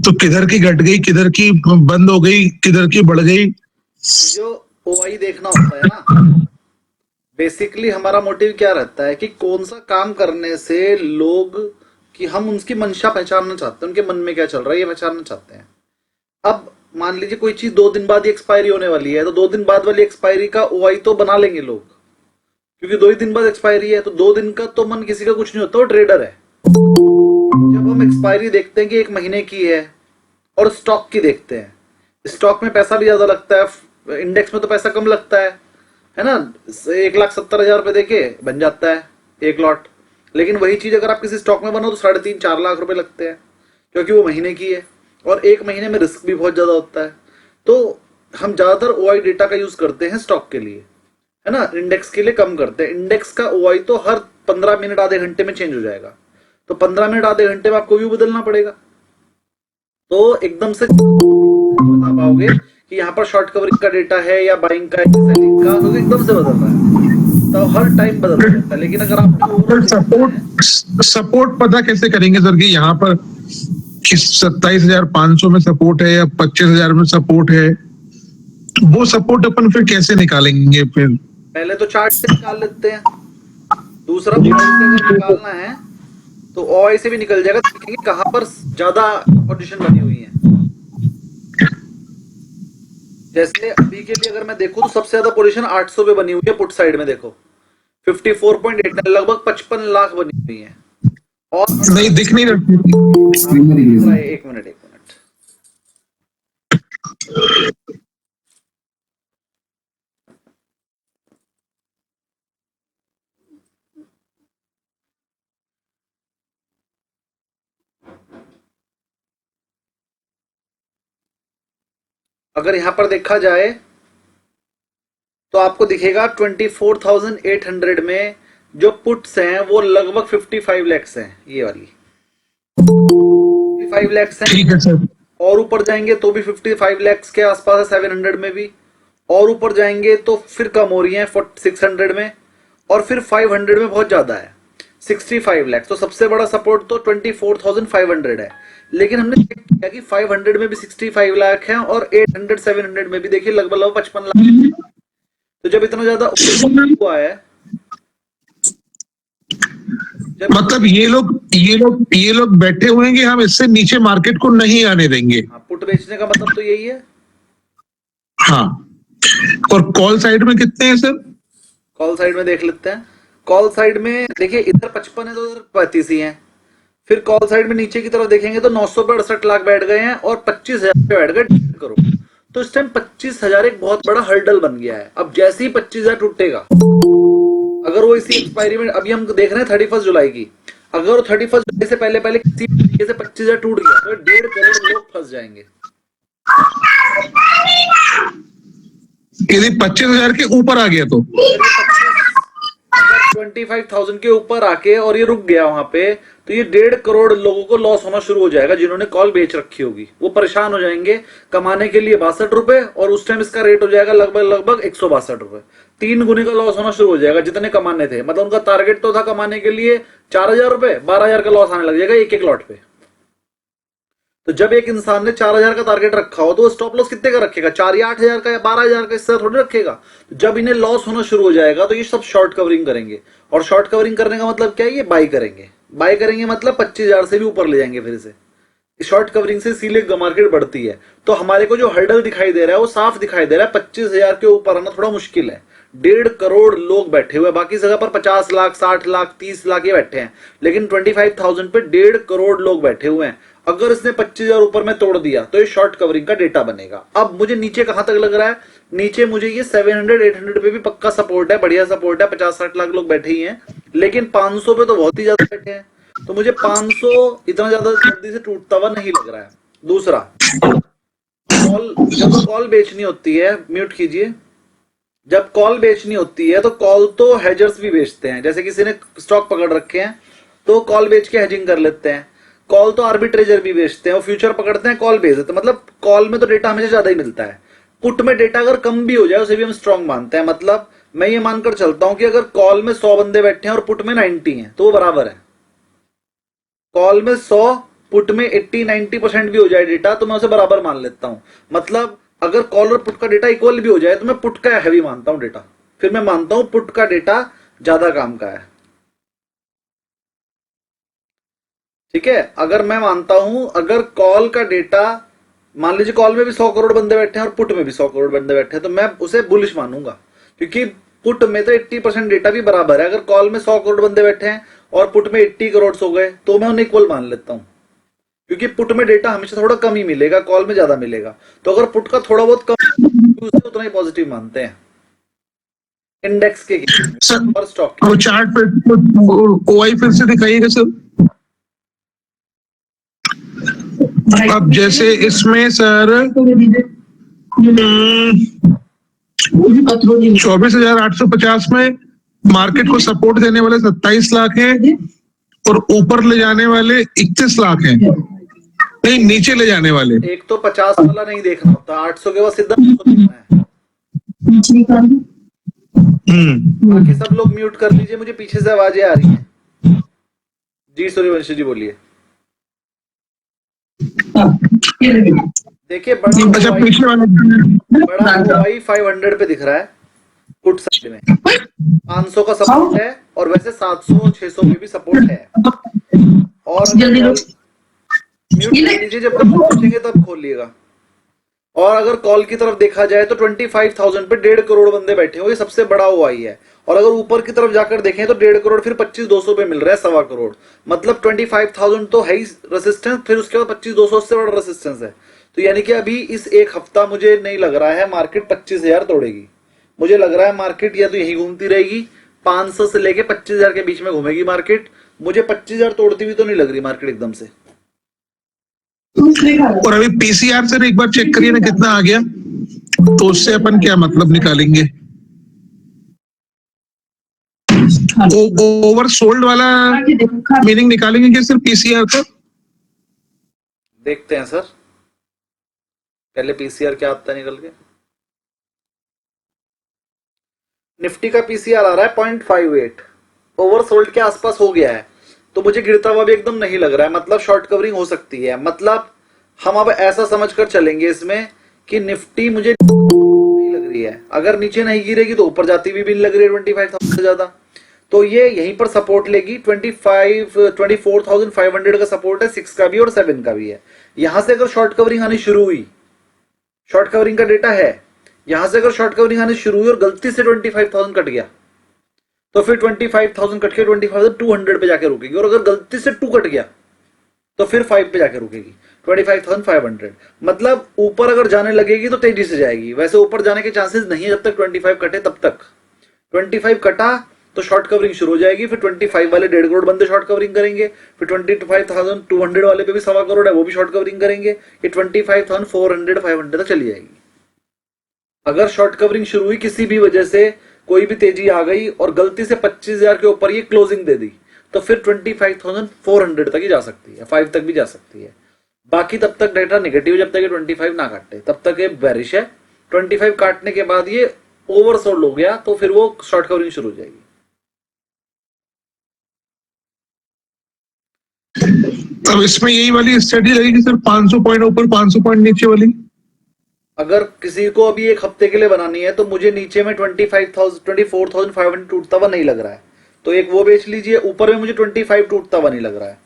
तो किधर की घट गई, किधर की बंद हो गई, किधर की बढ़ गई? जो ओआई देखना होता है ना, बेसिकली हमारा मोटिव क्या रहता है कि कौन सा काम करने से लोग, कि हम उनकी मंशा पहचानना चाहते हैं, उनके मन में क्या चल रहा है ये पहचानना चाहते हैं। अब मान लीजिए कोई चीज 2 दिन बाद ही एक्सपायरी होने वाली है, तो 2 दिन बाद वाली एक्सपायरी का ओआई तो बना लेंगे लोग, क्योंकि 2 ही दिन बाद एक्सपायरी है, तो 2 दिन का तो मन किसी का कुछ नहीं होता, वो ट्रेडर है। जब हम एक्सपायरी देखते हैं कि 1 महीने की है, और स्टॉक की देखते हैं, स्टॉक में पैसा भी ज्यादा लगता है, इंडेक्स में तो पैसा कम लगता है ना। 1,70,000 रुपए देके बन जाता है एक लॉट, लेकिन वही चीज अगर आप किसी स्टॉक में बनो तो 3.5-4 लाख रुपए लगते हैं, क्योंकि वो महीने की है, और 1 महीने में रिस्क भी बहुत ज्यादा होता है। तो हम ज्यादातर ओआई डेटा का यूज करते हैं स्टॉक के लिए, है ना, इंडेक्स के लिए कम करते हैं। इंडेक्स का ओआई तो हर 15 मिनट आधे घंटे में चेंज हो जाएगा, तो 15 मिनट आधे घंटे में आपको व्यू बदलना पड़ेगा, तो एकदम से बता पाओगे कि यहाँ पर शॉर्ट कवरिंग का डेटा है या बाइंग का या सेलिंग का, तो एकदम से बदल रहा है, तो हर टाइम बदल रहता है। लेकिन अगर आपने सपोर्ट सपोर्ट पता कैसे करेंगे सर कि यहाँ पर 27,500 में सपोर्ट है या 25,000 में सपोर्ट है? वो सपोर्ट अपन फिर कैसे निकालेंगे? फिर पहले तो चार्ट से निकाल लेते हैं, दूसरा ओआई से अगर निकालना है तो ओआई से भी निकल जाएगा, देखेंगे कहां पर ज्यादा पोजीशन बनी हुई है। जैसे अभी के लिए अगर मैं देखूं तो सबसे ज्यादा पोजीशन 800 पे बनी हुई है पुट साइड में, देखो 54.8, लगभग 55 लाख बनी हुई है। और नहीं दिख नहीं रही। एक मिनट एक मिनट, अगर यहां पर देखा जाए तो आपको दिखेगा 24,800 में जो पुट्स हैं वो लगभग 55 लैक्स हैं, ये वाली 55 लैक्स हैं। ठीक है सर। और ऊपर जाएंगे तो भी 55 लैक्स के आसपास है, 700 में भी, और ऊपर जाएंगे तो फिर कम हो रही है 600 में, और फिर 500 में बहुत ज्यादा है 65 लैक्स। तो सबसे बड़ा सपोर्ट तो 24,500 है, लेकिन हमने चेक किया कि 500 में भी 65 लाख है, और 800 700 में भी देखिए लगभग लगभग 55 लाख। तो जब इतना ज्यादा हुआ है, मतलब ये लोग बैठे हुए हैं कि हम इससे नीचे मार्केट को नहीं आने देंगे। हाँ, पुट बेचने का मतलब तो यही है। हाँ, और कॉल साइड में कितने हैं सर? कॉल साइड में देख लेते हैं। कॉल साइड में देखिए इधर 55 है तो उधर 35 ही है। फिर कॉल साइड में नीचे की तरफ देखेंगे तो 968 लाख बैठ गए हैं, और 25,000 पे बैठ गए 1.5 करोड़। तो इस टाइम 25,000 एक बहुत बड़ा हर्डल बन गया है। अब जैसे ही 25,000 टूटेगा, अगर वो इसी एक्सपायरी में, अभी हम देख रहे हैं 31 जुलाई की, अगर वो 31 जुलाई से पहले पहले किसी तरीके से 25,000 टूट गया तो 1.5 करोड़ लोग फंस जाएंगे। यदि 25,000 के ऊपर आ गया तो? अगर 25,000 के ऊपर आके और ये रुक गया वहां पे, तो ये 1.5 करोड़ लोगों को लॉस होना शुरू हो जाएगा, जिन्होंने कॉल बेच रखी होगी। वो परेशान हो जाएंगे, कमाने के लिए 62 रुपए, और उस टाइम इसका रेट हो जाएगा लगभग लगभग 162 रुपए। 3 गुने का लॉस होना शुरू हो जाएगा जितने कमाने थे। मतलब उनका टारगेट तो था कमाने के लिए 4,000 रुपए, 12,000 का लॉस आने लग जाएगा एक एक लॉट पे। तो जब एक इंसान ने 4,000 का टारगेट रखा हो तो स्टॉप लॉस कितने का रखेगा? 4 या 8,000 का या 12,000 का, इससे थोड़ी रखेगा। तो जब इन्हें लॉस होना शुरू हो जाएगा तो ये सब शॉर्ट कवरिंग करेंगे, और शॉर्ट कवरिंग करने का मतलब क्या है? ये बाई करेंगे। बाई करेंगे मतलब 25,000 से भी ऊपर ले जाएंगे फिर से। शॉर्ट कवरिंग से इसीलिए मार्केट बढ़ती है। तो हमारे को जो हर्डल दिखाई दे रहा है वो साफ दिखाई दे रहा है, 25,000 के ऊपर आना थोड़ा मुश्किल है। 1.5 करोड़ लोग बैठे हुए, बाकी जगह पर 50 लाख 60 लाख 30 लाख ये बैठे हैं, लेकिन 25,000 पे 1.5 करोड़ लोग बैठे हुए हैं। अगर इसने 25,000 ऊपर में तोड़ दिया तो ये शॉर्ट कवरिंग का डेटा बनेगा। अब मुझे नीचे कहां तक लग रहा है? नीचे मुझे ये 700 800 पे भी पक्का सपोर्ट है, बढ़िया सपोर्ट है, 50-60 लाख लोग बैठे ही हैं, लेकिन 500 पे तो बहुत ही ज्यादा बैठे हैं। तो मुझे 500 इतना ज्यादा जल्दी से टूटता हुआ नहीं लग रहा है। दूसरा, कॉल, जब कॉल बेचनी होती है, म्यूट कीजिए, जब कॉल बेचनी होती है तो कॉल तो हेजर्स भी बेचते हैं। जैसे किसी ने स्टॉक पकड़ रखे हैं तो कॉल बेच के हेजिंग कर लेते हैं। कॉल तो आर्बिट्रेजर भी बेचते हैं, वो फ्यूचर पकड़ते हैं, कॉल बेच देते हैं। मतलब कॉल में तो डेटा हमेशा ज्यादा ही मिलता है। पुट में डेटा अगर कम भी हो जाए उसे भी हम स्ट्रांग मानते हैं। मतलब मैं ये मानकर चलता हूं कि अगर कॉल में 100 बंदे बैठे हैं और पुट में 90 हैं तो वो बराबर है। कॉल में 100, पुट में 80-90% भी हो जाए डेटा तो मैं उसे बराबर मान लेता हूं। मतलब अगर कॉल और पुट का डेटा इक्वल भी हो जाए तो मैं पुट का हैवी मानता हूं डेटा, फिर मैं मानता हूं पुट का डेटा ज्यादा काम का है। ठीक है, अगर मैं मानता हूं अगर कॉल का डेटा, मान लीजिए कॉल में भी 100 करोड़ बंदे बैठे हैं और पुट में भी 100 करोड़ बंदे बैठे हैं, तो मैं उसे बुलिश मानूंगा, क्योंकि पुट में तो 80% डेटा भी बराबर है। अगर कॉल में 100 करोड़ बंदे बैठे हैं और पुट में 80 करोड़ हो गए तो मैं उन्हें इक्वल मान लेता हूं, क्योंकि पुट में डेटा हमेशा थोड़ा कम ही मिलेगा, कॉल में ज्यादा मिलेगा। तो अगर पुट का थोड़ा बहुत कम उसे उतना ही पॉजिटिव मानते हैं इंडेक्स के सर और स्टॉक। वो चार्ट पे ओआई फिर से दिखाइएगा सर। अब जैसे इसमें सर 24,850 में मार्केट को सपोर्ट देने वाले 27 लाख हैं और ऊपर ले जाने वाले 31 लाख हैं। नहीं, नीचे ले जाने वाले एक तो 50 वाला नहीं देखना होता, 800 के बाद सीधा 900 देखना है। बाकी सब लोग म्यूट कर लीजिए, मुझे पीछे से आवाजें आ रही हैं। जी सूर्यवंशी जी बोलिए। देखिए अच्छा पीछे बड़ा OI 500 पे दिख रहा है पुट साइड में, 500 का सपोर्ट है और वैसे 700-600 में भी सपोर्ट है। और म्यूट कर लीजिए, जब तक पूछेंगे तब खोलिएगा। और अगर कॉल की तरफ देखा जाए तो 25,000 पे 1.5 करोड़ बंदे बैठे हुए, सबसे बड़ा OI है। और अगर ऊपर की तरफ जाकर देखें तो 1.5 करोड़ फिर 25,200 पे मिल रहा है, 1.25 करोड़। मतलब 25,000 तो है ही रेसिस्टेंस, फिर उसके बाद 25,200 से बड़ा रेसिस्टेंस है। तो यानी कि अभी इस एक हफ्ता मुझे नहीं लग रहा है मार्केट 25,000 तोड़ेगी। मुझे लग रहा है मार्केट या तो यही घूमती रहेगी, 500 से लेके 25,000 के बीच में घूमेगी मार्केट। मुझे 25,000 तोड़ती हुई तो नहीं लग रही मार्केट एकदम से। और अभी पीसीआर से एक बार चेक करिए ना कितना आ गया, तो उससे अपन क्या मतलब निकालेंगे। ओवर सोल्ड वाला मीनिंग निकालेंगे कि सिर्फ पीसीआर का? देखते हैं सर, पहले पीसीआर क्या आता है निकल के। निफ्टी का पीसीआर आ रहा है 0.58, ओवर सोल्ड के आसपास हो गया है, तो मुझे गिरता हुआ भी एकदम नहीं लग रहा है। मतलब शॉर्ट कवरिंग हो सकती है। मतलब हम अब ऐसा समझकर चलेंगे इसमें कि निफ्टी मुझे नहीं लग रही है, अगर नीचे नहीं गिरेगी तो ऊपर जाती हुई भी नहीं लग रही है 25,000 से ज्यादा, तो ये यहीं पर सपोर्ट लेगी। 24,500 का सपोर्ट है, 6 का भी और 7 का भी है। यहां से अगर शॉर्ट कवरिंग आनी शुरू हुई, शॉर्ट कवरिंग का डेटा है, यहां से अगर शॉर्ट कवरिंग आनी शुरू हुई और गलती से 25,000 कट गया तो फिर 25,000 कट के 25,200 पे जाके रुकेगी। और अगर गलती से 2 कट गया तो फिर 5 पे जाके रुकेगी, 25,500। मतलब ऊपर अगर जाने लगेगी तो तेजी से जाएगी, वैसे ऊपर जाने के चांसेस नहीं है जब तक 25 कटे तब तक। 25 कटा तो शॉर्ट कवरिंग शुरू हो जाएगी, फिर 25 वाले 1.5 करोड़ बंदे शॉर्ट कवरिंग करेंगे, फिर 25,200 वाले पे भी 1.25 करोड़ है वो भी शॉर्ट कवरिंग करेंगे, ये 25,400-500 तक चली जाएगी। अगर शॉर्ट कवरिंग शुरू हुई किसी भी वजह से, कोई भी तेजी आ गई और गलती से 25,000 के ऊपर ये क्लोजिंग दे दी, तो फिर 25,400 तक ही जा सकती है, 5 तक भी जा सकती है। बाकी तब तक डेटा नेगेटिव, जब तक ये 25 ना काटे तब तक ये बेरिश है। 25 काटने के बाद ये ओवरसोल्ड हो गया तो फिर वो शॉर्ट कवरिंग शुरू हो जाएगी। अब इसमें यही वाली स्टडी लगेगी सर, 500 पॉइंट ऊपर 500 पॉइंट नीचे वाली। अगर किसी को अभी एक हफ्ते के लिए बनानी है तो मुझे नीचे में 24,500 टूटता हुआ नहीं लग रहा है, तो एक वो बेच लीजिए। ऊपर में मुझे 25 टूटता हुआ नहीं लग रहा है,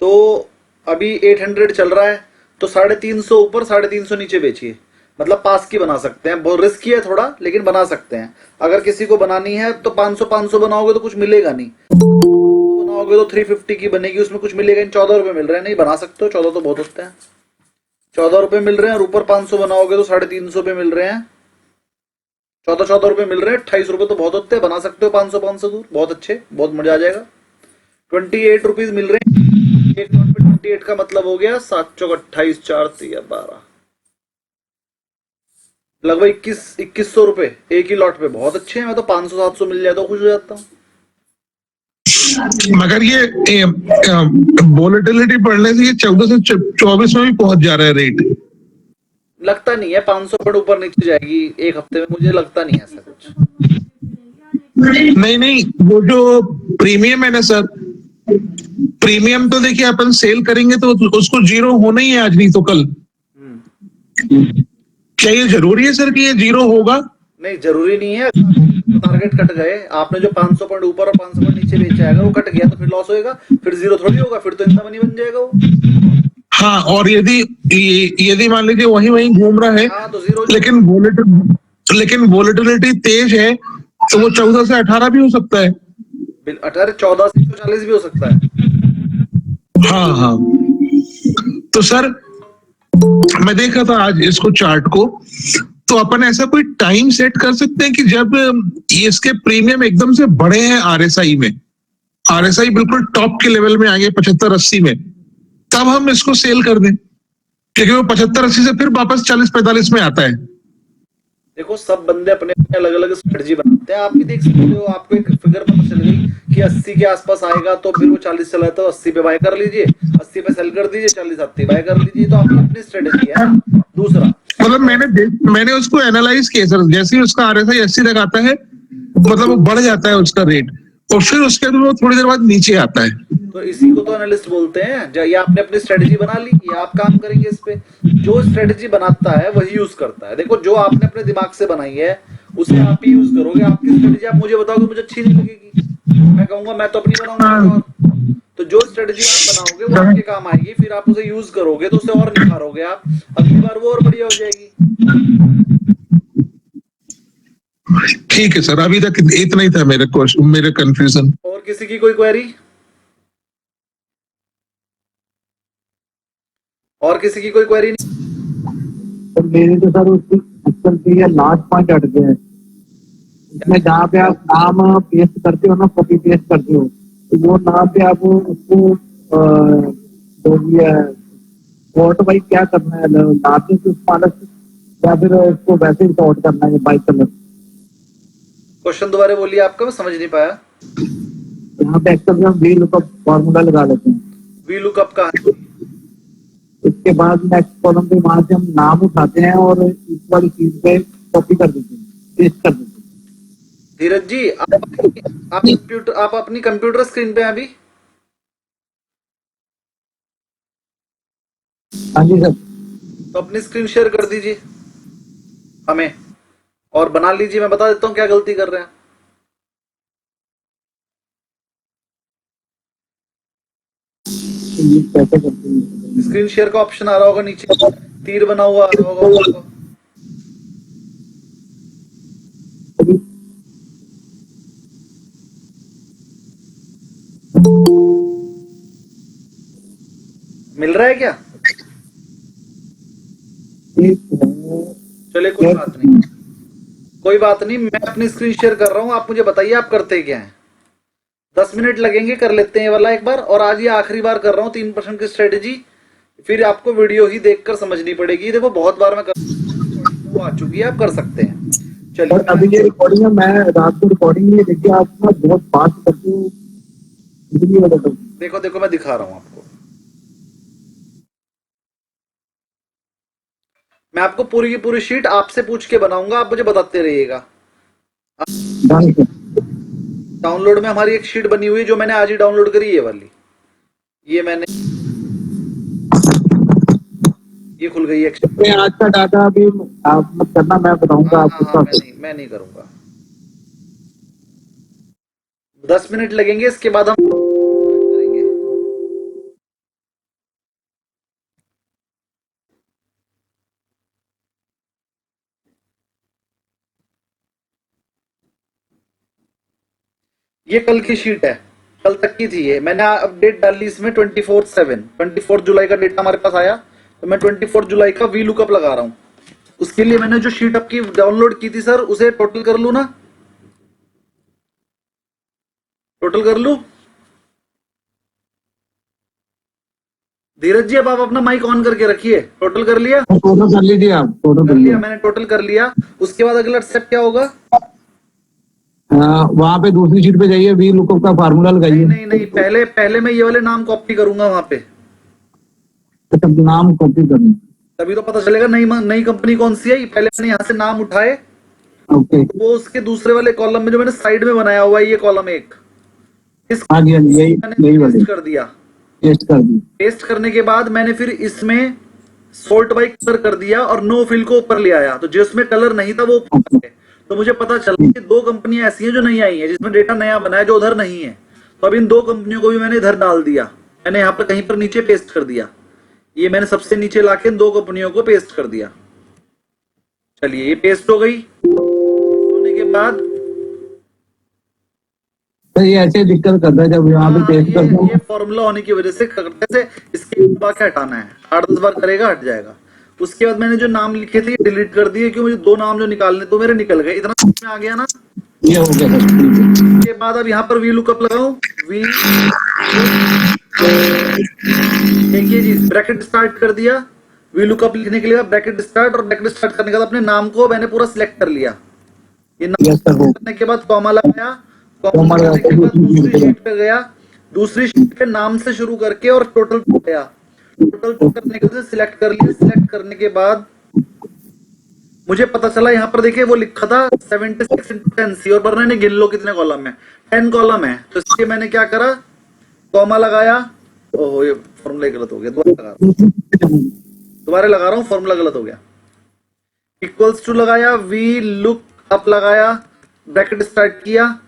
तो अभी 800 चल रहा है, तो 350 ऊपर 350 नीचे बेचिए। मतलब पास की बना सकते हैं, बहुत रिस्की है थोड़ा लेकिन बना सकते हैं। अगर किसी को बनानी है तो 500 बनाओगे तो कुछ मिलेगा नहीं, बनाओगे तो 350 की बनेगी, उसमें कुछ मिलेगा नहीं। 14 रुपए मिल रहे हैं, नहीं बना सकते हो, 14 तो बहुत होते हैं। 14 रुपए मिल रहे हैं और ऊपर 500 बनाओगे तो 350 पे मिल रहे हैं, 14 रुपए मिल रहे हैं, 28 रुपए तो बहुत होते हैं, बना सकते हो 500 दूर, बहुत अच्छे, बहुत मजा आ जाएगा। 28 रुपीज मिल रहे हैं एक नोट पे, 28 का मतलब हो गया 7 चौक 28, 4 3 12, लगभग 2100 रुपए एक ही लॉट पे, बहुत अच्छे हैं। मैं तो 500-700 मिल जाए तो खुश हो जाता हूँ। मगर ये वोलेटिलिटी बढ़ने से ये 14 से 24 में भी पहुंच जा रहा है रेट। लगता नहीं है 500 पॉइंट ऊपर नीचे जाएगी एक हफ्ते में, मुझे लगता नहीं है ऐसा कुछ। नहीं, वो जो प्रीमियम है ना सर, प्रीमियम तो देखिए अपन सेल करेंगे तो उसको जीरो होना ही है आज नहीं तो कल। क्या ये जरूरी है सर कि ये जीरो होगा? नहीं जरूरी नहीं है। टारगेट कट गए, आपने जो 500 पॉइंट ऊपर और 500 पॉइंट नीचे बेचा है, अगर वो कट गया तो फिर लॉस होएगा, फिर जीरो थोड़ी होगा, फिर तो इतना मनी बन जाएगा वो। हाँ, और यदि मान लीजिए वही वही घूम रहा है, हाँ तो जीरो। लेकिन वोलेटिलिटी तेज है तो वो 14 से 18 भी हो सकता है। 18 14 से 140 भी हो सकता है। हाँ हाँ। तो सर मैं देख रहा था आज इसको चार्ट को, तो अपन ऐसा कोई टाइम सेट कर सकते हैं कि जब इसके प्रीमियम एकदम से बढ़े हैं आरएसआई में, आरएसआई बिल्कुल टॉप के लेवल में आ गए 75-80 में, तब हम इसको सेल कर दें, क्योंकि वो 75-80 से फिर वापस 40-45 में आता है। देखो सब बंदे अपने अलग अलग स्ट्रेटजी बनाते हैं, आप भी देख सकते हो, आपको एक फिगर पता चल गई कि 80 के आसपास आएगा तो फिर वो 40 चला तो 80 पे बाय कर लीजिए, 80 पे सेल कर दीजिए, 40 80 बाय कर लीजिए, तो आपकी अपनी स्ट्रेटजी है। दूसरा मतलब मैंने उसको एनालाइज किया सर, जैसे ही उसका आरएसआई 80 तक आता है मतलब वो बढ़ जाता है उसका रेट, और फिर उसके बाद वो थोड़ी देर बाद नीचे आता है। तो इसी को तो एनालिस्ट बोलते हैं। ये आपने अपनी स्ट्रेटजी बना ली, ये आप काम करेंगे इस पे। जो स्ट्रेटजी बनाता है वही यूज करता है। देखो जो आपने अपने दिमाग से बनाई है उसे आप ही यूज करोगे। आपकी स्ट्रेटजी आप मुझे बताओगे, मुझे अच्छी नहीं लगेगी, मैं कहूंगा मैं तो अपनी बनाऊंगा। और तो जो स्ट्रेटजी आप बनाओगे वो आपके काम आएगी, फिर आप उसे यूज करोगे तो उसे और निखारोगे आप, अगली बार वो और बढ़िया हो जाएगी। ठीक है सर, अभी तक इतना ही था मेरे क्वेश्चन, मेरे कंफ्यूजन। और किसी की कोई क्वेरी? और किसी की कोई क्वेरी नहीं? तो मेरे तो सर उसकी दिक्कत भी है, लास्ट पॉइंट अट गया है इसमें, जहाँ पे आप नाम पेस्ट करते हो ना, कॉपी पेस्ट करते हो, तो वो नाम पे आप उसको जो भी है वोट भाई क्या करना है, लाते से उसको अलग या फिर उसको वैसे ही सॉर्ट करना है बाई कलर? क्वेश्चन दोबारा बोलिए आपका, मैं समझ नहीं पाया। यहाँ पे एक्चुअली हम वी लुकअप फॉर्मूला लगा लेते हैं, वी लुकअप का उसके बाद नेक्स्ट कॉलम पे वहां से हम नाम उठाते हैं और इस वाली चीज पे कॉपी कर देते हैं, पेस्ट कर देते हैं। धीरज जी आप अपनी कंप्यूटर स्क्रीन पे हैं अभी? हाँ जी सर। तो अपनी स्क्रीन शेयर कर दीजिए हमें और बना लीजिए, मैं बता देता हूँ क्या गलती कर रहे हैं। ये कैसे करते हैं? स्क्रीन शेयर का ऑप्शन आ रहा होगा नीचे, तीर बना हुआ आ रहा होगा। मिल रहा है क्या? चलिए कोई बात नहीं, कोई बात नहीं, मैं अपनी स्क्रीन शेयर कर रहा हूँ, आप मुझे बताइए आप करते क्या हैं। 10 मिनट लगेंगे, कर लेते हैं ये वाला एक बार, और आज ये आखिरी बार कर रहा हूँ 3% की स्ट्रेटेजी, फिर आपको वीडियो ही देखकर समझनी पड़ेगी। देखो बहुत बार मैं वो आ चुकी है, आप कर सकते हैं। चलिए अभी ये रिकॉर्डिंग है, मैं रात को रिकॉर्डिंग में देखिए आप ना बहुत फास्ट करते हो, इसलिए वजह से। देखो देखो मैं दिखा रहा हूँ आपको, मैं आपको पूरी की पूरी शीट आपसे पूछ के बनाऊंगा, आप मुझे बताते रहिएगा। डाउनलोड में हमारी एक शीट बनी हुई है जो मैंने आज ही डाउनलोड करी, ये वाली, ये मैंने ये खुल गई है। आज का डाटा अभी आप मत करना, मैं बताऊंगा आपको। मैं नहीं करूंगा। 10 मिनट लगेंगे, इसके बाद हम करेंगे। ये कल की शीट है, कल तक की थी ये, मैंने अपडेट डाली इसमें 24/7, 24 जुलाई का डेटा हमारे पास आया, तो मैं 24 जुलाई का वी लुकअप लगा रहा हूं। उसके लिए मैंने जो शीट आपकी डाउनलोड की थी सर, उसे टोटल कर लू ना, टोटल कर लू। धीरज जी अब आप अपना माइक ऑन करके रखिए। टोटल कर लिया? टोटल कर लीजिए आप, टोटल कर लिया, मैंने टोटल कर लिया। उसके बाद अगला स्टेप क्या होगा? वहां पे दूसरी शीट पे जाइए, वी लुकअप का फार्मूला लगाइए। नहीं नहीं, पहले मैं ये वाले नाम कॉपी करूंगा वहां पे, तो नाम कॉपी करना, तभी तो पता चलेगा नई कंपनी कौन सी है। पहले मैंने यहाँ से नाम उठाए, ओके। वो उसके दूसरे वाले कॉलम में जो मैंने साइड में बनाया हुआ है, ये कॉलम एक, इस हाँ जी हाँ जी, यही मैंने यही वाली पेस्ट कर दिया। टेस्ट कर दी। पेस्ट करने के बाद मैंने फिर इसमें सोर्ट बाय कलर कर दिया और नो फिल को ऊपर ले आया, तो जिसमें कलर नहीं था वो ऊपर है। तो मुझे पता चला कि दो कंपनियां ऐसी हैं जो नहीं आई हैं, जिसमें डेटा नया बना है जो उधर नहीं है। तो अब इन दो कंपनियों को भी मैंने इधर डाल दिया, मैंने यहाँ पर कहीं पर नीचे पेस्ट कर दिया। ये मैंने सबसे नीचे लाके इन दो कंपनियों को पेस्ट कर दिया। चलिए ये पेस्ट हो गई। होने के बाद तो ये ऐसे दिक्कत करता है जब यहाँ पे टेस्ट करते ये हैं। फॉर्मूला होने की वजह से करने से इसके दबा के हटाना है, 8-10 बार करेगा हट जाएगा। उसके बाद मैंने जो नाम लिखे थे डिलीट कर दिए, क्योंकि मुझे दो नाम जो निकालने तो मेरे निकल गए। इतना समझ में आ गया ना। ये हो गया सर, ठीक है। उसके बाद अब यहाँ पर वी लुकअप लगाऊं। वी देखिए जी, ब्रैकेट स्टार्ट कर दिया। वी लुकअप लिखने के लिए ब्रैकेट स्टार्ट, और ब्रैकेट स्टार्ट करने के बाद अपने नाम को मैंने पूरा सिलेक्ट कर लिया। ये नाम यस सर, हो करने के बाद कॉमा लगाया। कॉमा कॉमा लगाने के लगाते बाद हुए दूसरी शीट पे गया। दूसरी शीट पे नाम से शुरू करके और टोटल पे गया। टोटल करने के बाद सिलेक्ट कर लिया। सिलेक्ट करने के बाद मुझे पता चला, यहाँ पर देखिए वो लिखा था 76 into 10 सी, और वरना गिन लो कितने कॉलम है, 10 कॉलम है। तो इसलिए मैंने क्या करा, कॉमा लगाया। ओहो ये फॉर्मूला गलत हो गया, दोबारा लगा रहा हूँ, फॉर्मूला गलत हो गया। इक्वल्स टू लगाया, वी लुक अप लगाया, ब्रैकेट स्टार्ट किया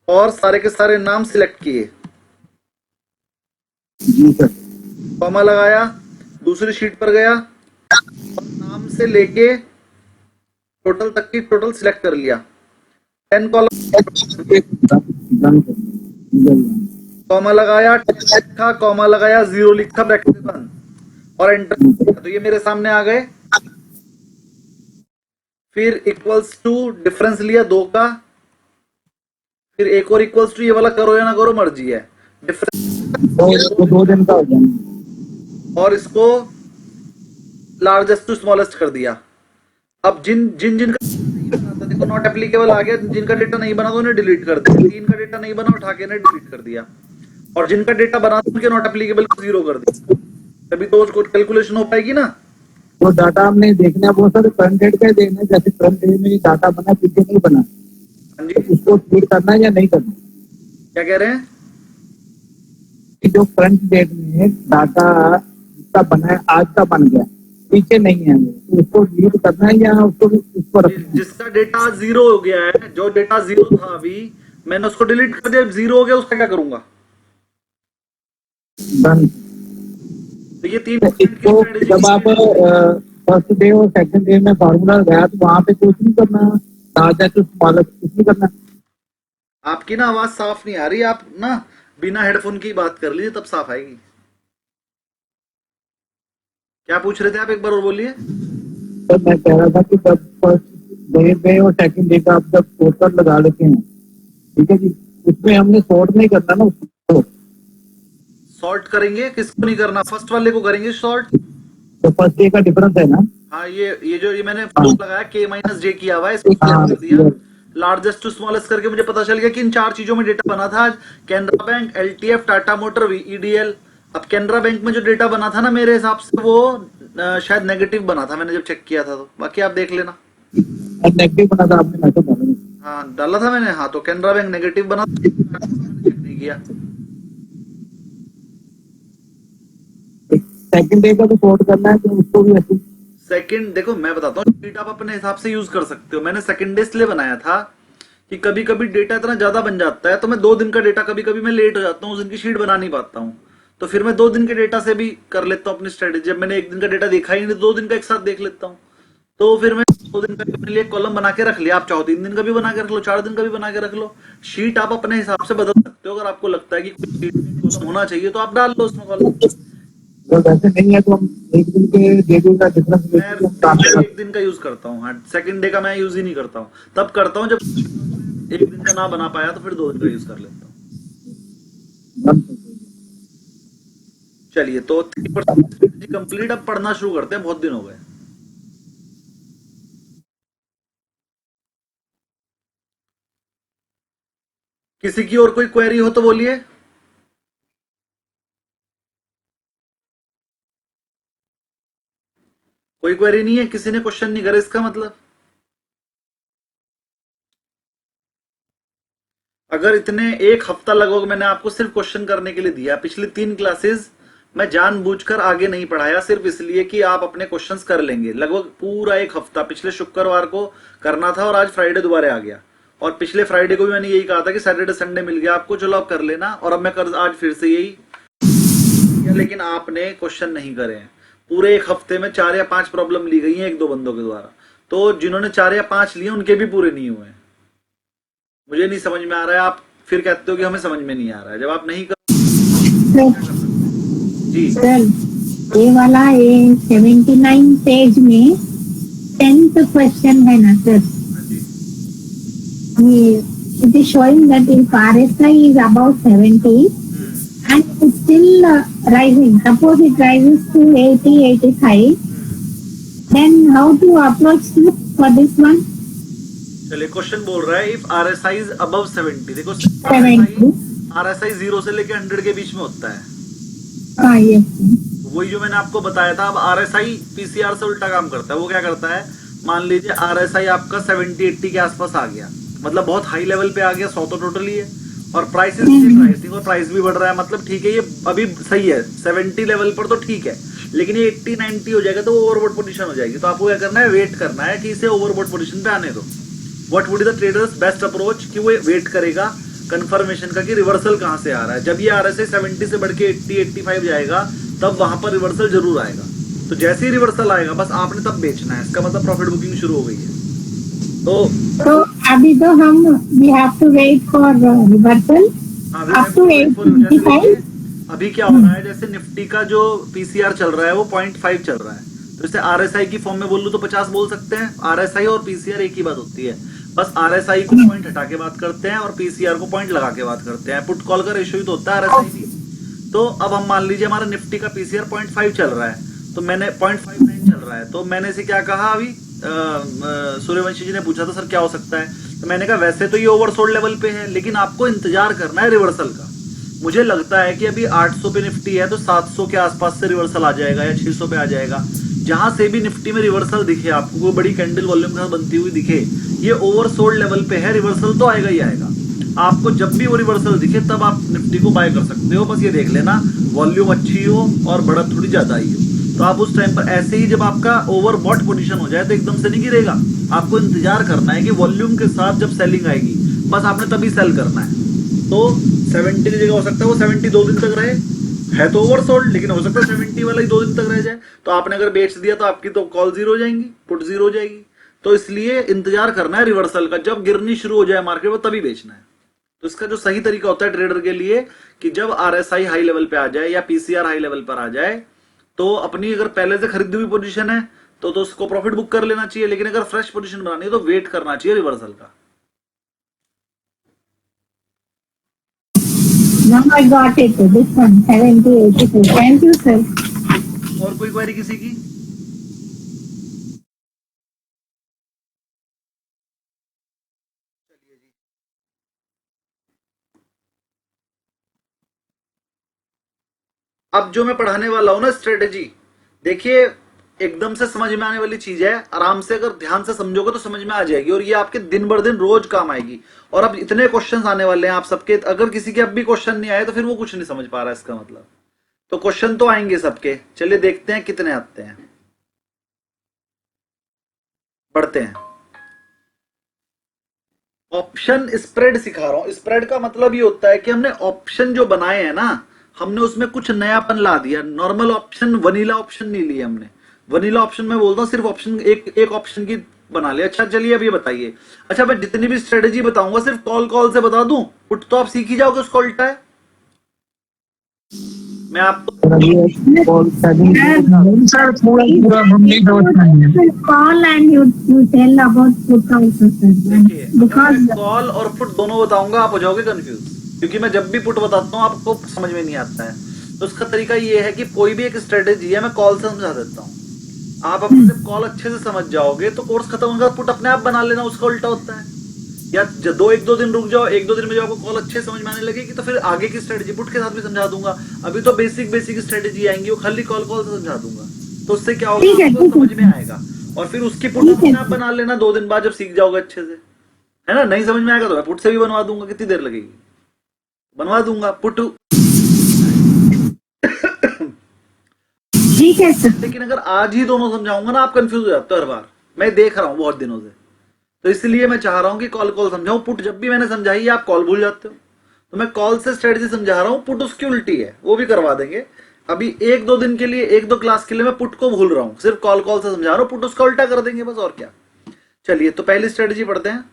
और सारे के सारे नाम सिलेक्ट किए। जी सर। कॉमा लगाया, दूसरी शीट पर गया और नाम से लेके टोटल तक की टोटल सिलेक्ट कर लिया। 10 कॉलम, डन कर दिया। कॉमा लगाया, 10 लिखा, कॉमा लगाया, 0 लिखा, ब्रैकेट बंद और एंटर। तो ये मेरे सामने आ गए। फिर इक्वल्स टू डिफरेंस लिया 2 का। फिर एक और इक्वल्स टू, ये वाला करो या ना करो मर्जी है, डिफरेंस। तो 2 दिन का हो जाएगा। और इसको लार्जेस्ट टू स्मॉलेस्ट कर दिया। अब जिन जिन जिनका देखो नॉट एप्लीकेबल आ गया, जिनका डेटा नहीं बना तो उन्हें डिलीट कर दिया। 3 का डेटा नहीं बना, उठा के ने डिलीट कर दिया। और जिनका डेटा बना था उनके नॉट एप्लीकेबल को 0 कर दिया। तभी तो उसको कैलकुलेशन हो पाएगी ना। वो डाटा हमने देखना है, वो सर फ्रंट एंड का ही देखना है। जैसे फ्रंट एंड में डाटा बना, पीछे नहीं बना, हाँ जी, तो उसको फीड करना है या नहीं करना। क्या कह रहे हैं? कि जो फ्रंट डेट में डाटा जिसका बना है आज का बन गया, पीछे नहीं है वो, तो उसको रीड करना है या उसको रखना है। जिसका डेटा 0 हो गया है, जो डेटा 0 था अभी मैंने उसको डिलीट कर दिया, 0 हो गया, उसका क्या करूंगा? डन। तो ये 3 इसको जब आप फर्स्ट डे और सेकंड डे में फार्मूला लगाया तो वहां पे कुछ नहीं करना, ताजा तो मालक कुछ नहीं करना। आपकी ना आवाज साफ नहीं आ रही, आप ना बिना हेडफोन की बात कर लीजिए, तब साफ आएगी। क्या पूछ रहे थे आप, एक बार और बोलिए। तो मैं कह रहा था कि जब फर्स्ट डे पे और सेकंड डे का आप जब टोटल लगा लेते हैं, ठीक है जी, उसमें हमने सॉर्ट नहीं करना ना उसको। सॉर्ट करेंगे, किसको नहीं करना? फर्स्ट वाले को करेंगे सॉर्ट। तो फर्स्ट डे का डिफरेंस है ना। हाँ ये मैंने लगाया K-J किया हुआ है, इसको हाँ, कर दिया। लार्जेस्ट टू स्मॉलेस्ट करके मुझे पता चल गया कि इन 4 चीजों में डेटा बना था आज। Canara bank, LTF, Tata motor, VEDL। अब कैनरा बैंक में जो डेटा बना था ना, मेरे हिसाब से वो शायद नेगेटिव बना था, मैंने जब चेक किया था। तो बाकी आप देख लेना। नेगेटिव बना था आपने, मैसेज डाला। हाँ डाला था मैंने। हाँ तो कैनरा बैंक नेगेटिव बना था, चेक नहीं किया। सेकंड डे का तो सॉर्ट करना है, तो उसको भी ऐसे। सेकंड देखो मैं बताता हूँ, शीट आप अपने हिसाब से यूज कर सकते हो। मैंने सेकंड डे इसलिए बनाया था कि कभी कभी डेटा इतना ज्यादा बन जाता है, तो मैं 2 दिन का डेटा, कभी कभी मैं लेट हो जाता हूँ, उस दिन की शीट बना नहीं पाता हूँ, तो फिर मैं 2 दिन के डेटा से भी कर लेता हूँ अपनी स्ट्रेटेजी। जब मैंने 1 दिन का डेटा देखा ही नहीं, 2 दिन का एक साथ देख लेता हूँ। तो फिर मैं 2 दिन का अपने लिए कॉलम बना के रख लिया। आप चाहो 3 दिन का भी बना के रख लो, 4 दिन का भी बना के रख लो। शीट आप अपने हिसाब से बदल सकते हो। अगर आपको लगता है कि कोई कॉलम होना चाहिए तो आप डाल लो उसमें कॉलम। तो वैसे नहीं है तो हम एक दिन के डे का डिफरेंस मैं लेके हम काम कर 1 दिन का यूज करता हूँ। हाँ सेकंड डे का मैं यूज ही नहीं करता हूँ। तब करता हूँ जब 1 दिन का ना बना पाया तो फिर 2 दिन का यूज कर लेता हूँ। सकते हैं। चलिए तो 3% स्ट्रेटेजी कंप्लीट। अब पढ़ना शुरू करते हैं, बहुत दिन हो गए। किसी की और कोई क्वेरी हो तो बोलिए। कोई क्वेरी नहीं है, किसी ने क्वेश्चन नहीं करे, इसका मतलब अगर इतने एक हफ्ता लगभग मैंने आपको सिर्फ क्वेश्चन करने के लिए दिया, पिछली 3 क्लासेस मैं जानबूझकर आगे नहीं पढ़ाया सिर्फ इसलिए कि आप अपने क्वेश्चंस कर लेंगे। लगभग पूरा एक हफ्ता पिछले शुक्रवार को करना था और आज फ्राइडे दोबारा आ गया, और पिछले फ्राइडे को भी मैंने यही कहा था कि सैटरडे संडे मिल गया आपको, चलो आप कर लेना, और अब मैं आज फिर से यही, लेकिन आपने क्वेश्चन नहीं करे हैं। पूरे एक हफ्ते में 4 या 5 प्रॉब्लम ली गई हैं 1-2 बंदों के द्वारा, तो जिन्होंने 4 या 5 लिए उनके भी पूरे नहीं हुए हैं। मुझे नहीं समझ में आ रहा है, आप फिर कहते हो कि हमें समझ में नहीं आ रहा है। जब आप नहीं कर जी सर, ये वाला ये 79 पेज में 10th क्वेश्चन है ना सर, ये it is showing that if RSI is above 70 and it's still rising, suppose it rises to 80-85, then how to approach this for this one? चलिए, क्वेश्चन बोल रहा है इफ RSI इज अबव 70। देखो 70, RSI 0 से लेके 100 के बीच में होता है, हाँ यस, वही जो मैंने आपको बताया था। अब RSI PCR से उल्टा काम करता है। वो क्या करता है, मान लीजिए RSI आपका 70-80 के आसपास आ गया, मतलब बहुत हाई लेवल पे आ गया, 100 तो टोटल ही है, और प्राइस राइजिंग और प्राइस भी बढ़ रहा है, मतलब ठीक है, ये अभी सही है 70 लेवल पर तो ठीक है, लेकिन ये 80-90 हो जाएगा तो वो ओवरबॉट पोजीशन हो जाएगी। तो आपको क्या करना है, वेट करना है कि इसे ओवरबॉट पोजीशन पे आने दो। What would be the traders best approach, कि वो वेट करेगा कंफर्मेशन का कि रिवर्सल कहां से आ रहा है। जब ये RSI 70 से बढ़ के 80-85 जाएगा तब वहां पर रिवर्सल जरूर आएगा। तो जैसे ही रिवर्सल आएगा बस आपने तब बेचना है, इसका मतलब प्रॉफिट बुकिंग शुरू हो गई है। तो अभी तो हम we have to wait for reversal up to 85. अभी क्या हो रहा है, जैसे निफ्टी का जो PCR चल रहा है वो 0.5 चल रहा है, तो इसे RSI की फॉर्म में बोल लूं तो 50 बोल सकते हैं। RSI और PCR एक ही बात होती है, बस RSI को पॉइंट हटा के बात करते हैं और PCR को पॉइंट लगा के बात करते हैं। पुट कॉल का रेशियो ही तो होता है RSI भी। तो अब हम मान लीजिए हमारा निफ्टी का PCR 0.5 चल रहा है, तो मैंने 0.59 चल रहा है, तो मैंने इसे क्या कहा, अभी सूर्यवंशी जी ने पूछा था सर क्या हो सकता है, तो मैंने कहा वैसे तो ये ओवरसोल्ड लेवल पे है, लेकिन आपको इंतजार करना है रिवर्सल का। मुझे लगता है कि अभी 800 पे निफ्टी है तो 700 के आसपास से रिवर्सल आ जाएगा या 600 पे आ जाएगा। जहां से भी निफ्टी में रिवर्सल दिखे आपको, कोई बड़ी कैंडल वॉल्यूम के साथ बनती हुई दिखे, ये ओवरसोल्ड लेवल पे है, रिवर्सल तो आएगा ही आएगा। आपको जब भी वो रिवर्सल दिखे तब आप निफ्टी को बाय कर सकते हो। बस ये देख लेना वॉल्यूम अच्छी हो और बढ़त थोड़ी ज्यादा ही हो, तो आप उस टाइम पर ऐसे ही जब आपका ओवरबॉट पोजीशन हो जाए तो एकदम से नहीं गिरेगा। आपको इंतजार करना है कि वॉल्यूम के साथ जब सेलिंग आएगी बस आपने तभी सेल करना है। तो 70 की जगह हो सकता है वो 70 2 दिन तक रहे, है तो ओवरसोल्ड, लेकिन हो सकता है 70 वाला ही 2 दिन तक रह जाए। तो आपने अगर बेच दिया तो आपकी तो कॉल 0 हो जाएंगी, पुट 0 हो जाएगी। तो इसलिए इंतजार करना है रिवर्सल का, जब गिरनी शुरू हो जाए मार्केट में तभी बेचना है। तो इसका जो सही तरीका होता है ट्रेडर के लिए कि जब RSI हाई लेवल पे आ जाए या PCR हाई लेवल पर आ जाए तो अपनी अगर पहले से खरीदी हुई पोजीशन है तो उसको प्रॉफिट बुक कर लेना चाहिए, लेकिन अगर फ्रेश पोजीशन बनानी है तो वेट करना चाहिए रिवर्सल का। Now I got it. This one 70-82. Thank you sir. और कोई क्वेरी किसी की? अब जो मैं पढ़ाने वाला हूं ना स्ट्रेटेजी, देखिए एकदम से समझ में आने वाली चीज है, आराम से अगर ध्यान से समझोगे तो समझ में आ जाएगी और ये आपके दिन बर दिन रोज काम आएगी। और अब इतने क्वेश्चंस आने वाले हैं आप सबके, अगर किसी के अब भी क्वेश्चन नहीं आए तो फिर वो कुछ नहीं समझ पा रहा है, इसका मतलब। तो क्वेश्चन तो आएंगे सबके, चलिए देखते हैं कितने आते हैं, पढ़ते हैं। ऑप्शन स्प्रेड सिखा रहा हूं। स्प्रेड का मतलब ये होता है कि हमने ऑप्शन जो बनाए हैं ना, हमने उसमें कुछ नयापन ला दिया। नॉर्मल ऑप्शन, वनीला ऑप्शन नहीं लिए हमने। वनीला ऑप्शन में बोलता हूं सिर्फ ऑप्शन एक ऑप्शन की बना लिया। अच्छा चलिए अब ये बताइए, अच्छा मैं जितनी भी स्ट्रेटेजी बताऊंगा सिर्फ कॉल से बता दूं, पुट तो आप सीख ही जाओगे उसका उल्टा है। मैं आपको सर थोड़ा पूरा हम नहीं समझ पाएंगे। Call and you tell about put also sir. Because call और पुट दोनों बताऊंगा, आप हो जाओगे कंफ्यूज, क्योंकि मैं जब भी पुट बताता हूँ आपको समझ में नहीं आता है। तो उसका तरीका ये है कि कोई भी एक स्ट्रेटेजी है मैं कॉल से समझा देता हूँ, आप अपने जब कॉल अच्छे से समझ जाओगे तो कोर्स खत्म होगा, पुट अपने आप बना लेना, उसका उल्टा होता है। या 1-2 दिन रुक जाओ, 1-2 दिन में जब आपको कॉल अच्छे समझ में आने लगेगी तो फिर आगे की स्ट्रेटेजी पुट के साथ भी समझा दूंगा। अभी तो बेसिक स्ट्रेटेजी आएंगी, वो खाली कॉल से समझा दूंगा, तो उससे क्या होगा, आपको समझ में आएगा और फिर उसकी पुट अपने आप बना लेना 2 दिन बाद जब सीख जाओगे अच्छे से। है ना, नहीं समझ में आएगा तो मैं पुट से भी बनवा दूंगा, कितनी देर लगेगी, बनवा दूंगा पुट। ठीक है सर। लेकिन अगर आज ही दोनों समझाऊंगा ना, आप कंफ्यूज हो जाते हो हर बार, मैं देख रहा हूं बहुत दिनों से, तो इसलिए मैं चाह रहा हूं कि कॉल कॉल समझाऊं। पुट जब भी मैंने समझाई है आप कॉल भूल जाते हो, तो मैं कॉल से स्ट्रेटजी समझा रहा हूं, पुट उसकी उल्टी है, वो भी करवा देंगे। अभी 1-2 दिन के लिए, 1-2 क्लास के लिए मैं पुट को भूल रहा हूं, सिर्फ कॉल कॉल से समझा रहा हूं, पुट उसका उल्टा कर देंगे बस, और क्या। चलिए तो पहली स्ट्रेटजी पढ़ते हैं।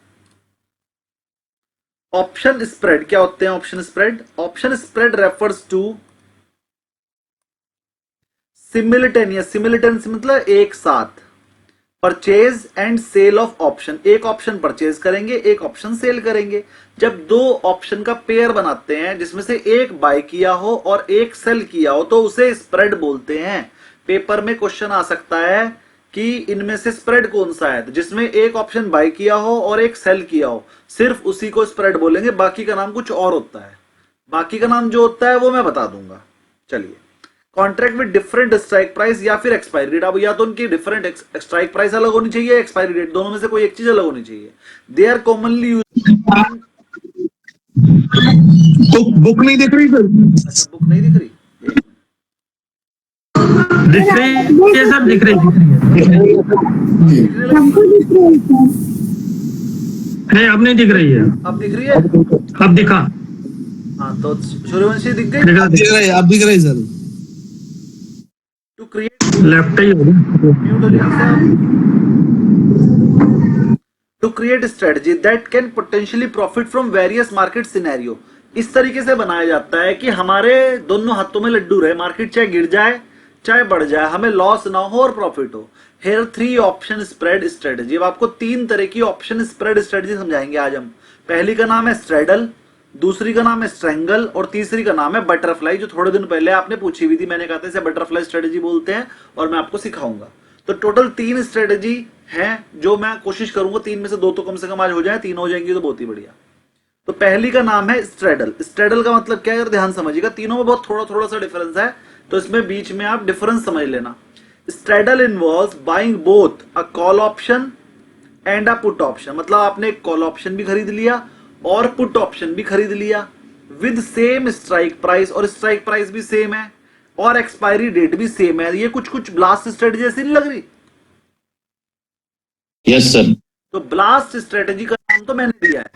ऑप्शन स्प्रेड क्या होते हैं? Option spread, option spread refers to simultaneous, simultaneous मतलब एक साथ, purchase and sale of option, एक ऑप्शन परचेज करेंगे, एक ऑप्शन सेल करेंगे। जब दो ऑप्शन का पेयर बनाते हैं जिसमें से एक बाय किया हो और एक सेल किया हो, तो उसे स्प्रेड बोलते हैं। पेपर में क्वेश्चन आ सकता है कि इनमें से स्प्रेड कौन सा है, तो जिसमें एक ऑप्शन बाय किया हो और एक सेल किया हो, सिर्फ उसी को स्प्रेड बोलेंगे, बाकी का नाम कुछ और होता है। बाकी का नाम जो होता है वो मैं बता दूंगा। चलिए, contract with different strike price या फिर एक्सपायरी डेट, अब या तो उनकी डिफरेंट स्ट्राइक प्राइस अलग होनी चाहिए, एक्सपायरी डेट, दोनों में से कोई एक चीज अलग होनी चाहिए। They are commonly use. तो बुक नहीं दिख रही सर? अच्छा, बुक नहीं दिख रही, दिख रही है सर, दिख रही है। सबको दिख रही है सर। नहीं, अब नहीं दिख रही है। अब दिख रही है? अब दिखा, हाँ, तो सूर्यवंशी दिख गई। दिखा, दिख रहा है, आप दिख रहे हैं सर। टू क्रिएट, लेफ्ट ही होगी। म्यूट हो जाएगा। To create strategy that can potentially profit from various market scenario, इस तरीके से बनाया जाता है कि हमारे दोनों हाथों में लड्डू रहे, मार्केट चाहे गिर जाए चाहे बढ़ जाए, हमें लॉस ना हो और प्रॉफिट हो। Here 3 option spread strategy. अब आपको 3 तरह की ऑप्शन स्प्रेड स्ट्रेटजी समझाएंगे आज हम। पहली का नाम है स्ट्रेडल, दूसरी का नाम है स्ट्रेंगल, और तीसरी का नाम है बटरफ्लाई, जो थोड़े दिन पहले आपने पूछी हुई थी। मैंने कहा था इसे बटरफ्लाई स्ट्रेटजी बोलते हैं, और मैं आपको सिखाऊंगा। तो टोटल 3 स्ट्रेटजी हैं, जो मैं कोशिश करूंगा 3 में से 2 तो कम से कम आज हो जाए, 3 हो जाएंगी तो बहुत ही बढ़िया। तो पहली का नाम है स्ट्रेडल। स्ट्रेडल का मतलब क्या है, ध्यान समझिएगा, तीनों में बहुत थोड़ा थोड़ा सा डिफरेंस है, तो इसमें बीच में आप डिफरेंस समझ लेना। Straddle involves buying both a call option and a put option, मतलब आपने एक कॉल ऑप्शन भी खरीद लिया और पुट ऑप्शन भी खरीद लिया विद सेम स्ट्राइक प्राइस, और स्ट्राइक प्राइस भी सेम है और एक्सपायरी डेट भी सेम है। ये कुछ कुछ ब्लास्ट स्ट्रेटजी जैसी नहीं लग रही? Yes sir. तो ब्लास्ट स्ट्रेटजी का नाम तो मैंने दिया है,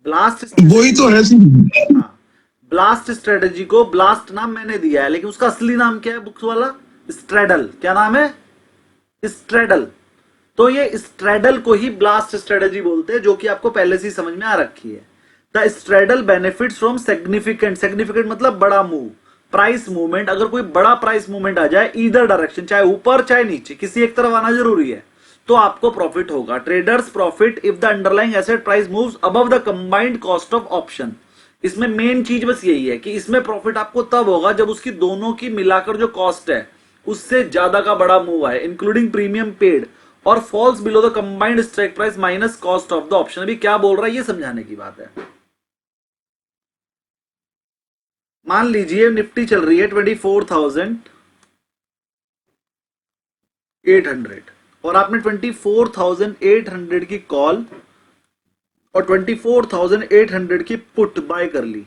ब्लास्ट, वही तो है सर। हाँ, ब्लास्ट स्ट्रेटजी को ब्लास्ट नाम मैंने दिया है, लेकिन उसका असली नाम क्या है बुक्स वाला? स्ट्रेडल। क्या नाम है? स्ट्रेडल। तो ये स्ट्रेडल को ही ब्लास्ट स्ट्रेटजी बोलते हैं, जो कि आपको पहले से ही समझ में आ रखी है। The straddle benefits from significant, significant मतलब बड़ा मूव, प्राइस मूवमेंट। अगर कोई बड़ा प्राइस मूवमेंट आ जाए ईदर डायरेक्शन, चाहे ऊपर चाहे नीचे, किसी एक तरफ आना जरूरी है, तो आपको प्रॉफिट होगा। Traders profit if the underlying asset price moves above the combined cost of option. इसमें मेन चीज बस यही है कि इसमें प्रॉफिट आपको तब होगा जब उसकी दोनों की मिलाकर जो कॉस्ट है उससे ज्यादा का बड़ा मूव है, इंक्लूडिंग प्रीमियम पेड, और falls below the combined strike price minus cost of the option. अभी क्या बोल रहा है ये समझाने की बात है। मान लीजिए निफ्टी चल रही है 24,800 और आपने 24,800 की कॉल और 24,800 की पुट बाय कर ली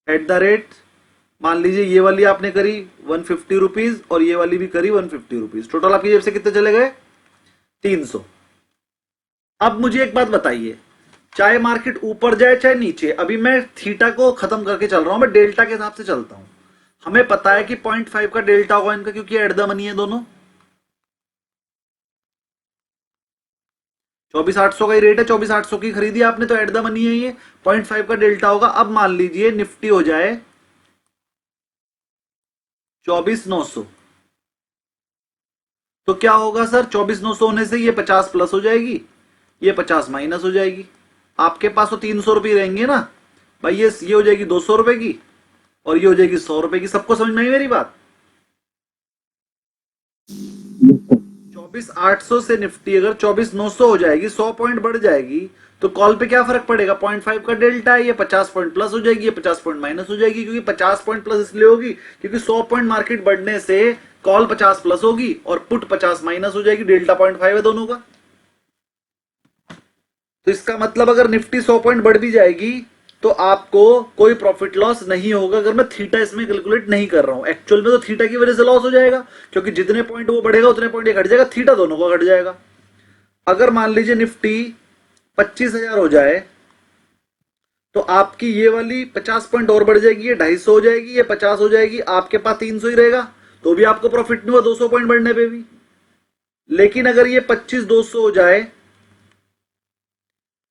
एट द रेट, मान लीजिए ये वाली आपने करी 150 रुपीज और ये वाली भी करी 150 रुपीज। टोटल आपकी जेब से कितने चले गए? 300। अब मुझे एक बात बताइए, चाहे मार्केट ऊपर जाए चाहे नीचे, अभी मैं थीटा को खत्म करके चल रहा हूं, मैं डेल्टा के हिसाब से चलता हूं। हमें पता है कि 0.5 का डेल्टा होगा इनका, क्योंकि एट द मनी है दोनों। 24,800 का ही रेट है, 24,800 की खरीदी आपने, तो एट द मनी है ये, 0.5 का डेल्टा होगा। अब मान लीजिए निफ्टी हो जाए 24,900, तो क्या होगा सर? 24,900 होने से ये 50 प्लस हो जाएगी, ये 50 माइनस हो जाएगी। आपके पास तो 300 रुपये रहेंगे ना भाई, ये हो जाएगी 200 रुपए की और ये हो जाएगी 100 रुपए की। सबको समझ में आई मेरी बात? 24,800 से निफ्टी अगर 24,900 हो जाएगी, 100 पॉइंट बढ़ जाएगी, तो कॉल पे क्या फर्क पड़ेगा? 0.5 का डेल्टा है, ये 50 पॉइंट प्लस हो जाएगी, ये 50 पॉइंट माइनस हो जाएगी। क्योंकि 50 पॉइंट प्लस इसलिए होगी क्योंकि 100 पॉइंट मार्केट बढ़ने से कॉल 50 प्लस होगी और पुट 50 माइनस हो जाएगी। डेल्टा 0.5 है दोनों का। तो इसका मतलब अगर निफ्टी 100 पॉइंट बढ़ भी जाएगी तो आपको कोई प्रॉफिट लॉस नहीं होगा, अगर मैं थीटा इसमें कैलकुलेट नहीं कर रहा हूं। एक्चुअल में तो थीटा की वजह से लॉस हो जाएगा, क्योंकि जितने पॉइंट वो बढ़ेगा उतने पॉइंट ये घट जाएगा, थीटा दोनों का घट जाएगा। अगर मान लीजिए निफ्टी 25,000 हो जाए तो आपकी ये वाली 50 पॉइंट और बढ़ जाएगी, ये 250 हो जाएगी, ये 50 हो जाएगी, आपके पास 300 ही रहेगा, तो भी आपको प्रॉफिट नहीं हुआ 200 पॉइंट बढ़ने पे भी। लेकिन अगर ये 25,200 हो जाए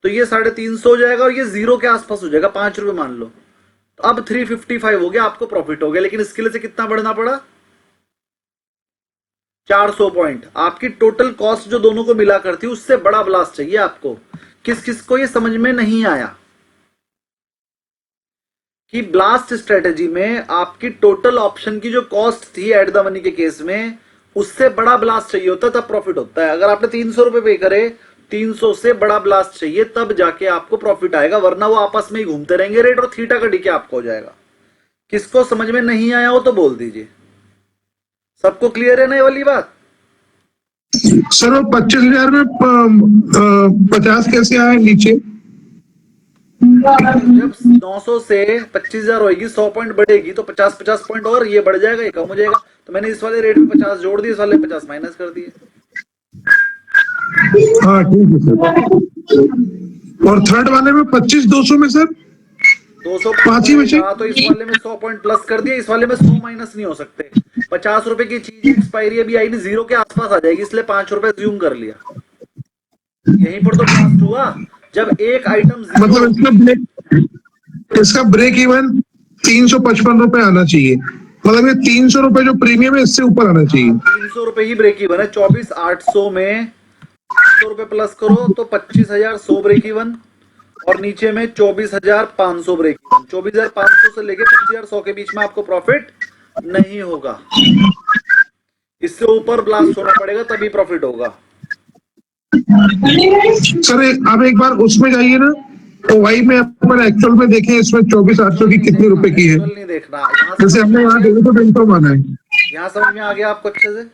तो ये 350 हो जाएगा और ये 0 के आसपास हो जाएगा, 5 रुपए मान लो, तो अब 355 हो गया, आपको प्रॉफिट हो गया। लेकिन इसके लिए से कितना बढ़ना पड़ा? 400 पॉइंट। आपकी टोटल कॉस्ट जो दोनों को मिला करती उससे बड़ा ब्लास्ट चाहिए आपको। किस किस को ये समझ में नहीं आया कि ब्लास्ट स्ट्रेटेजी में आपकी टोटल ऑप्शन की जो कॉस्ट थी एट द मनी के केस में, उससे बड़ा ब्लास्ट चाहिए होता है, तब प्रॉफिट होता है। अगर आपने 300 रुपए पे करे, 300 से बड़ा ब्लास्ट चाहिए, तब जाके आपको प्रॉफिट आएगा, वरना वो आपस में ही घूमते रहेंगे रेट और थीटा का डीके आपको हो जाएगा। किसको समझ में नहीं आया हो तो बोल दीजिए। सबको क्लियर है ना ये वाली बात? सर वो 25,000 में 50 कैसे आए नीचे? जब 900 से 25,000 होगी, 100 पॉइंट बढ़ेगी तो 50 पॉइंट और ये बढ़ जाएगा, ये कम हो जाएगा। तो मैंने इस वाले रेट में 50 जोड़ दिए, इस वाले 50 माइनस कर दिए। हाँ ठीक है सर। और थर्ड वाले में 25,200 में सर 200 पांच ही बचे। तो इस वाले में 100 पॉइंट प्लस कर दिया, इस वाले में 100 माइनस नहीं हो सकते। 50 रुपए की चीज एक्सपायरी अभी आई नहीं, 0 के आसपास आ जाएगी, इसलिए 5 रुपए ज्यूम कर लिया। यहीं पर तो ब्लास्ट हुआ जब एक आइटम मतलब इसका ब्रेक इवन 355 रुपए आना चाहिए, मतलब ये 300 रुपए जो प्रीमियम है इससे ऊपर आना चाहिए। 300 रुपए ही ब्रेक इवन है। 24,800 में 100 रुपए प्लस करो तो 25,100 ब्रेक इवन, और नीचे में 24,500 ब्रेक इवन। 24,500 से लेके 25,100 के बीच में आपको प्रॉफिट नहीं होगा, इससे ऊपर ब्लास्ट होना पड़ेगा तभी प्रॉफिट होगा। सर अब एक बार उसमें जाइए ना, तो वही में अपन एक्चुअल में देखें इसमें 24,800 की कितने रुपए की है। एक्चुअल नहीं देखना, जैसे हमने यहाँ देखा तो 300 माना है। यहाँ समझ में आ गया आपको अच्छे से?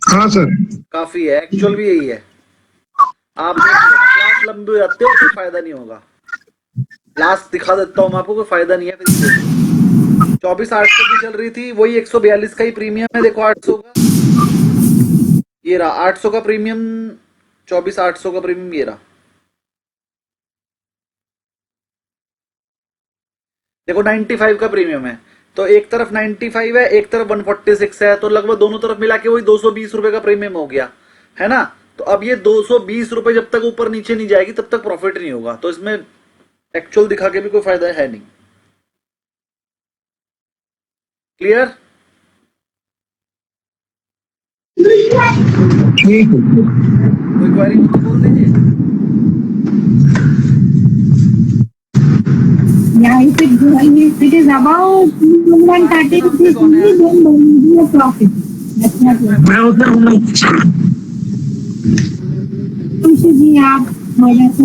हाँ सर काफी है, एक्चुअल भी यही है। आप क्लास लंबी हो जाते हो, कोई फायदा नहीं होगा। लास्ट दिखा देता हूँ मैं आपको, कोई फायदा नहीं है। फिर 24,800 की चल रही थी, वही 142 का ही प्रीमियम है। देखो 800 का ये रहा, 800 का प्रीमियम, 24,800 का प्रीमियम ये रहा। देखो 95 का प्रीमियम है, तो एक तरफ 95 है, एक तरफ 146 है, तो लगभग दोनों तरफ मिला के वही 220 रुपए का प्रीमियम हो गया, है ना। तो अब ये 220 रुपए जब तक ऊपर नीचे नहीं जाएगी तब तक प्रॉफिट नहीं होगा, तो इसमें एक्चुअल दिखा के भी कोई फायदा है नहीं। क्लियर? ठीक है। कोई क्वेरी हो तो बोल दीजिए। Yeah, if it is about 130 rupees, only, then there will be a profit. That's not right. मैं उधर हूँ। खुशी जी आप थोड़ा सा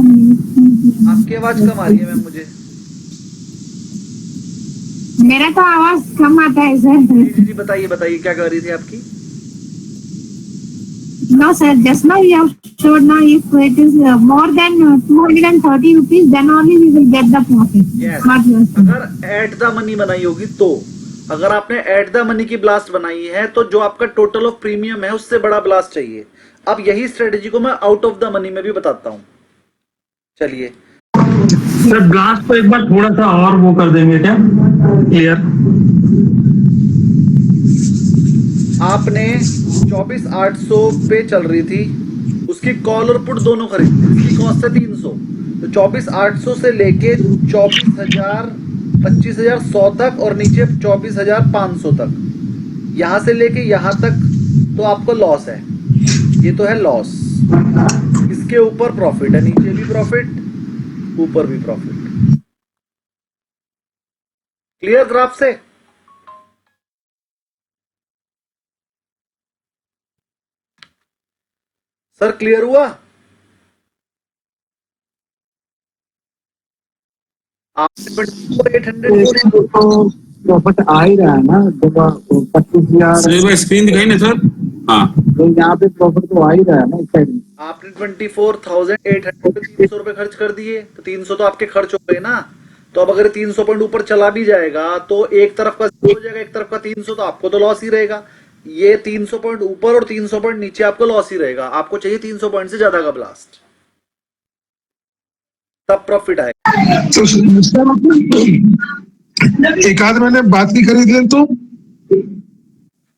आपकी आवाज कम आ रही है मैम मुझे। मेरा तो आवाज कम आता है सर। जी बताइए बताइए, क्या कर रही थी आपकी? No sir, just now you have showed now if it is more than 230 rupees, then only we will get the profit. Yes. Not yours. अगर एट द मनी बनाई होगी तो, अगर आपने एट द मनी की ब्लास्ट बनाई है तो जो आपका टोटल ऑफ प्रीमियम है उससे बड़ा ब्लास्ट चाहिए। अब यही स्ट्रेटेजी को मैं आउट ऑफ द मनी में भी बताता हूँ। चलिए सर ब्लास्ट को एक बार थोड़ा सा और वो कर देंगे क्या, क्लियर? आपने 24,800 पे चल रही थी, उसकी कॉल और पुट दोनों खरीदी, उसकी कॉस्ट है 300, तो 24,800 से लेके 24,000 25,100 तक और नीचे 24,500 तक, यहां से लेके यहां तक तो आपको लॉस है, ये तो है लॉस। इसके ऊपर प्रॉफिट है, नीचे भी प्रॉफिट, ऊपर भी प्रॉफिट। क्लियर ग्राफ से? सर क्लियर हुआ? आपने 800 तो प्रॉफिट आ ही रहा है ना, 25,000 स्क्रीन दिखाई ना सर? हाँ तो यहाँ पे प्रॉफिट तो आ ही रहा है ना इस साइड में। आपने 24,800 पे 300 रुपए खर्च कर दिए, तो 300 तो आपके खर्च हो गए ना। तो अब अगर 300 पॉइंट ऊपर चला भी जाएगा तो एक तरफ का 0 हो जाएगा, एक तरफ का 300, तो आपको तो लॉस ही रहेगा। ये 300 पॉइंट ऊपर और 300 पॉइंट नीचे आपको लॉस ही रहेगा। आपको चाहिए 300 पॉइंट से ज्यादा का ब्लास्ट, तब प्रॉफिट आएगा। तो इसका मतलब एक आध महीने बाद की खरीद लें तो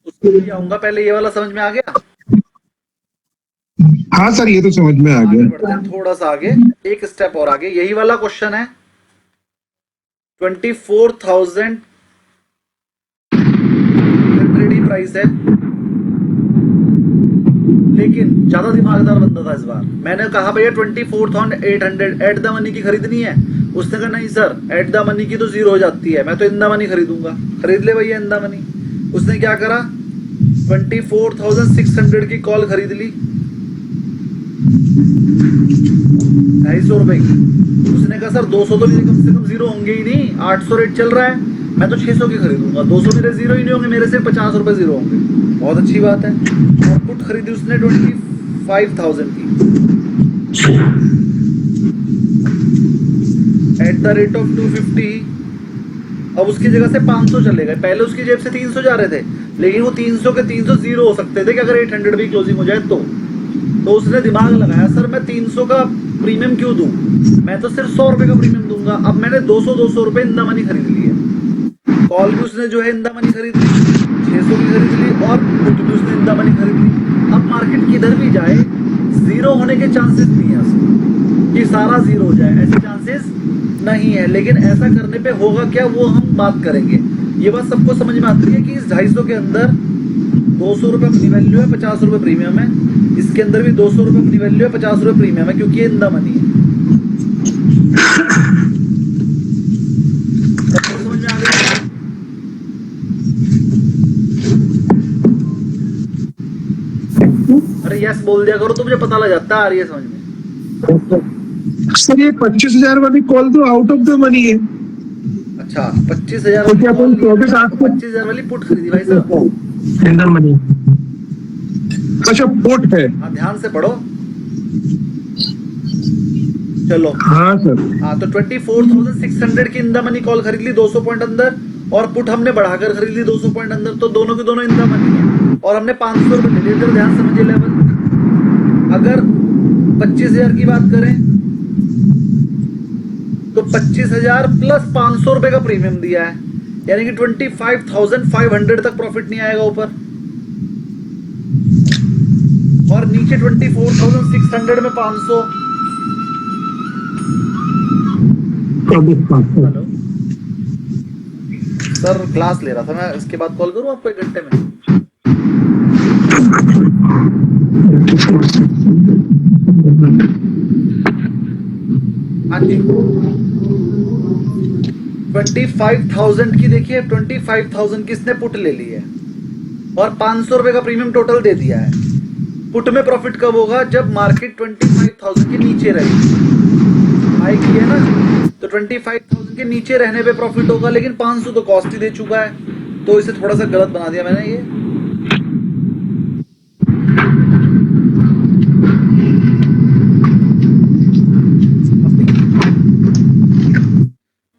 उसके लिए आऊंगा, पहले ये वाला समझ में आ गया। हाँ सर, ये तो समझ में आ आगे गया। बढ़ते हैं थोड़ा सा आगे, एक स्टेप और आगे। यही वाला क्वेश्चन है, 24,100 ही प्राइस है, लेकिन ज्यादा दिमागदार बंदा था इस बार। मैंने कहा भैया 24,800 एट द मनी की खरीदनी है। उसने कहा नहीं सर, एट द मनी की तो 0 हो जाती है, मैं तो इन द मनी खरीदूंगा। खरीद ले भैया इन द मनी। उसने क्या करा, 24,600 की कॉल खरीद ली, 250 रुपए की। उसने कहा सर 200 तो मेरे कम से कम 0 होंगे ही नहीं, 800 रेट चल रहा है, मैं तो 600 की खरीदूंगा। 200 मेरे 0 ही नहीं होंगे, मेरे सिर्फ 50 रुपए 0 होंगे। बहुत अच्छी बात है। और पुट खरीदी उसने 25,000 की एट द रेट ऑफ 250। अब उसकी जगह से 500 चले गए। पहले उसकी जेब से 300 जा रहे थे, लेकिन वो 300 के 300 0 हो सकते थे कि अगर 800 भी क्लोजिंग हो जाए तो उसने दिमाग लगाया, सर मैं 300 का प्रीमियम क्यों दूं, मैं तो सिर्फ 100 रुपए का प्रीमियम दूंगा। अब मैंने 200 रुपए इन द मनी खरीद ली है। कॉल भी उसने जो है इन द मनी खरीद ली, 600 की खरीद ली, और पुट भी उसने इन द मनी खरीद ली। अब मार्केट किधर भी जाए 0 होने के चांसेस नहीं है उसमें कि सारा 0 हो जाए, ऐसे चांसेस नहीं है। लेकिन ऐसा करने पे होगा क्या, वो हम बात करेंगे। ये बात सबको समझ में आती है कि इस 250 के अंदर 200 रुपए अपनी वैल्यू है, 50 रुपए प्रीमियम है। इसके अंदर भी 200 रुपए अपनी वैल्यू है, 50 रुपए प्रीमियम है, क्योंकि ये इन द मनी है। सबको समझ में आ गया? अरे यस बोल दिया करो तो मुझे पता लग जाता है, आ रही है समझ में। सर ये 25,000 वाली कॉल तो आउट ऑफ द मनी है। अच्छा 25,000 तो क्या अपन 24,800 25,000 वाली पुट खरीदी भाई साहब। इंदर मनी। अच्छा पुट है। हाँ ध्यान से पढ़ो। चलो हाँ सर। हाँ, तो 24,600 की इन द मनी कॉल खरीद ली 200 पॉइंट अंदर, और पुट हमने बढ़ाकर खरीद ली 200 पॉइंट अंदर, तो दोनों के दोनों इन द मनी है। और हमने 500 रुपए ले लिए। इधर ध्यान समझिए लेवल। अगर 25,000 की बात करें तो 25,000 प्लस 500 रुपए का प्रीमियम दिया है, यानी कि 25,500 तक प्रॉफिट नहीं आएगा ऊपर। और नीचे 24,600 में 500। हेलो सर, क्लास ले रहा था मैं, इसके बाद कॉल करूं आपको 1 घंटे में? हाँ जी, 25,000 की देखिए, 25,000 की इसने पुट ले ली है और 500 रुपए का प्रीमियम टोटल दे दिया है। पुट में प्रॉफिट कब होगा, जब मार्केट 25,000 के नीचे रहेगी। हाई की है ना, तो 25,000 के नीचे रहने पे प्रॉफिट होगा, लेकिन 500 तो कॉस्ट ही दे चुका है, तो इसे थोड़ा सा गलत बना दिया मैंने। ये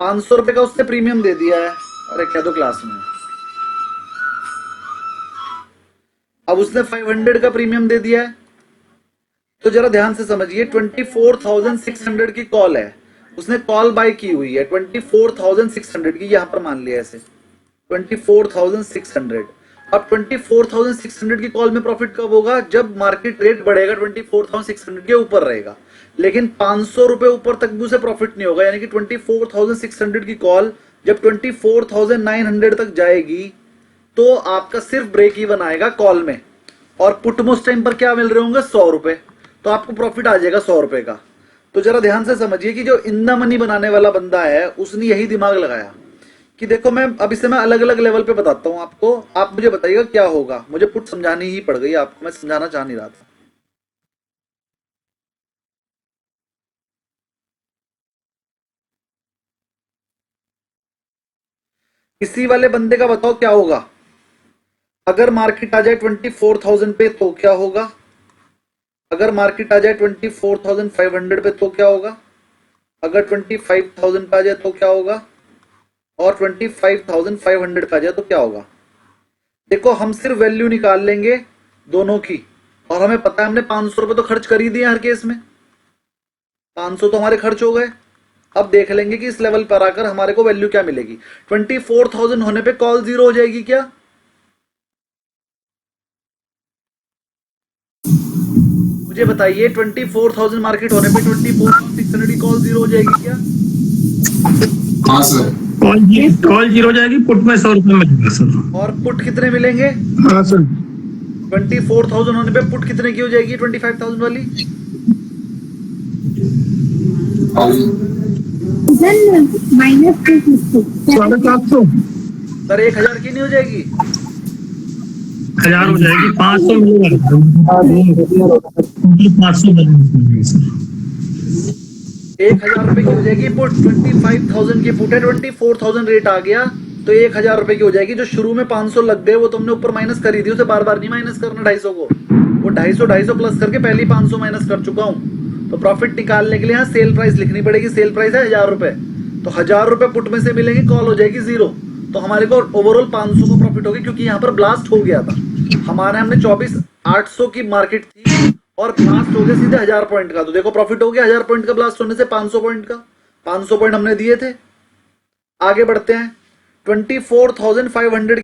500 रुपए का उसने प्रीमियम दे दिया है। अरे क्या तो क्लास में, अब उसने 500 का प्रीमियम दे दिया है। तो जरा ध्यान से समझिए, 24,600 की कॉल है, उसने कॉल बाय की हुई है 24,600 की, यहां पर मान लिया ऐसे 24,600। अब 24,600 की कॉल में प्रॉफिट कब होगा, जब मार्केट रेट बढ़ेगा 24,600 के ऊपर रहेगा, लेकिन 500 रुपए ऊपर तक भी उसे प्रॉफिट नहीं होगा। यानी कि 24,600 की कॉल जब 24,900 तक जाएगी तो आपका सिर्फ ब्रेक इवन आएगा कॉल में, और पुट में उस टाइम पर क्या मिल रहे होंगे 100 रुपए, तो आपको प्रॉफिट आ जाएगा 100 रुपए का। तो जरा ध्यान से समझिए कि जो इन द मनी बनाने वाला बंदा है उसने यही दिमाग लगाया कि देखो मैं अब इसे मैं अलग अलग लेवल पे बताता हूं आपको, आप मुझे बताइएगा क्या होगा। मुझे पुट समझानी ही पड़ गई आपको, मैं समझाना चाह नहीं रहा था। इसी वाले बंदे का बताओ क्या होगा, अगर मार्केट आ जाए 24,000 पे तो क्या होगा, अगर मार्केट आ जाए 24,500 पे तो क्या होगा, अगर 25,000 पे आ जाए तो क्या होगा, और 25,500 पे आ जाए तो क्या होगा। देखो हम सिर्फ वैल्यू निकाल लेंगे दोनों की, और हमें पता है हमने 500 रुपए तो खर्च कर ही दिए हर केस में, 500 तो हमारे खर्च हो गए। अब देख लेंगे कि इस लेवल पर आकर हमारे को वैल्यू क्या मिलेगी। 24,000 होने पे कॉल जीरो हो जाएगी क्या, मुझे बताइए। 24,000 मार्केट होने पे 24,600 की कॉल जीरो हो जाएगी क्या। हाँ सर। कॉल जीरो हो जाएगी, पुट में 100 रुपये मिलेगा सर। और पुट कितने मिलेंगे, हाँ सर। 24,000 होने पे पुट कितने की हो जाएगी 25,000 वाली, Then minus 250. 750। सर 1,000 की नहीं हो जाएगी। 1000 हो जाएगी, 500 मिलेगा, 500 मिलेगा सर। 1,000 रुपए की हो जाएगी पुट, 25,000 की पुट है, 24,000 रेट आ गया तो 1,000 रुपए की हो जाएगी। जो शुरू में 500 लग गए वो तुमने ऊपर माइनस करी थी, उसे बार बार नहीं माइनस करना 250 को, वो 250 प्लस करके पहले 500 माइनस कर चुका हूँ। तो प्रॉफिट निकालने के लिए यहाँ सेल प्राइस लिखनी पड़ेगी, सेल प्राइस है 1,000 रुपए, तो 1,000 रुपए पुट में से मिलेंगे, कॉल हो जाएगी जीरो, तो हमारे को ओवरऑल 500 का प्रॉफिट होगी, क्योंकि यहाँ पर ब्लास्ट हो गया था हमारे, हमने 24,800 की मार्केट थी और ब्लास्ट हो गया सीधे 1,000 पॉइंट का। तो देखो प्रॉफिट हो गया 1,000 पॉइंट का ब्लास्ट होने से 500 पॉइंट का, 500 पॉइंट हमने दिए थे। आगे बढ़ते हैं, 24,500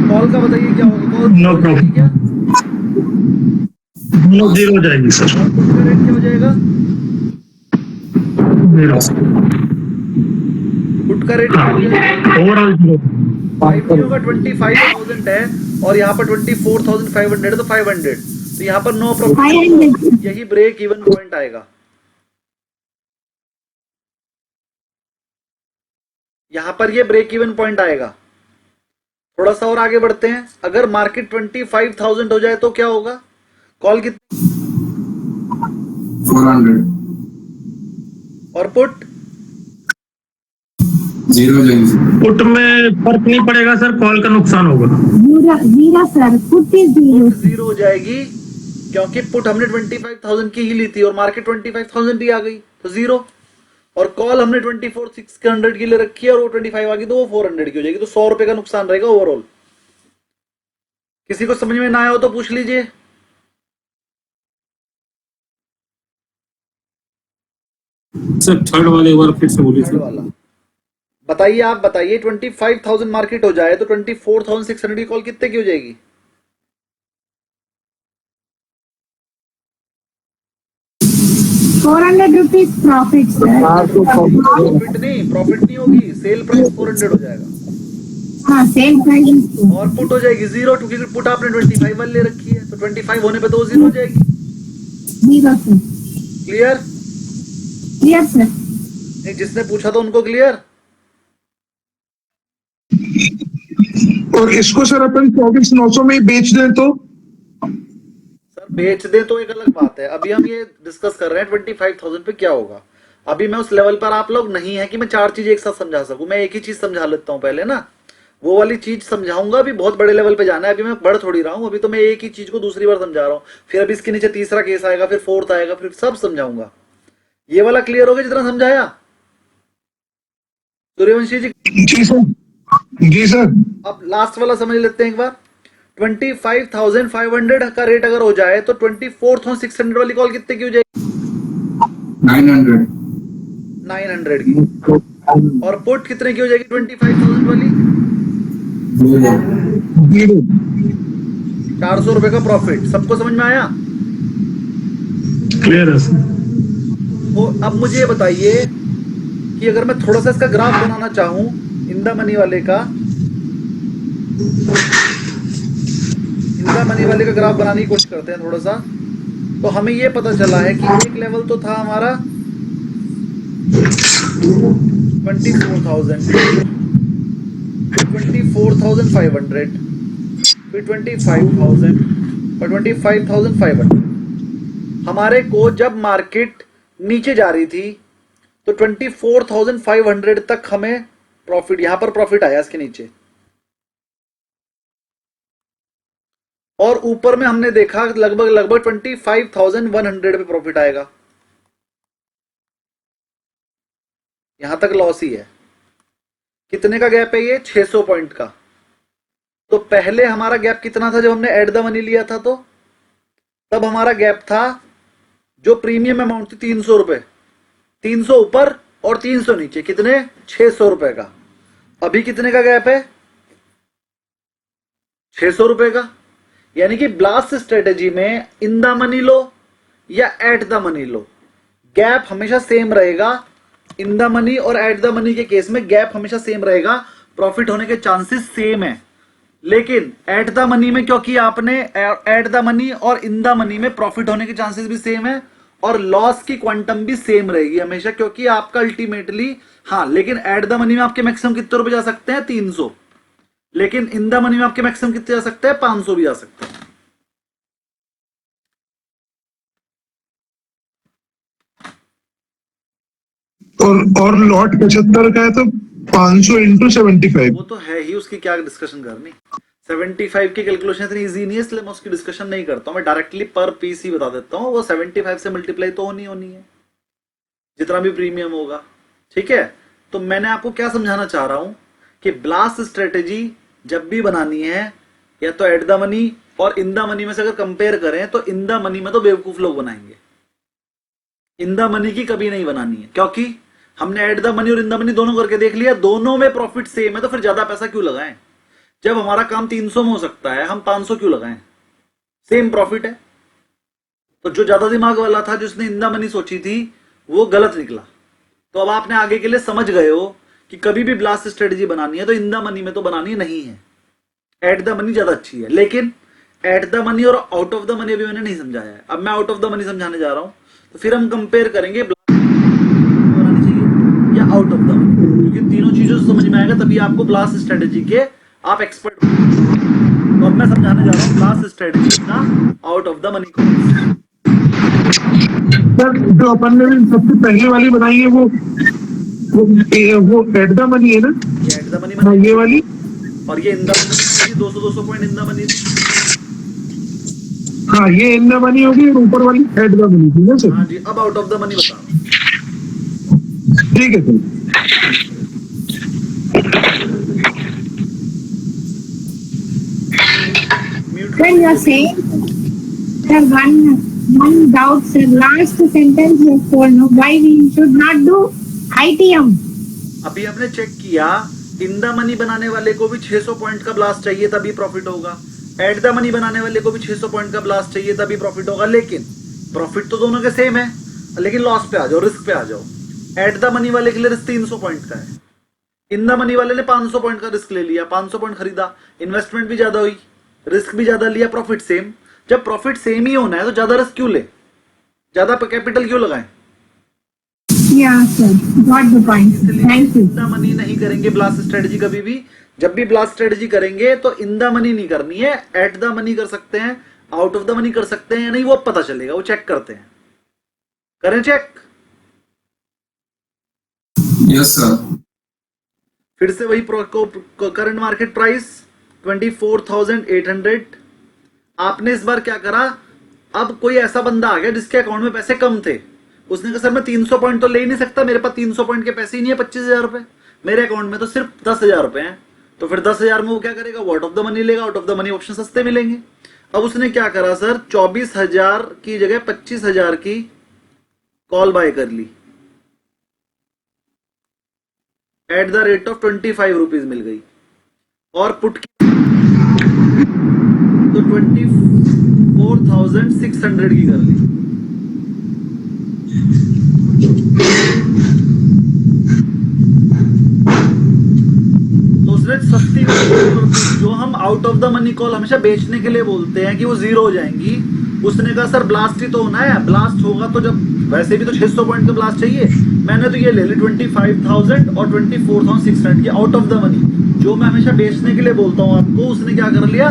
कॉल का बताइए क्या होगा, कॉल नो प्रॉब्लम, क्या, दोनों जीरो हो जाएगी सर। और पुट का रेट क्या हो जाएगा, जीरो, पुट का रेट क्या हो जाएगा, ओवरऑल जीरो। 5 नहीं होगा, 25,000 है और यहाँ पर 24,500 है तो 500, तो यहाँ पर नो प्रॉफिट, 500. यही ब्रेक इवन पॉइंट आएगा। यहाँ पर ये ब्रेक इवन पॉइंट आएगा। थोड़ा सा और आगे बढ़ते हैं, अगर मार्केट 25,000 हो जाए तो क्या होगा, कॉल कितनी 400 और पुट जीरो जाएंगे। पुट में फर्क नहीं पड़ेगा सर, कॉल का नुकसान होगा। Zero sir. Put is zero. Zero हो जाएगी, क्योंकि पुट हमने 25,000 की ही ली थी और मार्केट 25,000 ही आ गई तो जीरो, और कॉल हमने 24,600 की ले रखी है और वो 25 आ गई तो वो 400 की हो जाएगी, तो 100 रुपए का नुकसान रहेगा ओवरऑल। किसी को समझ में ना आया हो तो पूछ लीजिए। सर थर्ड वाले एक बार फिर से बोलिए थर्ड सर। वाला बताइए, आप बताइए 25,000 मार्केट हो जाए तो 24,600 की कॉल कितने की हो जाएगी, 400 rupees profit sir. प्रॉफिट नहीं होगी, सेल प्राइस 400 हो जाएगा हाँ सेल प्राइस. और पुट हो जाएगी जीरो, क्योंकि पुट आपने 25 वाली ले रखी है तो 25 होने पे तो वो जीरो हो जाएगी। Zero sir. Clear, Clear sir. नहीं जिसने पूछा था उनको क्लियर। और इसको सर अपन 24,900 में ही बेच दें तो सर बेच दे तो एक अलग बात है, अभी हम ये डिस्कस कर रहे हैं 25,000 पे क्या होगा। अभी मैं उस लेवल पर आप लोग नहीं है कि मैं 4 चीज एक साथ समझा सकूं, मैं एक ही चीज समझा लेता हूं पहले ना, वो वाली चीज समझाऊंगा। अभी बहुत बड़े लेवल पे जाना है, अभी मैं बढ़ थोड़ी रहा हूं, अभी तो मैं एक ही चीज को दूसरी बार समझा रहा हूं, फिर अभी इसके नीचे तीसरा केस आएगा, फिर फोर्थ आएगा, फिर सब समझाऊंगा। ये वाला क्लियर हो गया जितना समझाया सूर्यवंशी जी। जी सर। जी सर। अब लास्ट वाला समझ लेते हैं एक बार। 25,500 का रेट अगर हो जाए तो 24,600 वाली कॉल कितने की हो जाएगी, 900 900 की, और पुट कितने की हो जाएगी 25,000 वाली, जीरो। 400 रुपए का प्रॉफिट। सबको समझ में आया। क्लियर है सर। तो अब मुझे ये बताइए कि अगर मैं थोड़ा सा इसका ग्राफ बनाना चाहूं इंदा मनी वाले का, इंदा मनी वाले का ग्राफ बनाने की कोशिश करते हैं थोड़ा सा, तो हमें ये पता चला है कि एक लेवल तो था हमारा 24,000, 24,500, फिर 25,000 और 25,500। हमारे को जब मार्केट नीचे जा रही थी तो 24,500 तक हमें प्रॉफिट, यहां पर प्रॉफिट आया इसके नीचे, और ऊपर में हमने देखा लगभग लगभग 25,100 पे प्रॉफिट आएगा, यहां तक लॉस ही है। कितने का गैप है ये? 600 पॉइंट का। तो पहले हमारा गैप कितना था जब हमने एट द मनी लिया था? तो तब हमारा गैप था जो प्रीमियम अमाउंट थी 300 रुपए, 300 ऊपर और 300 नीचे, कितने? 600 रुपए का। अभी कितने का गैप है? 600 रुपए का। यानी कि ब्लास्ट स्ट्रेटेजी में इन द मनी लो या eight the money low, gap हमेशा सेम रहेगा। इन द मनी और एट द मनी के केस में गैप हमेशा सेम रहेगा, प्रॉफिट होने के चांसेस सेम है। लेकिन एट द मनी में क्योंकि आपने एट द मनी और इन द मनी में प्रॉफिट होने के चांसेस भी सेम है और लॉस की क्वांटम भी सेम रहेगी हमेशा, क्योंकि आपका अल्टीमेटली, हाँ, लेकिन एट द मनी में आपके मैक्सिमम कितने रुपए जा सकते हैं? 300। लेकिन इन द मनी में आपके मैक्सिमम कितने जा सकते हैं? 500 भी जा सकते हैं। और लॉट 75 का है तो 500 इंटू 75। वो तो है ही, उसकी क्या डिस्कशन करनी। 75 की कैलकुलेशन इतनी इजी नहीं है, इसलिए मैं उसकी डिस्कशन नहीं करता हूं। मैं डायरेक्टली पर पीस ही बता देता हूं, वो 75 से मल्टीप्लाई तो होनी है जितना भी प्रीमियम होगा, ठीक है। तो मैंने आपको क्या समझाना चाह रहा हूं कि ब्लास्ट स्ट्रेटेजी जब भी बनानी है, या तो एट द मनी और इन द मनी में से अगर कंपेयर करें तो इन द मनी में तो बेवकूफ लोग बनाएंगे, इन द मनी की कभी नहीं बनानी है, क्योंकि हमने एट द मनी और इन द मनी दोनों करके देख लिया, दोनों में प्रॉफिट सेम है, तो फिर ज्यादा पैसा क्यों लगाएं? जब हमारा काम 300 में हो सकता है, हम 500 क्यों लगाएं? सेम प्रॉफिट है। तो जो ज्यादा दिमाग वाला था, जिसने इन द मनी सोची थी, वो गलत निकला। तो अब आपने आगे के लिए समझ गए हो कि कभी भी ब्लास्ट स्ट्रेटेजी बनानी है तो इन द मनी में तो बनानी नहीं है, एट द मनी ज्यादा अच्छी है। लेकिन एट द मनी और आउट ऑफ द मनी अभी मैंने नहीं समझाया है, अब मैं आउट ऑफ द मनी समझाने जा रहा हूं। तो फिर हम कंपेयर करेंगे बनानी चाहिए या आउट ऑफ द मनी, क्योंकि तीनों चीजों से समझ में आएगा, तभी आपको ब्लास्ट स्ट्रेटेजी के आप एक्सपर्ट हो। तो अब मैं समझाने जा रहा हूं ब्लास्ट स्ट्रेटेजी का आउट ऑफ द मनी को। सर जो अपन ने सबसे पहले वाली बनाई है वो एट द मनी है ना? ये एट द मनी हाँ, ये वाली, और ये इन the money, 200 point in the money. हाँ, ये इन द मनी होगी और ऊपर वाली एट द मनी थी ना सर? हाँ जी। अब आउट ऑफ द मनी बता, ठीक है sir. When you are saying, sir, one doubt, sir, last sentence you told, no, why we should not do ITM? अभी हमने चेक किया, इन द मनी बनाने वाले को भी 600 पॉइंट का ब्लास्ट चाहिए तभी प्रॉफिट होगा, एट द मनी बनाने वाले को भी 600 पॉइंट का ब्लास्ट चाहिए तभी प्रॉफिट होगा। लेकिन प्रॉफिट तो दोनों के सेम है, लेकिन लॉस पे आ जाओ, रिस्क पे आ जाओ। एट द मनी वाले के लिए रिस्क 300 पॉइंट का है, इन द मनी वाले ने 500 पॉइंट का रिस्क ले लिया, 500 पॉइंट खरीदा, इन्वेस्टमेंट भी ज्यादा हुई, रिस्क भी ज्यादा लिया, प्रॉफिट सेम। जब प्रॉफिट सेम ही होना है तो ज्यादा रिस्क क्यों ले, ज्यादा कैपिटल क्यों लगाएं? Yeah, sir, got the point. Thank you. In the money नहीं करेंगे ब्लास्ट स्ट्रेटेजी कभी भी। जब भी ब्लास्ट स्ट्रेटेजी करेंगे तो इन द मनी नहीं करनी है, एट द मनी कर सकते हैं, आउट ऑफ द मनी कर सकते हैं या नहीं, वो पता चलेगा, वो चेक करते हैं। करें चेक? Yes sir. फिर से वही करंट मार्केट प्राइस 24,800। आपने इस बार क्या करा, अब कोई ऐसा बंदा आ गया जिसके अकाउंट में पैसे कम थे, उसने कहा सर मैं 300 पॉइंट तो ले ही नहीं सकता, मेरे पास 300 पॉइंट के पैसे ही नहीं है, 25,000 रुपए मेरे अकाउंट में तो सिर्फ 10,000 रुपए हैं। तो फिर 10,000 में वो क्या करेगा, वो आउट ऑफ द मनी लेगा, out of the money option सस्ते मिलेंगे। अब उसने क्या करा सर, 24,000 की जगह 25,000 की कॉल बाय कर ली, at the rate of 25 rupees मिल गई, और पुट की तो 24,600 की कर ली। तो उसने सस्ती, जो हम out of the money call हमेशा बेचने के लिए बोलते हैं कि वो जीरो हो जाएंगी, उसने कहा सर ब्लास्ट ही तो होना है, ब्लास्ट होगा तो जब वैसे भी तो 600 पॉइंट का ब्लास्ट चाहिए, मैंने तो ये ले ली 25,000 और 24,600 की आउट ऑफ द मनी, जो मैं हमेशा बेचने के लिए बोलता हूँ आपको, उसने क्या कर लिया,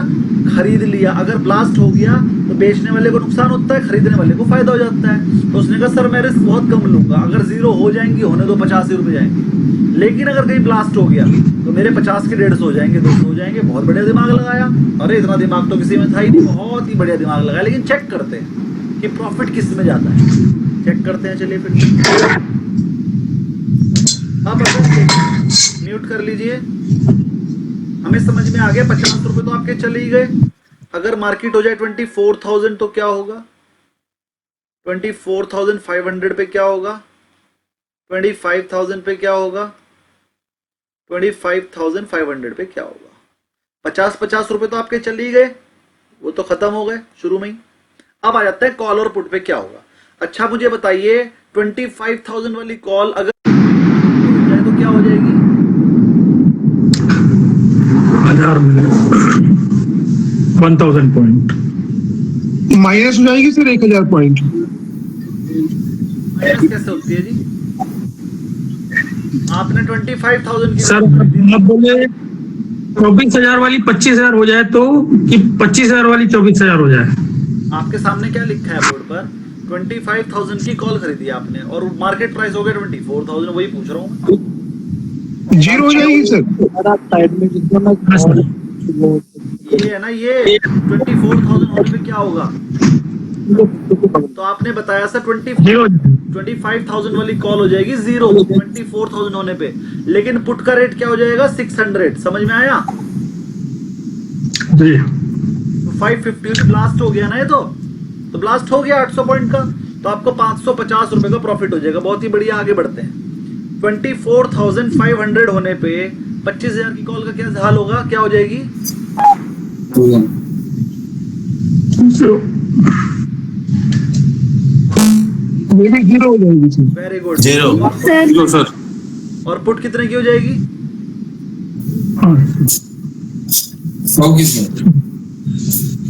खरीद लिया। अगर ब्लास्ट हो गया तो बेचने वाले को नुकसान होता है, खरीदने वाले को फायदा हो जाता है। तो उसने कहा सर मैं रिस्क बहुत कम लूंगा, अगर जीरो हो जाएंगी होने दो, 85 रुपए जाएंगे, लेकिन अगर कहीं ब्लास्ट हो गया तो मेरे 50 के 150 हो जाएंगे, 200 हो जाएंगे। बहुत बढ़िया दिमाग लगाया। अरे इतना दिमाग तो किसी में था ही नहीं, बहुत ही बढ़िया दिमाग लगाया। लेकिन चेक करते हैं कि प्रॉफिट किस में जाता है, चेक करते हैं। चलिए फिर अब म्यूट कर लीजिए। हमें समझ में आ गया 50 रुपए तो आपके चले ही गए। अगर मार्केट हो जाए 24,000 तो क्या होगा, 24,500 पे क्या होगा, 25,000 पे क्या होगा, 25,500 पे क्या होगा। 50-50 रुपए तो आपके चले ही गए, वो तो खत्म हो गए शुरू में ही। अब आ जाता है कॉल और पुट पे क्या होगा। अच्छा मुझे बताइए 25,000 वाली कॉल अगर हो जाए तो क्या हो जाएगी? 1000 पॉइंट माइनस हो जाएगी सर 1000 पॉइंट। माइनस कैसे होती है जी? आपने 25,000 की सर आप बोले 24,000 वाली 25,000 हो जाए तो, कि 25,000 वाली 24,000 हो जाए? आपके सामने क्या लिखा है बोर्ड पर? 25,000 की कॉल खरीदी आपने और मार्केट प्राइस हो गया 24,000। वही पूछ रहा हूँ। जीरो हो जाएगी सर। अगर आप साइड में जिसको ना हाँ, सर। वो ये है ना, ये 24,000 होने पे क्या होगा? तो आपने बताया सर 25,000 वाली कॉल हो जाएगी जीरो 24,000 होने पे। लेकिन पुट का रेट क्या हो जाएगा? 600। समझ में आया? जी 550 ब्लास्ट हो गया ना ये तो ब्लास्ट हो गया 800 पॉइंट का, तो आपको 550 रुपए का प्रॉफिट हो जाएगा। बहुत ही बढ़िया। आगे बढ़ते हैं। 24,500 होने पे 25,000 की कॉल का क्या हाल होगा, क्या हो जाएगी? ये भी जीरो हो जाएगी sir. Very good. Zero. Sir zero sir. और पुट कितने की हो जाएगी? 100 की सर।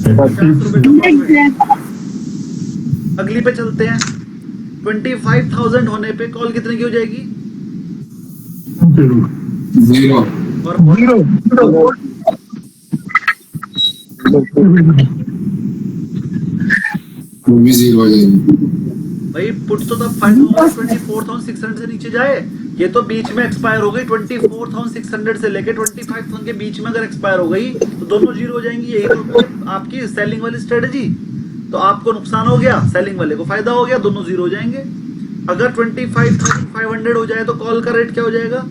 50 रुपए का प्रॉफिट। exact अगली पे चलते हैं। 25,000 होने पे कॉल कितने की हो जाएगी? जीरो। और put? जीरो। वो भी जीरो हो जाएगी। भाई पुट तो तब फाइनल होगा 24,600 से नीचे जाए। ये तो बीच में एक्सपायर हो गई। 24,600 से लेके 25,000 के बीच में अगर एक्सपायर हो गई तो दोनों जीरो हो जाएंगी। यही तो आपकी सेलिंग वाली स्ट्रेटजी। तो आपको नुकसान हो गया, सेलिंग वाले को फायदा हो गया, दोनों जीरो हो जाएंगे। अगर 25,500 हो जाए तो कॉल का रेट क्या हो जाएगा?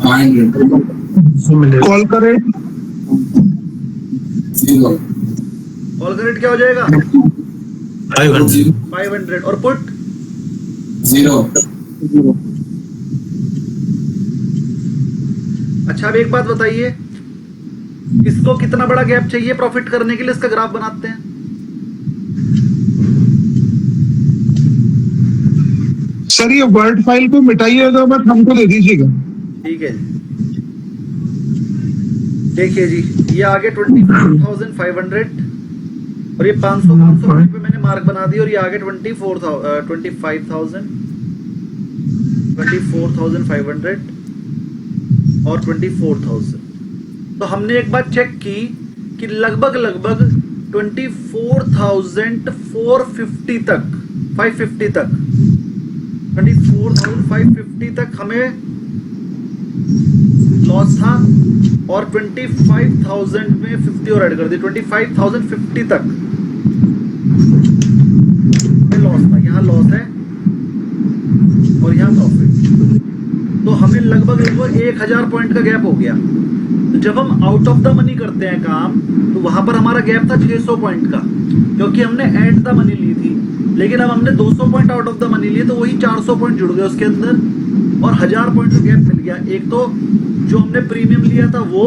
500 कॉल का रेट जीरो। कॉल का रेट क्या हो जाएगा? 500 500। और पुट? जीरो। अच्छा अब एक बात बताइए, इसको कितना बड़ा गैप चाहिए प्रॉफिट करने के लिए? इसका ग्राफ बनाते हैं। सर ये वर्ड फाइल को मिटाइएगा बट हमको दे दीजिएगा। ठीक है जी। देखिए जी, ये आगे 24,500 और ये 500 पे मैंने मार्क बना दी। और ये आगे 25,000 24,500 और 24,000। तो हमने एक बात चेक की कि लगभग 24,450 तक 550 तक 24,550 तक हमें लॉस था। और 25,000 में 50 और ऐड कर दी, 25,050 तक लॉस था। यहाँ लॉस है और यहाँ प्रॉफिट। तो हमें लगभग 1,000 पॉइंट का गैप हो गया। तो जब हम आउट ऑफ द मनी करते हैं काम, तो वहां पर हमारा गैप था 600 पॉइंट का, क्योंकि हमने एट द मनी ली थी। लेकिन अब हमने 200 point out of the money लिए, तो वही 400 पॉइंट जुड़ गए उसके अंदर और 1000 पॉइंट का गैप मिल गया। एक तो जो हमने प्रीमियम लिया था वो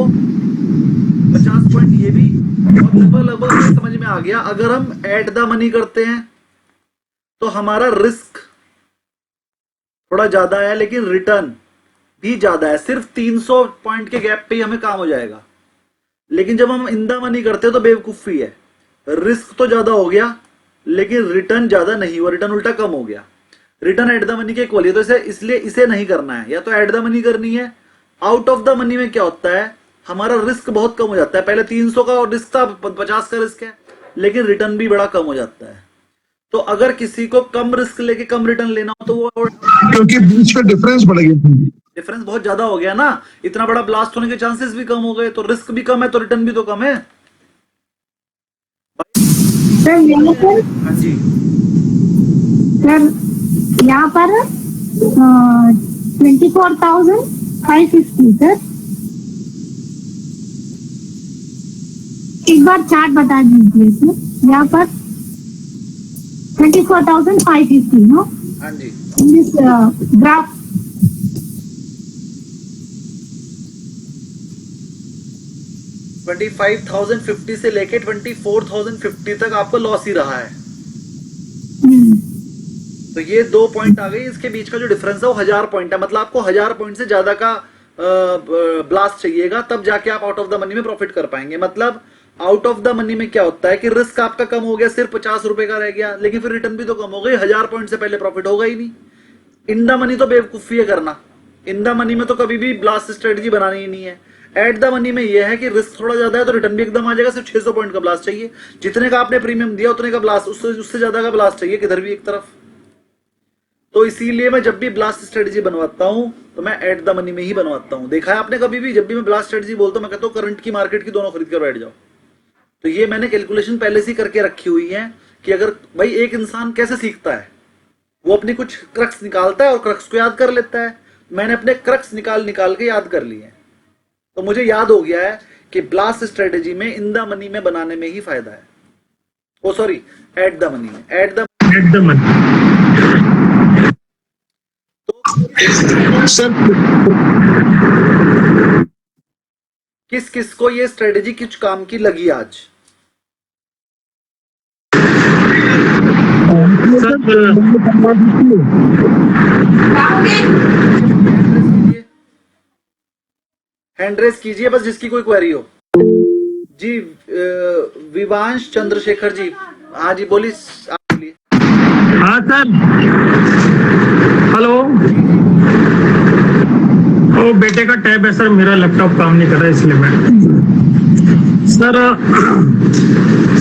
50 पॉइंट, ये भी। और लगभग समझ में आ गया, अगर हम एट द मनी करते हैं तो हमारा रिस्क थोड़ा ज्यादा है लेकिन रिटर्न भी ज्यादा है। सिर्फ 300 पॉइंट के गैप पे ही हमें काम हो जाएगा। लेकिन जब हम इन द मनी करते हैं तो बेवकूफी है, रिस्क तो ज्यादा हो गया लेकिन रिटर्न ज्यादा नहीं हुआ, रिटर्न उल्टा कम हो गया। रिटर्न एट द मनी के इक्वल है, तो इसलिए इसे नहीं करना है। या तो एट द मनी करनी है। आउट ऑफ द मनी में क्या होता है, हमारा रिस्क बहुत कम हो जाता है। पहले 300 का रिस्क था, 50 का रिस्क है, लेकिन रिटर्न भी बड़ा कम हो जाता है। तो अगर किसी को कम रिस्क लेके कम रिटर्न लेना हो तो वो क्योंकि बीच में डिफरेंस बढ़ गया। डिफरेंस बहुत ज्यादा हो गया ना, इतना बड़ा ब्लास्ट होने के चांसेस भी कम हो गए, तो रिस्क भी कम है तो रिटर्न भी तो कम है। सर यहाँ पर हाँ जी, सर यहाँ पर 24,550 सर। एक बार चार्ट बता दीजिए सर। यहाँ पर 24,550 नो हाँ जी, इन दिस ग्राफ। 25,050 से लेके 24,050 तक आपको लॉस ही रहा है। तो ये 2 पॉइंट आ गई, इसके बीच का जो डिफरेंस है वो 1000 पॉइंट है, मतलब आपको 1000 पॉइंट से ज्यादा का ब्लास्ट चाहिएगा, तब जाके आप आउट ऑफ द मनी में प्रॉफिट कर पाएंगे। मतलब आउट ऑफ द मनी में क्या होता है कि रिस्क आपका कम हो गया, सिर्फ 50 रुपए का रह गया, लेकिन फिर रिटर्न भी तो कम हो गई, 1000 पॉइंट से पहले प्रॉफिट होगा ही नहीं। इन द मनी तो बेवकूफी है करना, इन द मनी में तो कभी भी ब्लास्ट स्ट्रेटजी बनानी ही नहीं है। एट द मनी में यह है कि रिस्क थोड़ा ज्यादा है तो रिटर्न भी एकदम आ जाएगा, सिर्फ 600 पॉइंट का ब्लास्ट चाहिए, जितने का आपने प्रीमियम दिया उतने का ब्लास्ट, उससे ज्यादा का ब्लास्ट चाहिए किधर भी एक तरफ। तो इसीलिए मैं जब भी ब्लास्ट स्ट्रेटजी बनवाता हूं तो मैं एट द मनी में ही बनवाता हूं। देखा है आपने कभी भी, जब भी मैं ब्लास्ट स्ट्रेटजी बोलता हूं मैं कहता हूं करंट की मार्केट की दोनों खरीद कर बैठ जाओ। तो ये मैंने कैलकुलेशन पहले से ही करके रखी हुई है कि अगर भाई एक इंसान कैसे सीखता है, वो अपनी कुछ क्रक्स निकालता है और क्रक्स को याद कर लेता है। मैंने अपने क्रक्स निकाल के याद कर लिए हैं, तो मुझे याद हो गया है कि ब्लास्ट स्ट्रेटजी में इन द मनी में बनाने में ही फायदा है। ओ सॉरी, एट द मनी में, एट द मनी। सर किस किस को ये स्ट्रेटजी कुछ काम की लगी आज? हैंड रेस कीजिए बस जिसकी कोई क्वेरी हो। जी विवांश चंद्रशेखर जी, हाँ जी बोलिए, आप बोलिए। हाँ सर, हेलो। ओ बेटे का टैब है सर, मेरा लैपटॉप काम नहीं कर रहा है इसलिए मैं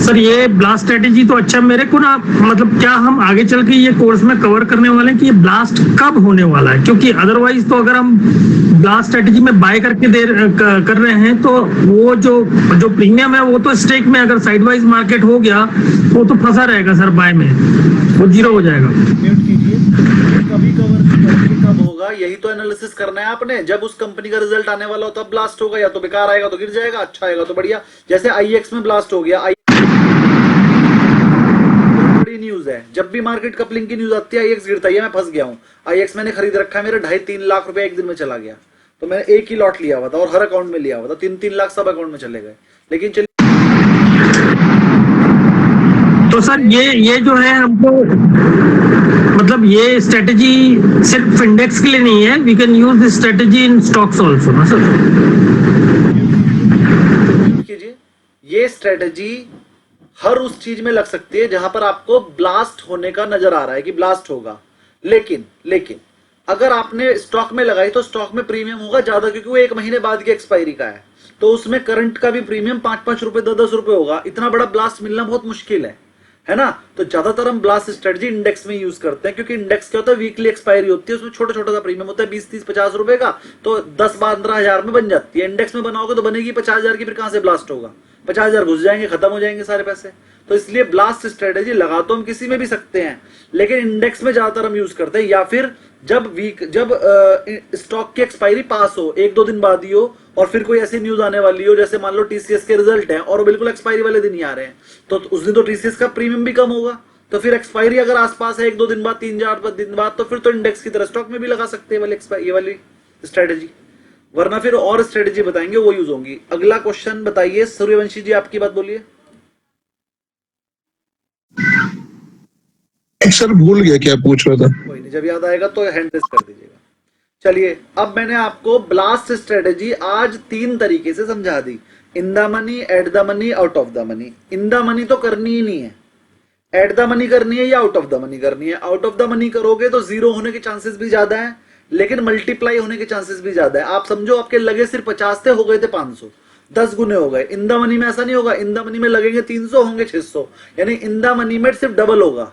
सर ये ब्लास्ट स्ट्रेटेजी तो अच्छा, मेरे को ना मतलब क्या हम आगे चल के ये कोर्स में कवर करने वाले हैं कि ये ब्लास्ट कब होने वाला है, क्योंकि अदरवाइज तो अगर हम ब्लास्ट स्ट्रेटेजी में बाय करके कर रहे हैं तो वो जो प्रीमियम है वो तो स्टेक में, अगर साइडवाइज मार्केट हो गया वो तो फंसा रहेगा सर, बाय में वो जीरो हो जाएगा। म्यूट कीजिए, कभी कब होगा यही तो एनालिसिस करना है आपने। जब उस कंपनी का रिजल्ट आने वाला हो तब ब्लास्ट होगा, या तो बेकार आएगा तो गिर जाएगा, अच्छा आएगा तो बढ़िया। जैसे IEX में ब्लास्ट हो गया, बड़ी न्यूज है, जब भी मार्केट कपलिंग की न्यूज आती है IEX गिरता है। मैं फंस गया हूँ, IEX मैंने खरीद रखा है, मेरा 2.5-3 लाख रुपए एक दिन में चला गया, तो मैंने एक ही लॉट लिया हुआ था और हर अकाउंट में लिया हुआ था, 3-3 लाख सब अकाउंट में चले गए। लेकिन चलिए, तो सर ये जो है हमको मतलब ये स्ट्रेटेजी सिर्फ इंडेक्स के लिए नहीं है, we can use this strategy in stocks also ना सर। कीजिए, ये स्ट्रेटेजी हर उस चीज में लग सकती है जहां पर आपको ब्लास्ट होने का नजर आ रहा है कि ब्लास्ट होगा। लेकिन अगर आपने स्टॉक में लगाई तो स्टॉक में प्रीमियम होगा ज्यादा, क्योंकि वो 1 महीने बाद की एक्सपायरी का है, तो उसमें करंट का भी प्रीमियम 5-5 रुपए 10-10 रुपए होगा। इतना बड़ा ब्लास्ट मिलना बहुत मुश्किल है ना। तो ज्यादातर हम ब्लास्ट स्ट्रेटजी इंडेक्स में यूज करते हैं, क्योंकि इंडेक्स क्या होता है, वीकली एक्सपायरी होती है, उसमें छोटा छोटा सा प्रीमियम होता है 20-30-50 रुपए का, तो 10-15 हजार में बन जाती है। इंडेक्स में बनाओगे तो बनेगी 50 हजार की, फिर कहां से ब्लास्ट होगा, 50 हजार घुस जाएंगे, खत्म हो जाएंगे सारे पैसे। तो इसलिए ब्लास्ट स्ट्रेटेजी लगा तो हम किसी में भी सकते हैं, लेकिन इंडेक्स में ज्यादातर हम यूज करते हैं, या फिर जब स्टॉक की एक्सपायरी पास हो, 1-2 दिन बाद ही हो, और फिर कोई ऐसी न्यूज आने वाली हो, जैसे मान लो TCS के रिजल्ट हैं और बिल्कुल एक्सपायरी वाले दिन ही आ रहे हैं, तो उस दिन तो TCS का प्रीमियम भी कम होगा, तो फिर एक्सपायरी अगर आसपास है 1-2 दिन बाद, 3-4 दिन बाद, तो फिर तो इंडेक्स की तरह स्टॉक में भी लगा सकते हैं ये वाली स्ट्रेटेजी, वरना फिर और स्ट्रेटेजी बताएंगे वो यूज होंगी। अगला क्वेश्चन बताइए सूर्यवंशी जी, आपकी बात बोलिए। सर भूल गया क्या पूछ रहा था। कोई नहीं, जब याद आएगा तो हैंड रेस कर दीजिएगा। चलिए, अब मैंने आपको ब्लास्ट स्ट्रेटेजी आज 3 तरीके से समझा दी, in the money, at the money, out of the money. In the money तो करनी ही नहीं है, एट द मनी करनी है या आउट ऑफ द मनी करनी है। आउट ऑफ द मनी करोगे तो जीरो होने के चांसेस भी ज्यादा है, लेकिन मल्टीप्लाई होने के चांसेस भी ज्यादा है। आप समझो आपके लगे सिर्फ 50 थे, हो गए थे 500, 10 गुने हो गए। इन द मनी में ऐसा नहीं होगा, इन द मनी में लगेंगे 300, होंगे 600, यानी इन द मनी में सिर्फ डबल होगा।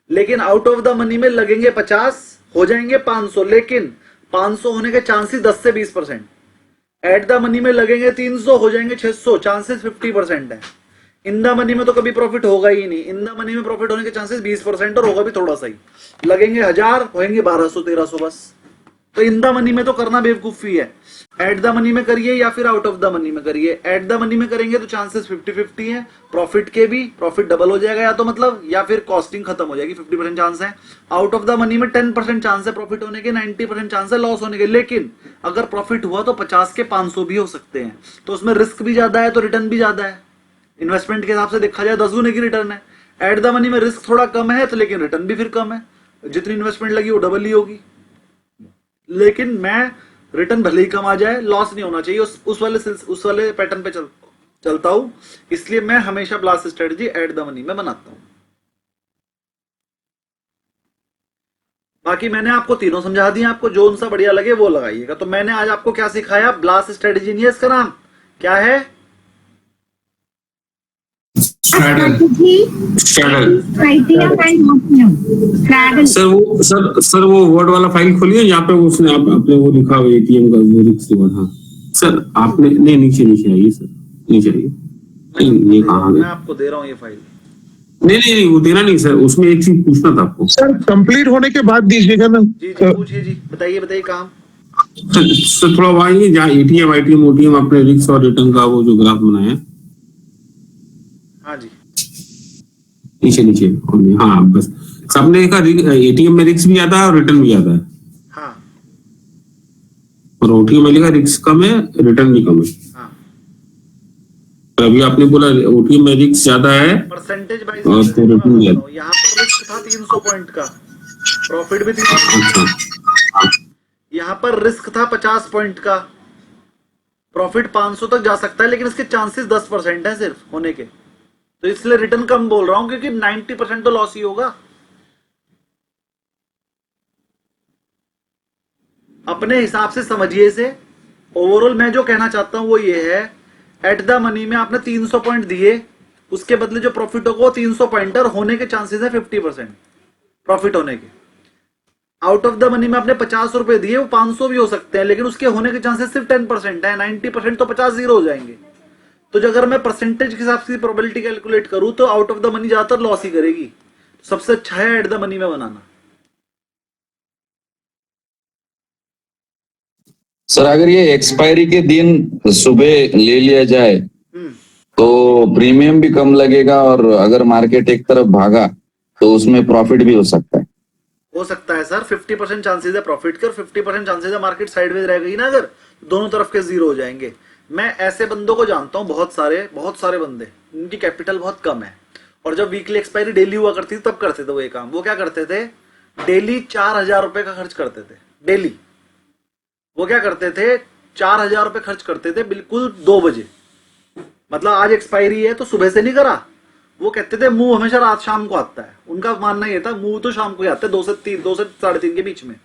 लेकिन आउट ऑफ द मनी में लगेंगे 50, हो जाएंगे 500, लेकिन 500 होने के चांसेस 10 से 20%। एट द मनी में लगेंगे 300, हो जाएंगे 600, चांसेस 50% है। इन द मनी में तो कभी प्रॉफिट होगा ही नहीं। इन द मनी में प्रॉफिट होने के चांसेस 20% और होगा भी थोड़ा सा ही। लगेंगे 1000, होंगे 1200-1300 बस। तो इन द मनी में तो करना बेवकूफी है। एट द मनी में करिए या फिर आउट ऑफ द मनी में करिए। एट द मनी में करेंगे तो चांसेस 50-50 है, प्रॉफिट के भी, प्रॉफिट डबल हो जाएगा या तो मतलब, या फिर कॉस्टिंग खत्म हो जाएगी, 50% चांस है। आउट ऑफ द मनी में 10% चांस है प्रॉफिट होने के, 90% चांस है लॉस होने के। लेकिन अगर प्रॉफिट हुआ तो 50 के 500 भी हो सकते हैं, तो उसमें रिस्क भी ज्यादा है तो रिटर्न भी ज्यादा है। इन्वेस्टमेंट के हिसाब से देखा जाए 10 गुने की रिटर्न है। एट द मनी में रिस्क थोड़ा कम है तो, लेकिन रिटर्न भी फिर कम है। जितनी इन्वेस्टमेंट लगी वो डबल ही होगी। लेकिन मैं रिटर्न भले ही कम आ जाए, लॉस नहीं होना चाहिए, उस वाले पैटर्न पे चलता हूं। इसलिए मैं हमेशा blast strategy eight the money में बनाता हूं। बाकी मैंने आपको तीनों समझा दिया, आपको जो सा बढ़िया लगे वो लगाइएगा। तो मैंने आज आपको क्या सिखाया, ब्लास्ट स्ट्रेटजी नहीं है इसका नाम, क्या है? सर वो वर्ड वाला फाइल खोलिए, यहाँ पे उसने आपने वो लिखा हुआ एटीएम का वो रिक्स रिवॉर्ड। हाँ सर आपने, नहीं नीचे आइए सर, नीचे आइए। नहीं कहाँ मैं आपको दे रहा हूँ ये फाइल। नहीं वो देना नहीं सर, उसमें एक चीज पूछना था आपको सर। कंप्लीट होने के बाद दीजिएगा ना। जी पूछिए जी, बताइए काम। सर थोड़ा वहाँ जहाँ एटीएम ओटीएम अपने रिक्स और रिटर्न का वो जो ग्राफ बनाया। हाँ जी नीचे। हाँ बस सबने देखा, एटीएम में रिस्क भी ज्यादा है और रिटर्न भी ज्यादा है। हाँ। और ओटीएम में रिस्क कम है, रिटर्न भी कम है। हाँ। तो अभी आपने बोला ओटीएम में रिस्क ज्यादा है, परसेंटेज वाइज रिटर्न ज्यादा। यहाँ पर रिस्क था 300 पॉइंट का, प्रॉफिट भी 300। यहाँ पर रिस्क था 50 पॉइंट का, प्रॉफिट 500 तक जा सकता है, लेकिन इसके चांसेस 10% है सिर्फ होने के। तो इसलिए रिटर्न कम बोल रहा हूं, क्योंकि 90% तो लॉस ही होगा। अपने हिसाब से समझिए इसे। ओवरऑल मैं जो कहना चाहता हूं वो ये है, एट द मनी में आपने 300 पॉइंट दिए, उसके बदले जो प्रॉफिट होगा वो 300 पॉइंट और होने के चांसेस है 50% प्रॉफिट होने के। आउट ऑफ द मनी में आपने 50 रुपए दिए, वो 500 भी हो सकते हैं, लेकिन उसके होने के चांसेस सिर्फ 10% है। 90% तो 50 जीरो हो जाएंगे। तो जो अगर मैं परसेंटेज के हिसाब से प्रोबेबिलिटी कैलकुलेट करूं तो आउट ऑफ द मनी ज्यादातर लॉस ही करेगी। सबसे अच्छा है एट द मनी में बनाना। सर अगर ये एक्सपायरी के दिन सुबह ले लिया जाए तो प्रीमियम भी कम लगेगा, और अगर मार्केट एक तरफ भागा तो उसमें प्रॉफिट भी हो सकता है। हो सकता है सर, 50% चांसेस है प्रॉफिट के और 50% चांसेस है मार्केट साइडवेज रहेगी ना, अगर दोनों तरफ के जीरो हो जाएंगे। मैं ऐसे बंदों को जानता हूं, बहुत सारे बंदे, उनकी कैपिटल बहुत कम है, और जब वीकली एक्सपायरी डेली हुआ करती थी तब करते थे वो ये काम। वो क्या करते थे, डेली 4000 रुपए का खर्च करते थे। डेली वो क्या करते थे, 4000 रुपए खर्च करते थे बिल्कुल 2 बजे। मतलब आज एक्सपायरी है तो सुबह से नहीं करा। वो कहते थे मूव हमेशा रात शाम को आता है। उनका मानना ये था मूव तो शाम को ही आता है, 2 से 3.5 के बीच में।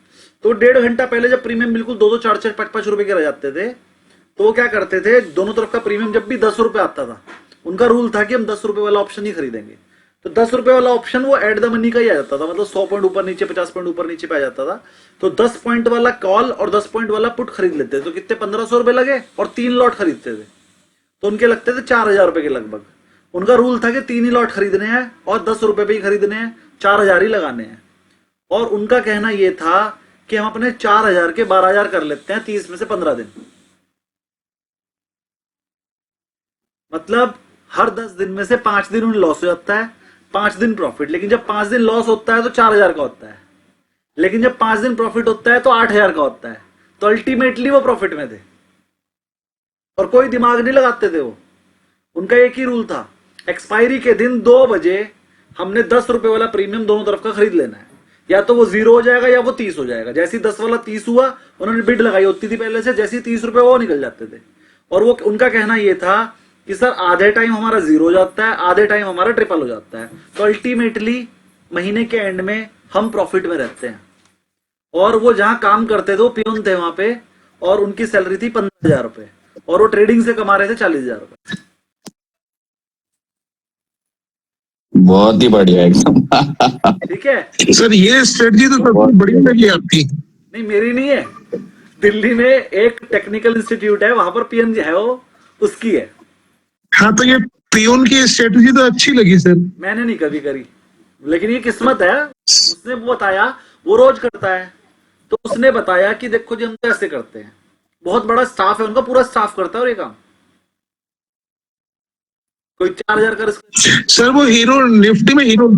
तो 1.5 घंटा पहले जब प्रीमियम बिल्कुल 2-2, 4-4, 5-5 रुपए के रह जाते थे, तो वो क्या करते थे, दोनों तरफ का प्रीमियम जब भी 10 रुपए आता था, उनका रूल था कि हम 10 रुपए वाला ऑप्शन ही खरीदेंगे। तो 10 रुपए वाला ऑप्शन वो एट द मनी का ही आ जाता था, मतलब 100 पॉइंट ऊपर नीचे, 50 पॉइंट ऊपर नीचे पे आ जाता था। तो 10 पॉइंट वाला कॉल और 10 पॉइंट वाला पुट खरीद लेते थे। तो कितने 1500 रुपए लगे, और 3 लॉट खरीदते थे तो उनके लगते थे 4000 रुपए के लगभग। उनका रूल था कि 3 ही लॉट खरीदने हैं और 10 रुपए पे ही खरीदने हैं, 4000 ही लगाने हैं। और उनका कहना यह था कि हम अपने 4000 के 12000 कर लेते हैं 30 में से 15 दिन। मतलब हर 10 दिन में से 5 दिन उन्हें लॉस हो जाता है, 5 दिन प्रॉफिट। लेकिन जब 5 दिन लॉस होता है तो 4000 का होता है, लेकिन जब 5 दिन प्रॉफिट होता है तो 8000 का होता है। तो अल्टीमेटली वो प्रॉफिट में थे और कोई दिमाग नहीं लगाते थे वो। उनका एक ही रूल था, एक्सपायरी के दिन 2 बजे हमने 10 रुपए वाला प्रीमियम दोनों तरफ का खरीद लेना है। या तो वो 0 हो जाएगा या वो 30 हो जाएगा। जैसे ही 10 वाला 30 हुआ, उन्होंने बिड लगाई होती थी पहले से, जैसे ही 30 रुपए वो निकल जाते थे। और वो उनका कहना यह था कि सर आधे टाइम हमारा 0 हो जाता है, आधे टाइम हमारा ट्रिपल हो जाता है। तो अल्टीमेटली महीने के एंड में हम प्रॉफिट में रहते हैं। और वो जहां काम करते थे वो पियोन थे वहां पे, और उनकी सैलरी थी 15,000 रुपए, और वो ट्रेडिंग से कमा रहे थे 40,000 रुपए। बहुत ही बढ़िया एकदम। ठीक है सर ये स्ट्रेटजी तो सबसे बढ़िया लगी आपकी। नहीं, मेरी नहीं है, दिल्ली में एक टेक्निकल इंस्टीट्यूट है, वहां पर पीएन है वो, उसकी है। हाँ, तो ये पियोन की स्ट्रेटेजी तो अच्छी लगी सर। मैंने नहीं कभी करी, लेकिन ये किस्मत है। उसने वो बताया, वो रोज करता है, तो उसने बताया कि देखो जी हम तो ऐसे करते हैं। बहुत बड़ा स्टाफ है उनका, पूरा स्टाफ करता है और ये काम। कोई 4000 का रिस्क। सर वो हीरो निफ्टी में हीरो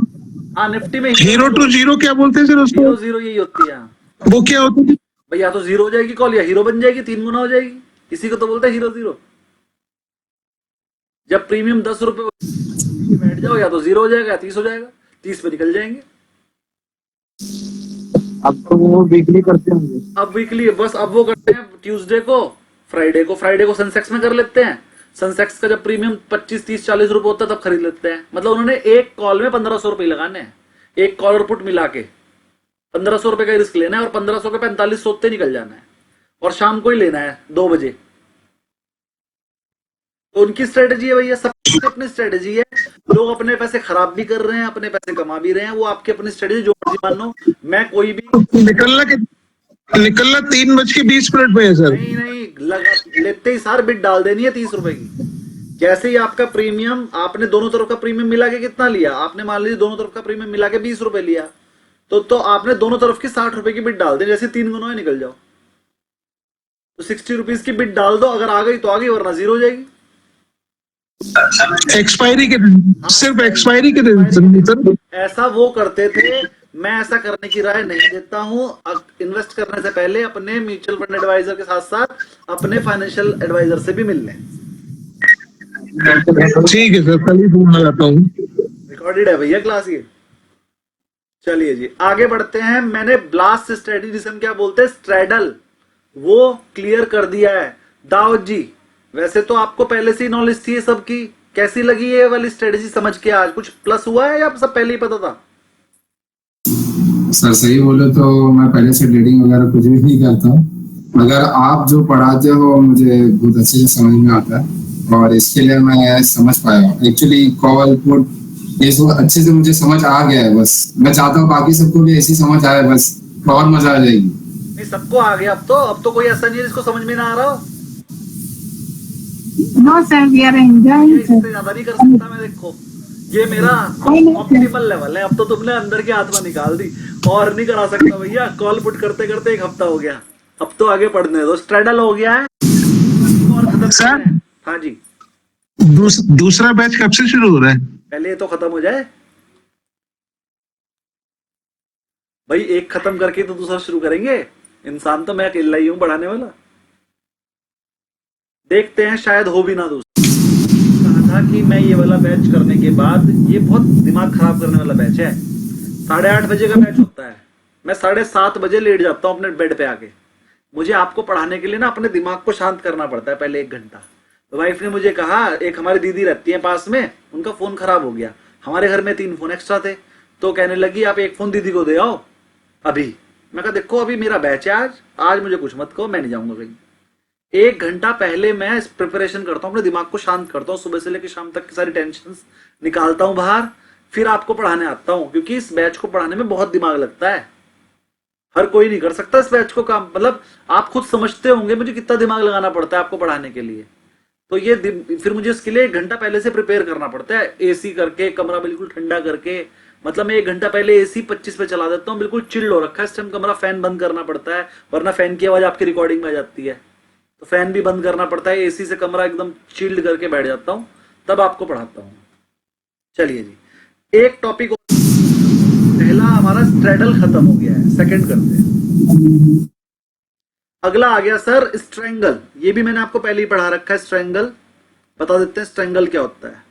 हाँ, निफ्टी में हीरो टू जीरो क्या बोलते हैं सर उसको? 0 यही होती है। वो क्या होता है? भाई या तो 0 हो जाएगी कॉल, या हीरो बन जाएगी, 3 गुना हो जाएगी। इसी को तो बोलते हैं हीरो 0। जब प्रीमियम 10 रुपए बैठ जाओ, या तो 0 हो जाएगा या 30 हो जाएगा, 30 पे निकल जाएंगे। अब तो वो वीकली करते होंगे। अब वीकली बस, अब वो करते हैं ट्यूसडे को, फ्राइडे को सेंसेक्स में कर लेते हैं। सेंसेक्स का जब प्रीमियम 25, 30, 40 रुपए होता है तब खरीद लेते हैं। मतलब उन्होंने एक कॉल में 1500 रुपए लगाने हैं, एक कॉल और पुट मिला के 1500 रुपए का रिस्क लेना है, और 1500 के 45 सोते निकल जाना है, और शाम को ही लेना है 2 बजे। तो उनकी स्ट्रेटेजी है भैया, सबकी अपनी स्ट्रेटेजी है। लोग अपने पैसे खराब भी कर रहे हैं, अपने पैसे कमा भी रहे हैं, वो आपकी अपनी स्ट्रेटेजी, जो मर्जी मान लो। मैं कोई भी निकलना 3:20 में है सर। नहीं लगा लेते ही सार बिट डाल देनी है 30 रुपए की। जैसे ही आपका प्रीमियम, आपने दोनों तरफ का प्रीमियम मिला के कितना लिया, आपने मान लीजिए दोनों तरफ का प्रीमियम मिला के 20 रुपए लिया, तो आपने दोनों तरफ की 60 रुपए की बिट डाल दी। जैसे 3 गुना निकल जाओ, तो 60 रुपीज की बिट डाल दो। अगर आ गई तो आ गई, वरना 0 हो जाएगी। एक्सपायरी के दिन, सिर्फ एक्सपायरी के दिन सर। ऐसा वो करते थे, मैं ऐसा करने की राय नहीं देता हूं। इन्वेस्ट करने से पहले अपने म्यूचुअल फंड एडवाइजर के साथ साथ अपने फाइनेंशियल एडवाइजर से भी मिल लें। ठीक है सर, कल ही फोन लगाता हूँ। रिकॉर्डेड है भैया क्लास ये। चलिए जी आगे बढ़ते हैं। मैंने ब्लास्ट स्ट्रेटजी, जिसे हम क्या बोलते हैं स्ट्रैडल, वो क्लियर कर दिया है। दाऊद जी, वैसे तो आपको पहले से ही नॉलेज थी ये सब की, कैसी लगी ये वाली स्ट्रेटजी समझ के? आज कुछ प्लस हुआ है या सब पहले ही पता था? सर सही बोले तो मैं पहले से ट्रेडिंग वगैरह कुछ भी नहीं करता, मगर आप जो पढ़ाते हो मुझे बहुत अच्छे से समझ में आता है, और इसके लिए मैं समझ पाया। एक्चुअली कॉल पुट ये सब अच्छे से मुझे समझ आ गया है। बस मैं चाहता हूँ बाकी सबको भी ऐसी समझ आए, बस और मजा आ जाएगी। नहीं, सबको आ गया अब तो कोई ऐसा नहीं है जिसको समझ में ना आ रहा हो। No, sir, we are enjoying, इससे sir. ज्यादा नहीं कर सकता मैं। देखो ये मेरा ऑप्टिमल लेवल है। अब तो तुमने अंदर की आत्मा निकाल दी, और नहीं करा सकता भैया। कॉल पुट करते करते 1 हफ्ता हो गया, अब तो आगे पढ़ने दो। स्ट्रैडल हो गया है और खत्म सर? हाँ जी, दूसरा बैच कब से शुरू हो रहा है? पहले ये तो खत्म हो जाए भाई। एक खत्म करके तो दूसरा शुरू करेंगे। इंसान तो मैं अकेला ही हूं बढ़ाने वाला। देखते हैं, शायद हो भी ना। दूसरा कहा था कि मैं ये वाला बैच करने के बाद, ये बहुत दिमाग खराब करने वाला बैच है। 8:30 बजे का बैच होता है, मैं 7:30 बजे लेट जाता हूँ अपने बेड पे आके। मुझे आपको पढ़ाने के लिए ना अपने दिमाग को शांत करना पड़ता है पहले 1 घंटा। तो वाइफ ने मुझे कहा, एक हमारी दीदी रहती है पास में, उनका फोन खराब हो गया। हमारे घर में 3 फोन एक्स्ट्रा थे, तो कहने लगी आप 1 फोन दीदी को दे आओ अभी। मैं कहा देखो अभी मेरा बैच है, आज मुझे कुछ मत कहो, मैं नहीं जाऊंगा कहीं। 1 घंटा पहले मैं प्रिपरेशन करता हूँ, अपने दिमाग को शांत करता हूँ, सुबह से लेकर शाम तक की सारी टेंशन निकालता हूँ बाहर, फिर आपको पढ़ाने आता हूँ। क्योंकि इस बैच को पढ़ाने में बहुत दिमाग लगता है, हर कोई नहीं कर सकता इस बैच को काम। मतलब आप खुद समझते होंगे मुझे कितना दिमाग लगाना पड़ता है आपको पढ़ाने के लिए। तो ये फिर मुझे इसके लिए 1 घंटा पहले से प्रिपेयर करना पड़ता है, एसी करके, कमरा बिल्कुल ठंडा करके। मतलब मैं 1 घंटा पहले एसी 25 पे चला देता हूँ, बिल्कुल चिल्ड हो रखा है इस टाइम कमरा। फैन बंद करना पड़ता है, वरना फैन की आवाज आपकी रिकॉर्डिंग में आ जाती है, तो फैन भी बंद करना पड़ता है। एसी से कमरा एकदम चिल्ड करके बैठ जाता हूँ, तब आपको पढ़ाता हूँ। चलिए जी, एक टॉपिक पहला हमारा स्ट्रैडल खत्म हो गया है, सेकंड करते हैं। अगला आ गया सर स्ट्रेंगल। ये भी मैंने आपको पहले ही पढ़ा रखा है। स्ट्रेंगल बता देते हैं स्ट्रेंगल क्या होता है।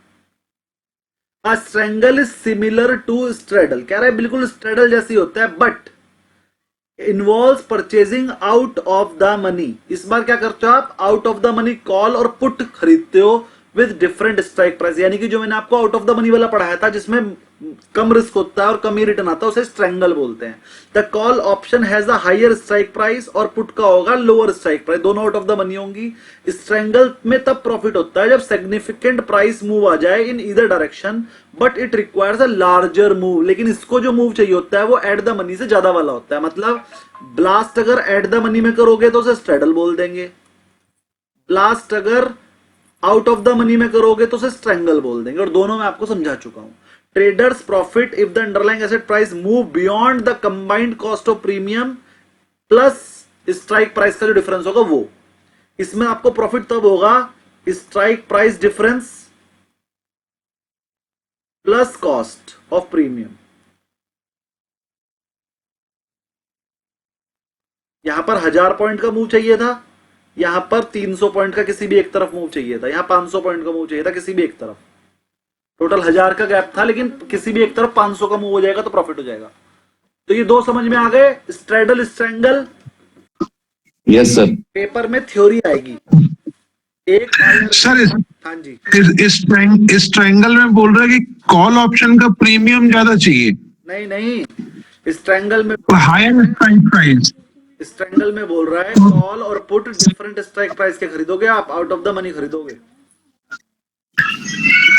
A strangle is similar to straddle, कह रहा है बिल्कुल स्ट्रेडल जैसी होता है, but involves purchasing out of the money. इस बार क्या करते हो आप, out of the money call और पुट खरीदते हो विद डिफरेंट स्ट्राइक प्राइस। यानी कि जो मैंने आपको आउट ऑफ द मनी वाला पढ़ाया था, जिसमें कम रिस्क होता है और कम ही रिटर्न आता है, उसे स्ट्रेंगल बोलते हैं। The call option has the higher strike price और पुट का होगा लोअर स्ट्राइक प्राइस, दोनों आउट ऑफ द मनी होंगी। स्ट्रेंगल में तब प्रॉफिट होता है जब सिग्निफिकेंट प्राइस मूव आ जाए in either direction but it requires a larger move, लेकिन इसको जो मूव चाहिए होता है वो एट द मनी से ज्यादा वाला होता है। मतलब ब्लास्ट अगर एट द मनी में करोगे तो उसे स्ट्रेडल बोल देंगे, ब्लास्ट अगर आउट ऑफ द मनी में करोगे तो उसे स्ट्रेंगल बोल देंगे, और दोनों मैं आपको समझा चुका हूं। Traders profit if the underlying asset price move beyond the combined cost of premium plus strike price का जो डिफरेंस होगा वो, इसमें आपको प्रॉफिट तब होगा strike price difference plus cost of premium. यहां पर 1000 पॉइंट का मूव चाहिए था, यहां पर 300 पॉइंट का किसी भी एक तरफ मूव चाहिए था, यहां 500 पॉइंट का मूव चाहिए था किसी भी एक तरफ। टोटल 1000 का गैप था, लेकिन किसी भी एक तरफ 500 का मूव हो जाएगा तो प्रॉफिट हो जाएगा। तो ये दो समझ में आ गए, straddle strangle. Yes sir. Paper में थ्योरी आएगी एक सर हाँ जी, इस ट्रायंगल में बोल रहा है कि कॉल ऑप्शन का प्रीमियम ज्यादा चाहिए, नहीं नहीं, स्ट्रेंगल में हायर स्ट्राइक प्राइस। स्ट्रेंगल में बोल रहा है कॉल और पुट डिफरेंट स्ट्राइक प्राइस के खरीदोगे आप, आउट ऑफ द मनी खरीदोगे।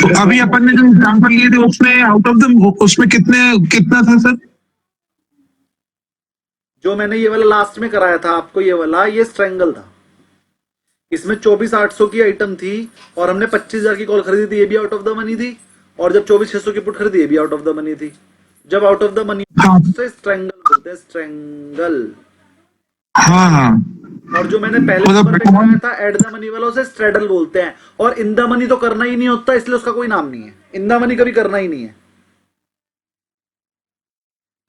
तो अभी अपन ने जो एग्जांपल लिए थे उसमें आउट ऑफ द, उसमें कितना था सर? जो मैंने ये वाला लास्ट में कराया था आपको, ये वाला ये स्ट्रेंगल था। इसमें 24,800 की आइटम थी और हमने 25,000 की कॉल खरीदी थी, ये भी आउट ऑफ द मनी थी, और जब 24,600 की पुट खरीदी ये भी आउट ऑफ द मनी थी। जब आउट ऑफ द मनी से स्ट्रेंगल बोलते हैं, स्ट्रेंगल। हाँ हाँ। और जो मैंने पहले नंबर पे कराया था एट द मनी वाला, उसे स्ट्रेडल बोलते हैं। और इन द मनी तो करना ही नहीं होता, इसलिए उसका कोई नाम नहीं है, इन द मनी कभी करना ही नहीं है।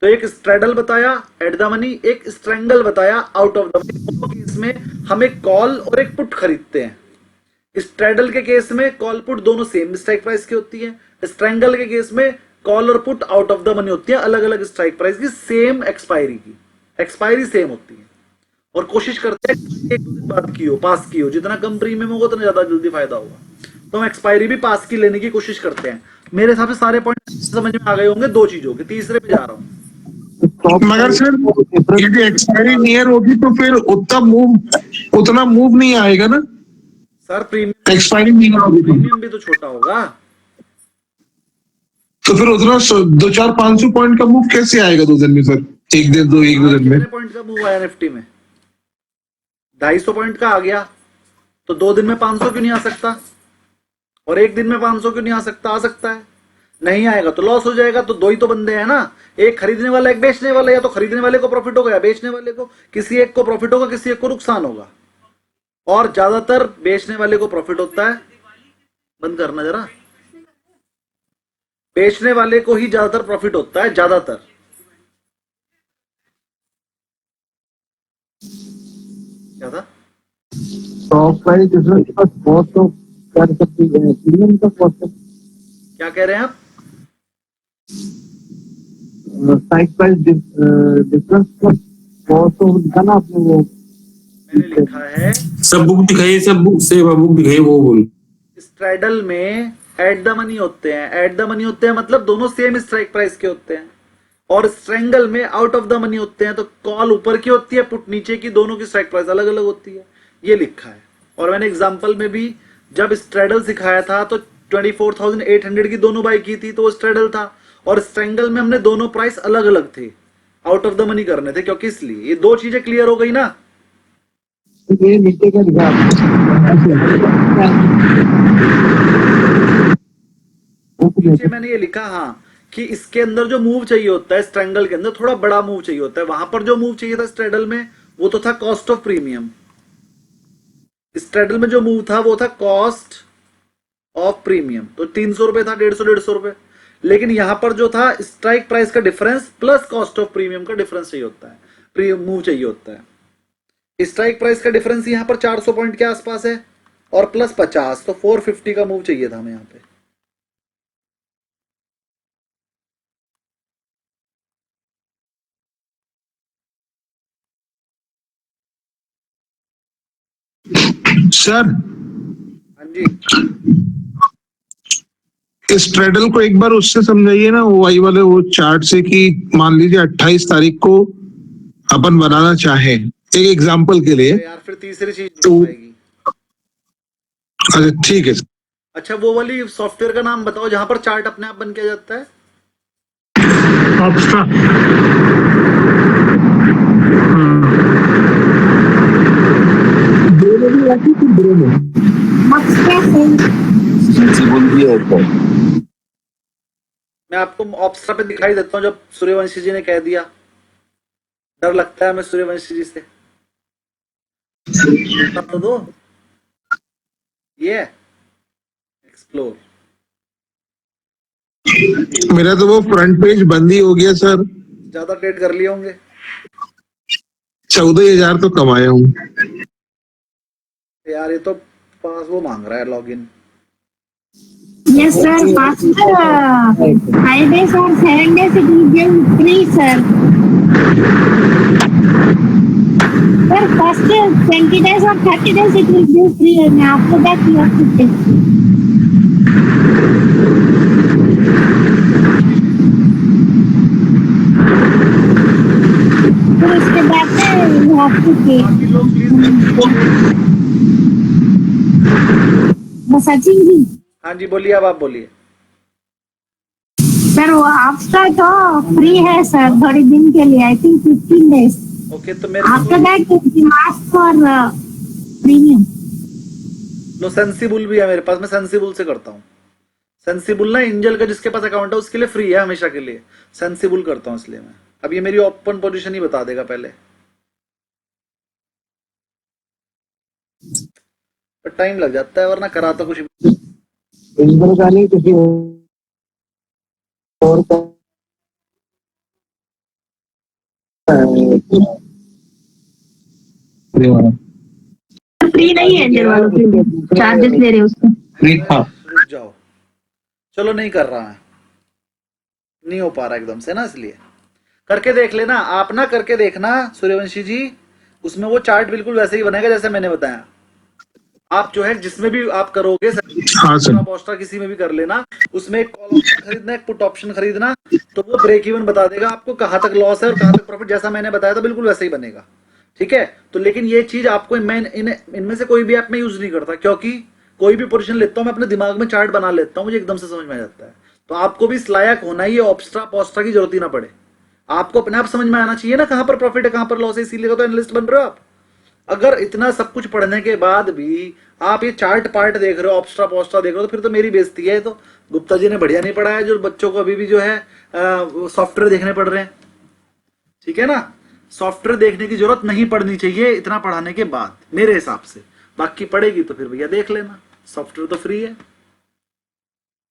तो एक स्ट्रेडल बताया एट द मनी, एक स्ट्रेंगल बताया आउट ऑफ द मनी। इसमें हम एक कॉल और एक पुट खरीदते हैं। स्ट्रेडल के केस में कॉल पुट दोनों सेम स्ट्राइक प्राइस की होती है, स्ट्रेंगल के केस में कॉल और put out of the money होती है, अलग अलग स्ट्राइक प्राइस की, सेम एक्सपायरी की, एक्सपायरी सेम होती है। और कोशिश करते हैं एक दिन बाद की हो, पास की हो, जितना कम प्रीमियम होगा उतना ज्यादा जल्दी फायदा होगा। तो हम एक्सपायरी भी पास की लेने की कोशिश करते हैं। मेरे हिसाब से सारे पॉइंट समझ में आ गए होंगे, दो चीजों के, तीसरे पे जा रहा हूं। मगर सर यदि एक्सपायरी नियर होगी तो फिर उतना मूव नहीं आएगा ना सर प्रीमियम, एक्सपायरी नियर होगी तो। प्रीमियम भी तो छोटा होगा। तो फिर उतना 200-400-500 पॉइंट का मूव कैसे आएगा 2 दिन में सर? एक दिन दो दिन में कितने पॉइंट का मूव आया निफ्टी में? 250 पॉइंट का आ गया, तो 2 दिन में 500 क्यों नहीं आ सकता? और एक दिन में 500 क्यों नहीं आ सकता? आ सकता है। नहीं आएगा तो लॉस हो जाएगा। तो दो ही तो बंदे हैं ना, एक खरीदने वाला एक बेचने वाला, या तो खरीदने वाले को प्रॉफिट होगा या बेचने वाले को, किसी एक को प्रॉफिट होगा किसी एक को नुकसान होगा, और ज्यादातर बेचने वाले को प्रॉफिट होता है। बंद करना जरा, बेचने वाले को ही ज्यादातर प्रॉफिट होता है, ज्यादातर। क्या था? स्टॉक प्राइस डिफरेंस का कॉस्ट ऑफ कर सकती है, प्रीमियम का कॉस्ट। क्या कह रहे हैं आप? स्ट्राइक प्राइस डिफरेंस का कॉस्ट ऑफ लिखा ना आपने, वो मैंने लिखा है सब बुक दिखाइए, सब बुक से बुक दिखाइए, वो बोल। स्ट्रेडल में एट द मनी होते हैं, एट द मनी होते हैं मतलब दोनों सेम स्ट्राइक प्राइस के होते हैं, और स्ट्रेंगल में आउट ऑफ द मनी होते हैं। तो कॉल ऊपर की होती है, पुट नीचे की, दोनों की स्ट्राइक प्राइस अलग अलग होती है, ये लिखा है। और मैंने एग्जांपल में भी जब स्ट्रेडल सिखाया था तो 24,800 की दोनों बाई की थी, तो वो स्ट्रेडल था, और स्ट्रेंगल में हमने दोनों प्राइस अलग अलग थे, आउट ऑफ द मनी करने थे, क्योंकि इसलिए ये दो चीजें क्लियर हो गई ना। ये नीचे का लिखा नीचे मैंने ये लिखा हाँ, कि इसके अंदर जो मूव चाहिए होता है, स्ट्रेंगल के अंदर थोड़ा बड़ा मूव चाहिए होता है। वहां पर जो मूव चाहिए था स्ट्रेडल में, वो तो था कॉस्ट ऑफ प्रीमियम। स्ट्रेडल में जो मूव था वो था कॉस्ट ऑफ प्रीमियम, तो 300 रुपए था, 150 रुपए। लेकिन यहां पर जो था स्ट्राइक प्राइस का difference plus cost of premium का डिफरेंस चाहिए होता है, मूव चाहिए होता है। स्ट्राइक प्राइस का डिफरेंस यहां पर 400 पॉइंट के आसपास है, और प्लस 50, तो 450 का मूव चाहिए था हमें यहां पे। सर हाँ जी, इस ट्रेडल को एक बार उससे समझाइए ना, वो आई वाले वो चार्ट से, कि मान लीजिए 28 तारीख को अपन बनाना चाहे, एक एग्जांपल के लिए। यार फिर तीसरी चीज तो- नहीं आएगी। अच्छा ठीक है। अच्छा वो वाली सॉफ्टवेयर का नाम बताओ जहां पर चार्ट अपने आप बन के आ जाता है। ऑप्स्ट्रा। सेंसिबल भी है तो। मैं आपको ऑप्स्ट्रा पे दिखाई देता हूँ, जब सूर्यवंशी जी ने कह दिया। डर लगता है हमें सूर्यवंशी जी से। तो दो ये एक्सप्लोर। मेरा तो वो फ्रंट पेज बंद ही हो गया सर। ज्यादा ट्रेड कर लिए होंगे। 14,000 तो कमाया हूँ। यार ये तो पास वो मांग रहा है login. Yes, sir. After 5 days or 7 days, it will give free, sir. Sir, first 20 days or 30 days, it will give free, and after that, you have to pay. फिर उसके बाद you have to pay. Sachin ji, हाँ जी बोलिए, अब आप बोलिए। Sir वो आपका तो फ्री है सर, थोड़ी दिन के लिए, आई थिंक 15 days. ओके तो मेरे After that, you ask for premium. Low sensible भी है मेरे पास, मैं सेंसिबल से करता हूँ। सेंसिबल ना एंजल का जिसके पास अकाउंट है उसके लिए फ्री है हमेशा के लिए। सेंसिबल करता हूँ इसलिए मैं। अब ये मेरी ओपन पोजीशन ही बता देगा पहले, पर टाइम लग जाता है, वरना करा तो कुछ। इंद्र का नहीं, किसी और का फ्री नहीं है एंजल वालों के लिए, चार्जेस ले रहे हैं उसको। रुक जाओ, चलो नहीं कर रहा है, नहीं हो पा रहा एकदम से ना, इसलिए करके देख लेना आप ना, करके देखना सूर्यवंशी जी, उसमें वो चार्ट बिल्कुल वैसे ही बनेगा जैसे मैंने बताया। आप जो है जिसमें भी आप करोगे, हाँ सर। पोस्टर किसी में भी कर लेना, उसमें एक कॉल ऑप्शन खरीदना, एक पुट ऑप्शन खरीदना, तो वो ब्रेक इवन बता देगा आपको कहाँ तक लॉस है और कहाँ तक प्रॉफिट, जैसा मैंने बताया था बिल्कुल वैसे ही बनेगा। ठीक है, तो लेकिन ये चीज आपको, मैं इनमें से कोई भी ऐप में यूज नहीं करता, क्योंकि कोई भी पोजीशन लेता हूं मैं अपने दिमाग में चार्ट बना लेता हूं, मुझे एकदम से समझ में आ जाता है। तो आपको भी इस लायक होना ही, ऑप्स्ट्रा पोस्ट्रा की जरूरत ही ना पड़े, आपको अपने आप समझ में आना चाहिए ना कहां पर प्रॉफिट है कहां पर लॉस है, इसीलिए तो एनालिस्ट बन रहे हो आप। अगर इतना सब कुछ पढ़ने के बाद भी आप ये चार्ट पार्ट देख रहे हो, ऑप्स्ट्रा पोस्ट्रा देख रहे हो, तो फिर तो मेरी बेइज्जती है। तो गुप्ता जी ने बढ़िया नहीं पढ़ाया, जो बच्चों को अभी भी जो है सॉफ्टवेयर देखने पड़ रहे हैं। ठीक है ना, सॉफ्टवेयर देखने की जरूरत नहीं पड़नी चाहिए इतना पढ़ाने के बाद मेरे हिसाब से। बाकी पढ़ेगी तो फिर भैया देख लेना, सॉफ्टवेयर तो फ्री है।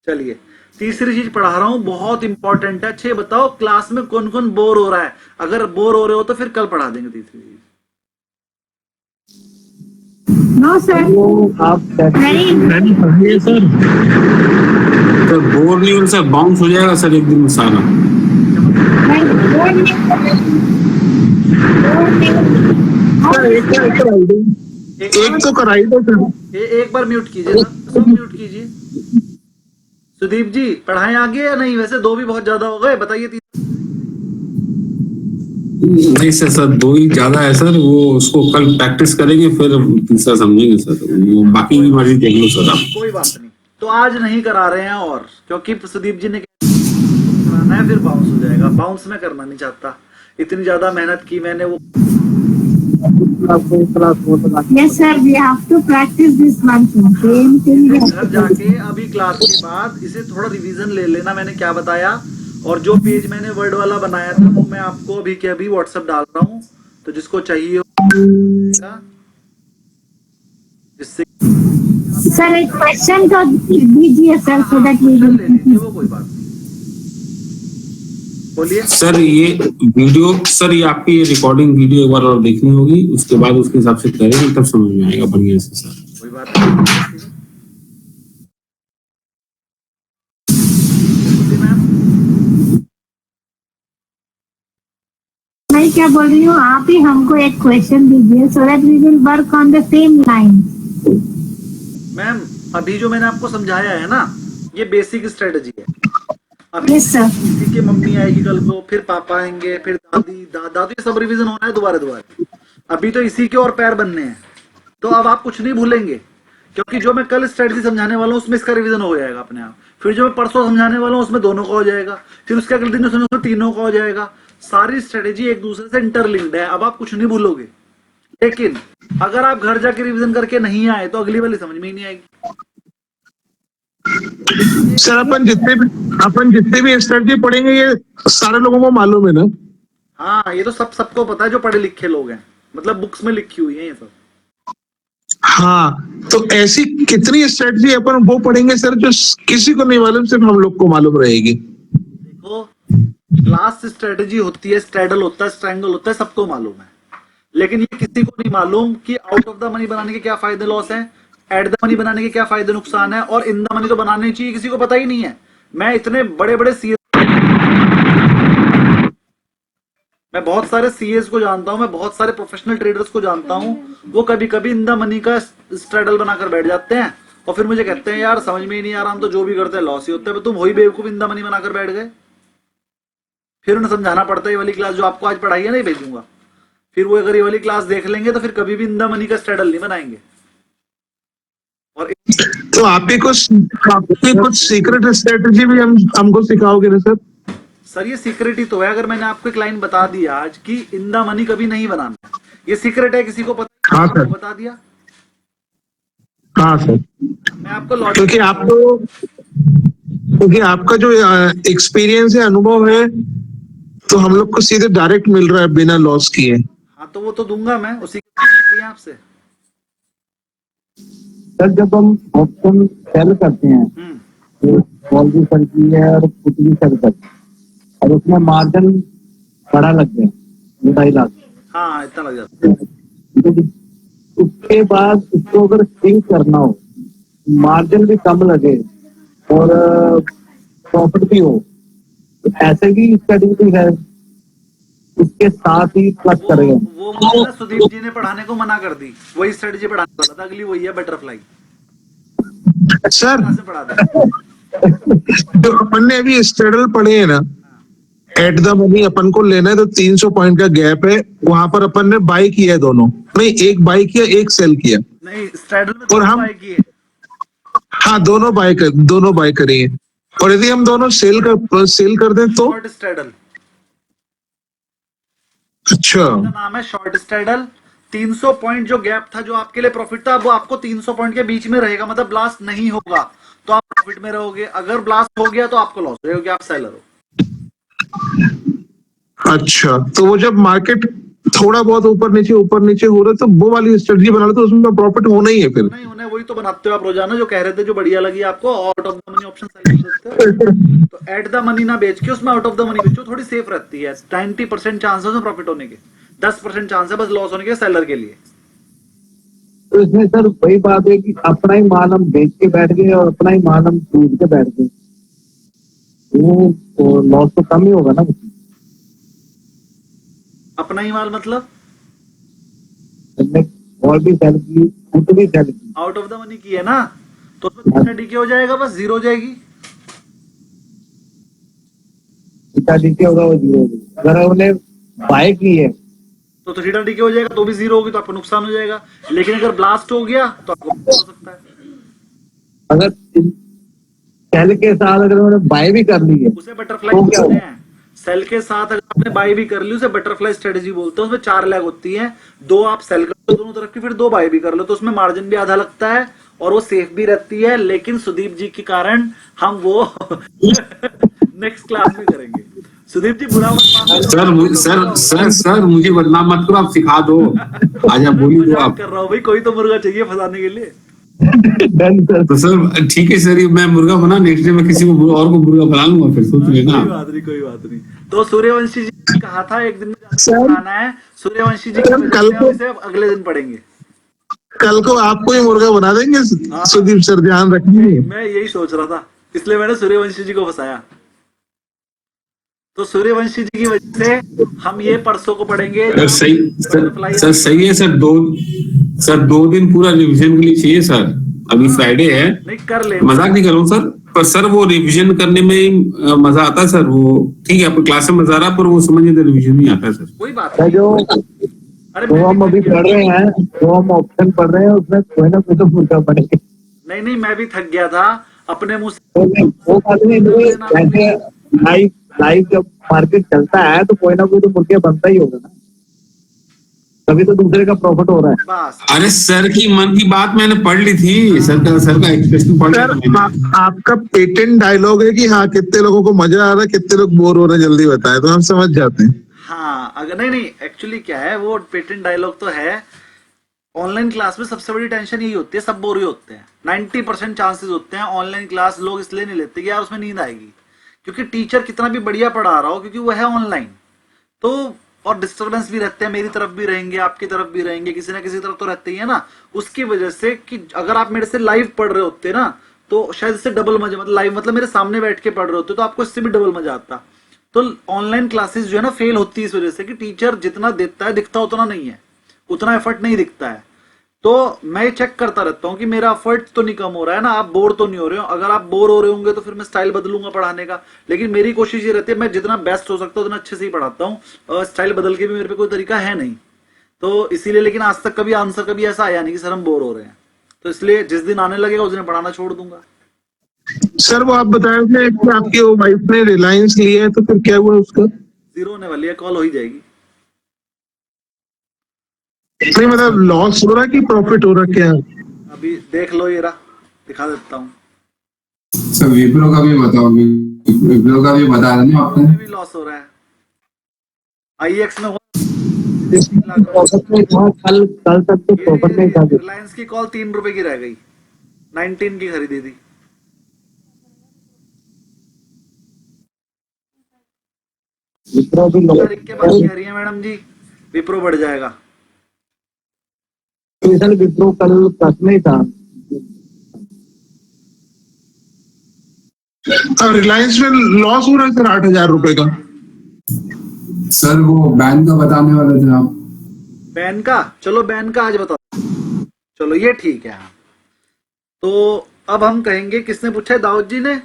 चलिए तीसरी चीज पढ़ा रहा हूं, बहुत इंपॉर्टेंट है। अच्छे बताओ क्लास में कौन कौन बोर हो रहा है, अगर बोर हो रहे हो तो फिर कल पढ़ा देंगे तीसरी चीज। नो सर, आप वेरी सर सर बोर नहीं हो सर, बाउंस हो जाएगा सर एक दिन में सारा। एक तो कराई दो सर। एक बार म्यूट कीजिए ना, सब म्यूट कीजिए। सुदीप जी पढ़ाएं आगे या नहीं, वैसे दो भी बहुत ज्यादा हो गए, बताइए। नहीं सर, सर दो ही ज्यादा है सर, वो उसको कल प्रैक्टिस करेंगे फिर तीसरा समझेंगे सर, वो बाकी की मर्जी देख लो सर आप। कोई बात नहीं, तो आज नहीं करा रहे हैं, और क्योंकि सुदीप जी ने कराना है फिर बाउंस हो जाएगा, बाउंस में करना नहीं चाहता, इतनी ज्यादा मेहनत की मैंने। वो yes sir, we have to practice this one same thing. घर जाके अभी क्लास के बाद इसे थोड़ा रिवीजन ले लेना, मैंने क्या बताया, और जो पेज मैंने वर्ड वाला बनाया था वो मैं आपको अभी के अभी व्हाट्सएप डाल रहा हूँ, तो जिसको चाहिए हो जिससे सर एक क्वेश्चन तो दीजिए सर, so that we ले will लीजिए, वो कोई बात नहीं। बोलिए सर ये वीडियो, सर ये आपकी ये रिकॉर्डिंग वीडियो एक बार और देखनी होगी, उसके बाद उसके हिसाब से करेंगे, तब समझ में आएगा बढ़िया से सर। कोई बात नहीं। मैं क्या बोल रही हूँ, आप ही हमको एक क्वेश्चन दीजिए, so that we will work on the same line. Ma'am अभी जो मैंने आपको समझाया है ना, ये बेसिक स्ट्रेटजी है। अभी Yes, sir. किसी की मम्मी आएगी कल को, फिर पापा आएंगे, फिर दादी दादा, तो ये सब रिवीजन होना है दोबारा दोबारा। अभी तो इसी के और पैर बनने हैं, तो अब आप कुछ नहीं भूलेंगे, क्योंकि जो मैं कल स्ट्रेटजी समझाने वाला हूँ उसमें इसका रिवीजन हो जाएगा अपने आप। फिर जो मैं परसों समझाने वाला हूँ उसमें दोनों का हो जाएगा, फिर उसके अगले दिन उसमें तीनों का हो जाएगा। सारी स्ट्रेटेजी एक दूसरे से इंटरलिंक्ड है, अब आप कुछ नहीं भूलोगे। लेकिन अगर आप घर जाके रिवीजन करके नहीं आए तो अगली वाली समझ में ही नहीं आएगी। सर अपन जितने भी स्ट्रेटजी पढ़ेंगे ये सारे लोगों को मालूम है ना? हाँ, ये तो सबको पता है जो पढ़े लिखे लोग हैं, मतलब बुक्स में लिखी हुई है ये सब। हाँ, तो ऐसी कितनी स्ट्रेटजी अपन वो पढ़ेंगे सर जो किसी को नहीं मालूम, सिर्फ हम लोग को मालूम रहेगी। देखो, लास्ट स्ट्रेटजी होती है, स्ट्रैडल होता है, स्ट्रैंगल होता है, सबको मालूम है। लेकिन ये किसी को नहीं मालूम कि आउट ऑफ द मनी बनाने के क्या फायदे लॉस है, एट द मनी बनाने के क्या फायदे नुकसान है, और इन द मनी तो बनाने ही चाहिए, किसी को पता ही नहीं है। मैं इतने बड़े बड़े सीएस, मैं बहुत सारे सीएस को जानता हूं, मैं बहुत सारे प्रोफेशनल ट्रेडर्स को जानता हूं, वो कभी कभी इन द मनी का स्ट्रैडल बनाकर बैठ जाते हैं और फिर मुझे कहते हैं यार समझ में ही नहीं आ रहा, हम तो जो भी करते हैं लॉस ही होता है। तुम वही बेवकूफ इन द मनी बनाकर बैठ गए। फिर उन्हें समझाना पड़ता है, ये वाली क्लास जो आपको आज पढ़ाई है नहीं भेजूंगा, फिर वो अगर ये वाली क्लास देख लेंगे तो फिर कभी भी इन द मनी का स्ट्रैडल नहीं बनाएंगे। और तो आपकी कुछ सीक्रेट स्ट्रेटजी भी हमको सिखाओगे ना सर? सर ये सीक्रेट ही तो है। अगर मैंने आपको एक लाइन बता दी आज कि इन द मनी कभी नहीं बनाना, ये सीक्रेट है, किसी को पता? हाँ सर, बता दिया। हाँ सर, मैं आपको लॉजिक, क्योंकि आपका जो एक्सपीरियंस है, अनुभव है, तो हम लोग को सीधे डायरेक्ट मिल रहा है बिना लॉस किए। हाँ तो वो तो दूंगा मैं, उसी के लिए आपसे। सर जब हम ऑप्शन सेल करते हैं तो कॉल भी चलती है और पुट भी सेल करते हैं, और उसमें मार्जिन बड़ा लग गया 2.5 लाख। हाँ, इतना लग जाता है। उसके बाद उसको अगर स्विंग करना हो, मार्जिन भी कम लगे और प्रॉफिट भी हो, तो ऐसे भी स्ट्रेटजी है, उसके साथ ही प्लस करेगा। वो मुझे सुदीप जी ने पढ़ाने को मना कर दी, वही स्ट्रेटजी पढ़ाने वाला था, अगली वही है बटरफ्लाई। सर से पढ़ा दे। जो अपन ने अभी स्ट्रेडल पढ़े हैं ना, एट द मनी अपन को लेना है तो 300 पॉइंट का गैप है, वहां पर अपन ने बाय किया है दोनों, नहीं एक बाय किया एक सेल किया। नहीं, स्ट्रेडल में और हम बाय किए। हाँ दोनों बाय करिए, और यदि हम दोनों सेल कर दें तो शॉर्ट स्ट्रेडल, अच्छा नाम है शॉर्ट स्ट्रेडल। 300 पॉइंट जो गैप था, जो आपके लिए प्रॉफिट था, वो आपको 300 पॉइंट के बीच में रहेगा, मतलब ब्लास्ट नहीं होगा तो आप प्रॉफिट में रहोगे, अगर ब्लास्ट हो गया तो आपको लॉस हो जाएगा, आप सेलर हो। अच्छा, तो वो जब मार्केट थोड़ा बहुत ऊपर नीचे हो रहा है तो वो वाली स्ट्रेटजी बना लो, तो उसमें प्रॉफिट होना ही है। फिर नहीं होना, वही तो बनाते हो आप रोजाना, जो कह रहे थे, जो बढ़िया लगी आपको, out of the money option तो एट द मनी ना बेच के उसमें आउट ऑफ द मनी बेचो, थोड़ी सेफ रहती है। 90% चांस है उसमें प्रॉफिट होने के, 10% चांस है बस लॉस होने के सेलर के लिए। तो इसमें सर वही बात है कि अपना ही माल हम बेच के बैठ गए और अपना ही माल हम खरीद के बैठ गए, वो लॉस तो कम ही होगा ना। अपना ही माल मतलब और भी सेल की, पुट भी सेल की, आउट ऑफ द मनी की है ना, तो उसमें डीके हो जाएगा, बस जीरो हो जाएगी। कितना डीके होगा वो जीरो होगा। अगर उन्हें बाय की है तो 3 डीके हो जाएगा, तो भी जीरो होगी, तो आपको नुकसान हो जाएगा। लेकिन अगर ब्लास्ट हो गया तो आपको हो सकता है। अगर सेल के साथ अगर उन्होंने बाय भी कर ली है उसे बटरफ्लाई बोलते हैं। सेल के साथ अगर आपने बाय भी कर ली, उसे बटरफ्लाई स्ट्रेटजी बोलते हैं। उसमें 4 लेग होती हैं, 2 आप सेल करते हो दोनों तरफ की, फिर 2 बाय भी कर लो, तो उसमें मार्जिन भी आधा लगता है और वो सेफ भी रहती है। लेकिन सुदीप जी के कारण हम वो नेक्स्ट क्लास में करेंगे। सुदीप जी बुरा मत सर मुझे बदनाम मत करो, आप सिखा दो, आज आप बोली दो आप। कर रहा हूँ भाई, कोई तो मुर्गा चाहिए फंसाने के लिए। तो सर ठीक है सर, मैं मुर्गा बना, नेक्स्ट डे मैं किसी को और को मुर्गा बना लूंगा, फिर सोच लेना। कोई बात नहीं। तो सूर्यवंशी जी ने कहा था एक दिन में खाना है, सूर्यवंशी जी इसे अगले दिन पढ़ेंगे। कल को आपको ही मुर्गा बना देंगे सुदीप सर, ध्यान रखिए। मैं यही सोच रहा था, इसलिए मैंने सूर्यवंशी जी को फंसाया। तो सूर्यवंशी जी की वजह से हम ये परसों को पढ़ेंगे। सही सर, सही है सर, 2 दिन पूरा रिविजन के लिए चाहिए सर। अभी फ्राइडे है, नहीं कर ले, मजाक नहीं कर रहा हूँ सर। पर सर वो रिवीजन करने में ही मजा आता है सर। वो ठीक है, आपको क्लास में मजा आ रहा है, पर वो समझिए तो रिवीजन नहीं आता है सर। कोई बात तो नहीं। जो अरे जो हम अभी पढ़ रहे हैं, जो हम ऑप्शन पढ़ रहे हैं, उसमें कोई ना कोई तो भूलना पड़ेगा। नहीं, मैं भी थक गया था अपने मुंह से। तो वो बात नहीं, जैसे लाइव जब मार्केट चलता है तो कोई ना कोई तो मुर्गे बनता ही होगा ना, तभी तो दूसरे का प्रॉफिट हो रहा है। बस अरे सर की मन की बात मैंने पढ़ ली थी, सर का एक्सप्रेशन पढ़ लिया सर था मैंने। आपका पेटेंट डायलॉग है कि हाँ कितने लोगों को मजा आ रहा है, कितने लोग बोर हो रहे हैं, जल्दी बताएं, तो हम समझ जाते हैं। हाँ, अगर नहीं एक्चुअली क्या है, वो पेटेंट डायलॉग तो है। ऑनलाइन क्लास में सबसे बड़ी टेंशन यही होती है, सब बोर ही होते हैं। 90% चांसेस होते हैं ऑनलाइन क्लास लोग इसलिए नहीं लेते कि यार उसमें नींद आएगी, क्योंकि टीचर कितना भी बढ़िया पढ़ा रहा हो, क्योंकि वो है ऑनलाइन, तो और डिस्टर्बेंस भी रहते हैं, मेरी तरफ भी रहेंगे, आपकी तरफ भी रहेंगे, किसी ना किसी तरफ तो रहते ही है ना। उसकी वजह से कि अगर आप मेरे से लाइव पढ़ रहे होते ना, तो शायद इससे डबल मजा, मतलब लाइव मतलब मेरे सामने बैठ के पढ़ रहे होते तो आपको इससे भी डबल मजा आता। तो ऑनलाइन क्लासेस जो है ना फेल होती है इस वजह से कि टीचर जितना देता है दिखता उतना नहीं है, उतना एफर्ट नहीं दिखता है। तो मैं चेक करता रहता हूँ कि मेरा एफर्ट तो नहीं कम हो रहा है ना, आप बोर तो नहीं हो रहे हो। अगर आप बोर हो रहे होंगे तो फिर मैं स्टाइल बदलूंगा पढ़ाने का, लेकिन मेरी कोशिश ये रहती है मैं जितना बेस्ट हो सकता हूँ उतना अच्छे से ही पढ़ाता हूँ। स्टाइल बदल के भी मेरे पे कोई तरीका है नहीं, तो इसीलिए। लेकिन आज तक कभी आंसर कभी ऐसा आया नहीं कि सर हम बोर हो रहे हैं, तो इसलिए जिस दिन आने लगेगा उस दिन पढ़ाना छोड़ दूंगा। सर वो आप बताए थे कि आपकी वो वाइफ ने रिलायंस लिया है, तो फिर क्या हुआ उसका? जीरो होने वाली है, कॉल हो ही जाएगी। नहीं मतलब लॉस हो रहा है कि प्रॉफिट हो रहा है, क्या? अभी देख लो, ये रहा, दिखा देता हूँ। सर विप्रो का भी बताओ, विप्रो का भी बता रहे ना आपने। भी लॉस हो रहा है, IEX में हो। प्रॉफिट में था, कल तक तो प्रॉफिट में था। रिलायंस की कॉल 3 रुपए की रह गई, 19 की खरीदी थी। विप्रो भी तारीख के बाद कह रही है मैडम जी विप्रो बढ़ जाएगा। विप्रो कल प्लस में था। रिलायंस में लॉस हो रहा है सर 8,000 रुपए का। सर वो बैन का बताने वाले थे आप। बैन का, चलो बैन का आज बता, चलो ये ठीक है। तो अब हम कहेंगे, किसने पूछा है? दाऊद जी ने।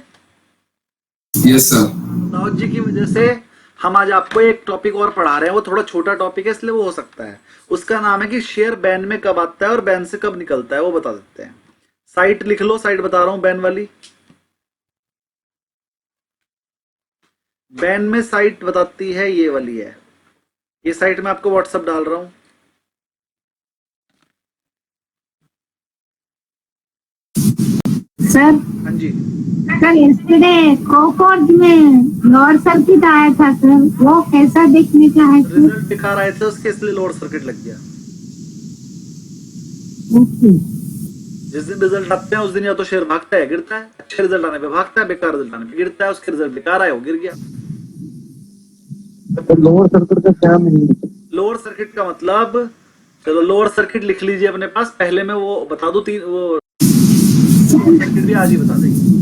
Yes sir. दाऊद जी की वजह से हम आज आपको एक टॉपिक और पढ़ा रहे हैं, वो थोड़ा छोटा टॉपिक है इसलिए वो हो सकता है। उसका नाम है कि शेयर बैन में कब आता है और बैन से कब निकलता है, वो बता देते हैं। साइट लिख लो, साइट बता रहा हूं बैन वाली। बैन में साइट बताती है, ये वाली है, ये साइट मैं आपको व्हाट्सएप डाल रहा हूं। सर हाँ जी, सर यस्टरडे कोकोर्ड में लोअर सर्किट आया था सर, वो कैसा देखने का है सर? रिजल्ट दिखा रहे थे उसके, इसलिए लोअर सर्किट लग गया। ओके। जिस दिन रिजल्ट आते हैं उस दिन या तो शेयर भागता है, गिरता है, अच्छे रिजल्ट आने पे भागता है, बेकार रिजल्ट आने पे गिरता है। उसके रिजल्ट बेकार आए, वो गिर गया। तो लोअर सर्किट का क्या मीनिंग है? लोअर सर्किट का मतलब, चलो लोअर सर्किट लिख लीजिए अपने पास। पहले मैं वो बता दूं, तीन वो सर्किट भी आज ही बता देंगे।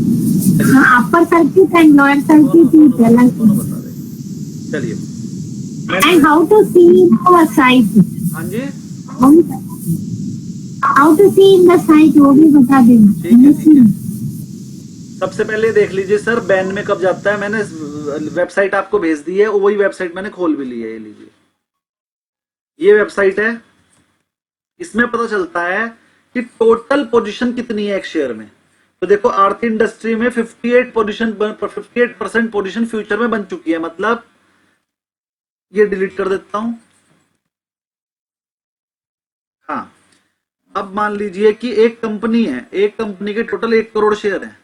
हाँ, upper circuit and lower circuit is अलग। दोनों बता देंगे। चलिए, and how to see the site? हाँ जी, how to see in the site वो भी बता देना। ठीक है। सबसे पहले देख लीजिए सर, बैन में कब जाता है। मैंने वेबसाइट आपको भेज दी है, वही वेबसाइट मैंने खोल भी ली है, ये लीजिए, ये वेबसाइट है। इसमें पता चलता है कि टोटल पोजीशन कितनी है एक शेयर में। तो देखो, आरती इंडस्ट्री में 58% पोजीशन फ्यूचर में बन चुकी है। मतलब ये डिलीट कर देता हूं। हाँ, अब मान लीजिए कि एक कंपनी है, एक कंपनी के टोटल 1 करोड़ शेयर है।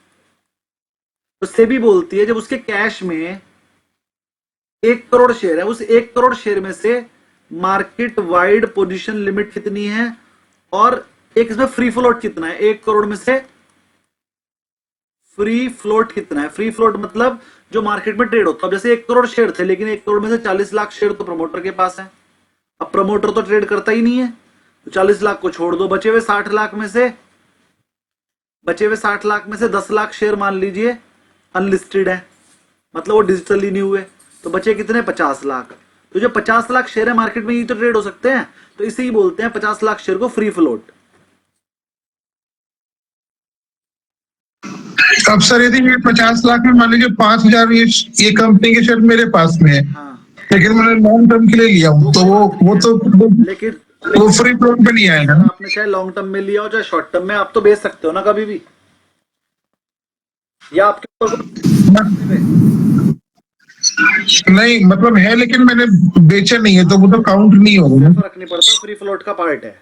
तो सेबी बोलती है जब उसके कैश में 1 करोड़ शेयर है, उस 1 करोड़ शेयर में से मार्केट वाइड पोजीशन लिमिट कितनी है और एक इसमें फ्री फ्लोट कितना है। 1 करोड़ में से फ्री फ्लोट कितना है। फ्री फ्लोट मतलब जो मार्केट में ट्रेड होता है। अब जैसे 1 करोड़ शेयर थे, लेकिन 1 करोड़ में से 40 लाख शेयर तो प्रमोटर के पास है। अब प्रमोटर तो ट्रेड करता ही नहीं है, तो 40 लाख को छोड़ दो। बचे हुए 60 लाख में से 10 लाख शेयर मान लीजिए अनलिस्टेड है, मतलब वो डिजिटली नहीं हुए। तो बचे कितने? 50 लाख। तो जो 50 लाख शेयर है मार्केट में, ये तो ट्रेड हो सकते हैं। तो इसे ही बोलते हैं 50 लाख शेयर को फ्री फ्लोट। अब सर यदि ये 50 लाख में मान लीजिए 5,000 ये कंपनी के शेयर मेरे पास में है, हाँ, लेकिन मैंने लॉन्ग टर्म के लिए लिया हूँ, तो लेकिन वो फ्री फ्लोट पे नहीं आएगा। आपने चाहे लॉन्ग टर्म में लिया हो चाहे शॉर्ट टर्म में, आप तो बेच सकते हो ना कभी भी, या आपके ऊपर नहीं मतलब है, लेकिन मैंने बेचा नहीं है, तो वो तो काउंट नहीं होगा। फर्क नहीं पड़ता, फ्री फ्लोट का पार्ट है।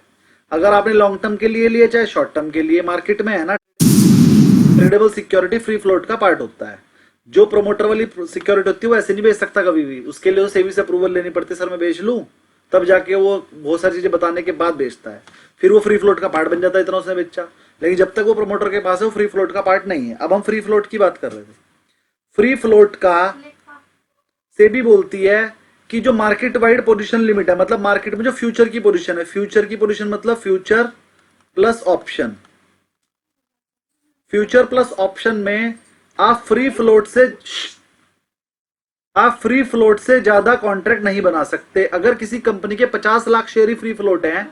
अगर आपने लॉन्ग टर्म के लिए लिया चाहे शॉर्ट टर्म के लिए, मार्केट में है ना ट्रेडेबल सिक्योरिटी फ्री फ्लोट का पार्ट होता है। जो प्रोमोटर वाली सिक्योरिटी होती है वो ऐसे नहीं बेच सकता कभी भी, उसके लिए सेबी से अप्रूवल लेनी पड़ती है, सर मैं बेच लूं, तब जाके वो बहुत सारी चीजें बताने के बाद बेचता है, फिर वो फ्री फ्लोट का पार्ट बन जाता है, इतना उसने बेचा। लेकिन जब तक वो प्रोमोटर के पास है वो फ्री फ्लोट का पार्ट नहीं है। अब हम फ्री फ्लोट की बात कर रहे थे। फ्री फ्लोट का सेबी बोलती है कि जो मार्केट वाइड पोजीशन लिमिट है, मतलब मार्केट में जो फ्यूचर की पोजीशन है, फ्यूचर की पोजीशन मतलब future plus option, future plus option में आप फ्री फ्लोट से ज्यादा कॉन्ट्रैक्ट नहीं बना सकते। अगर किसी कंपनी के 50 लाख शेयर ही फ्री फ्लोट हैं,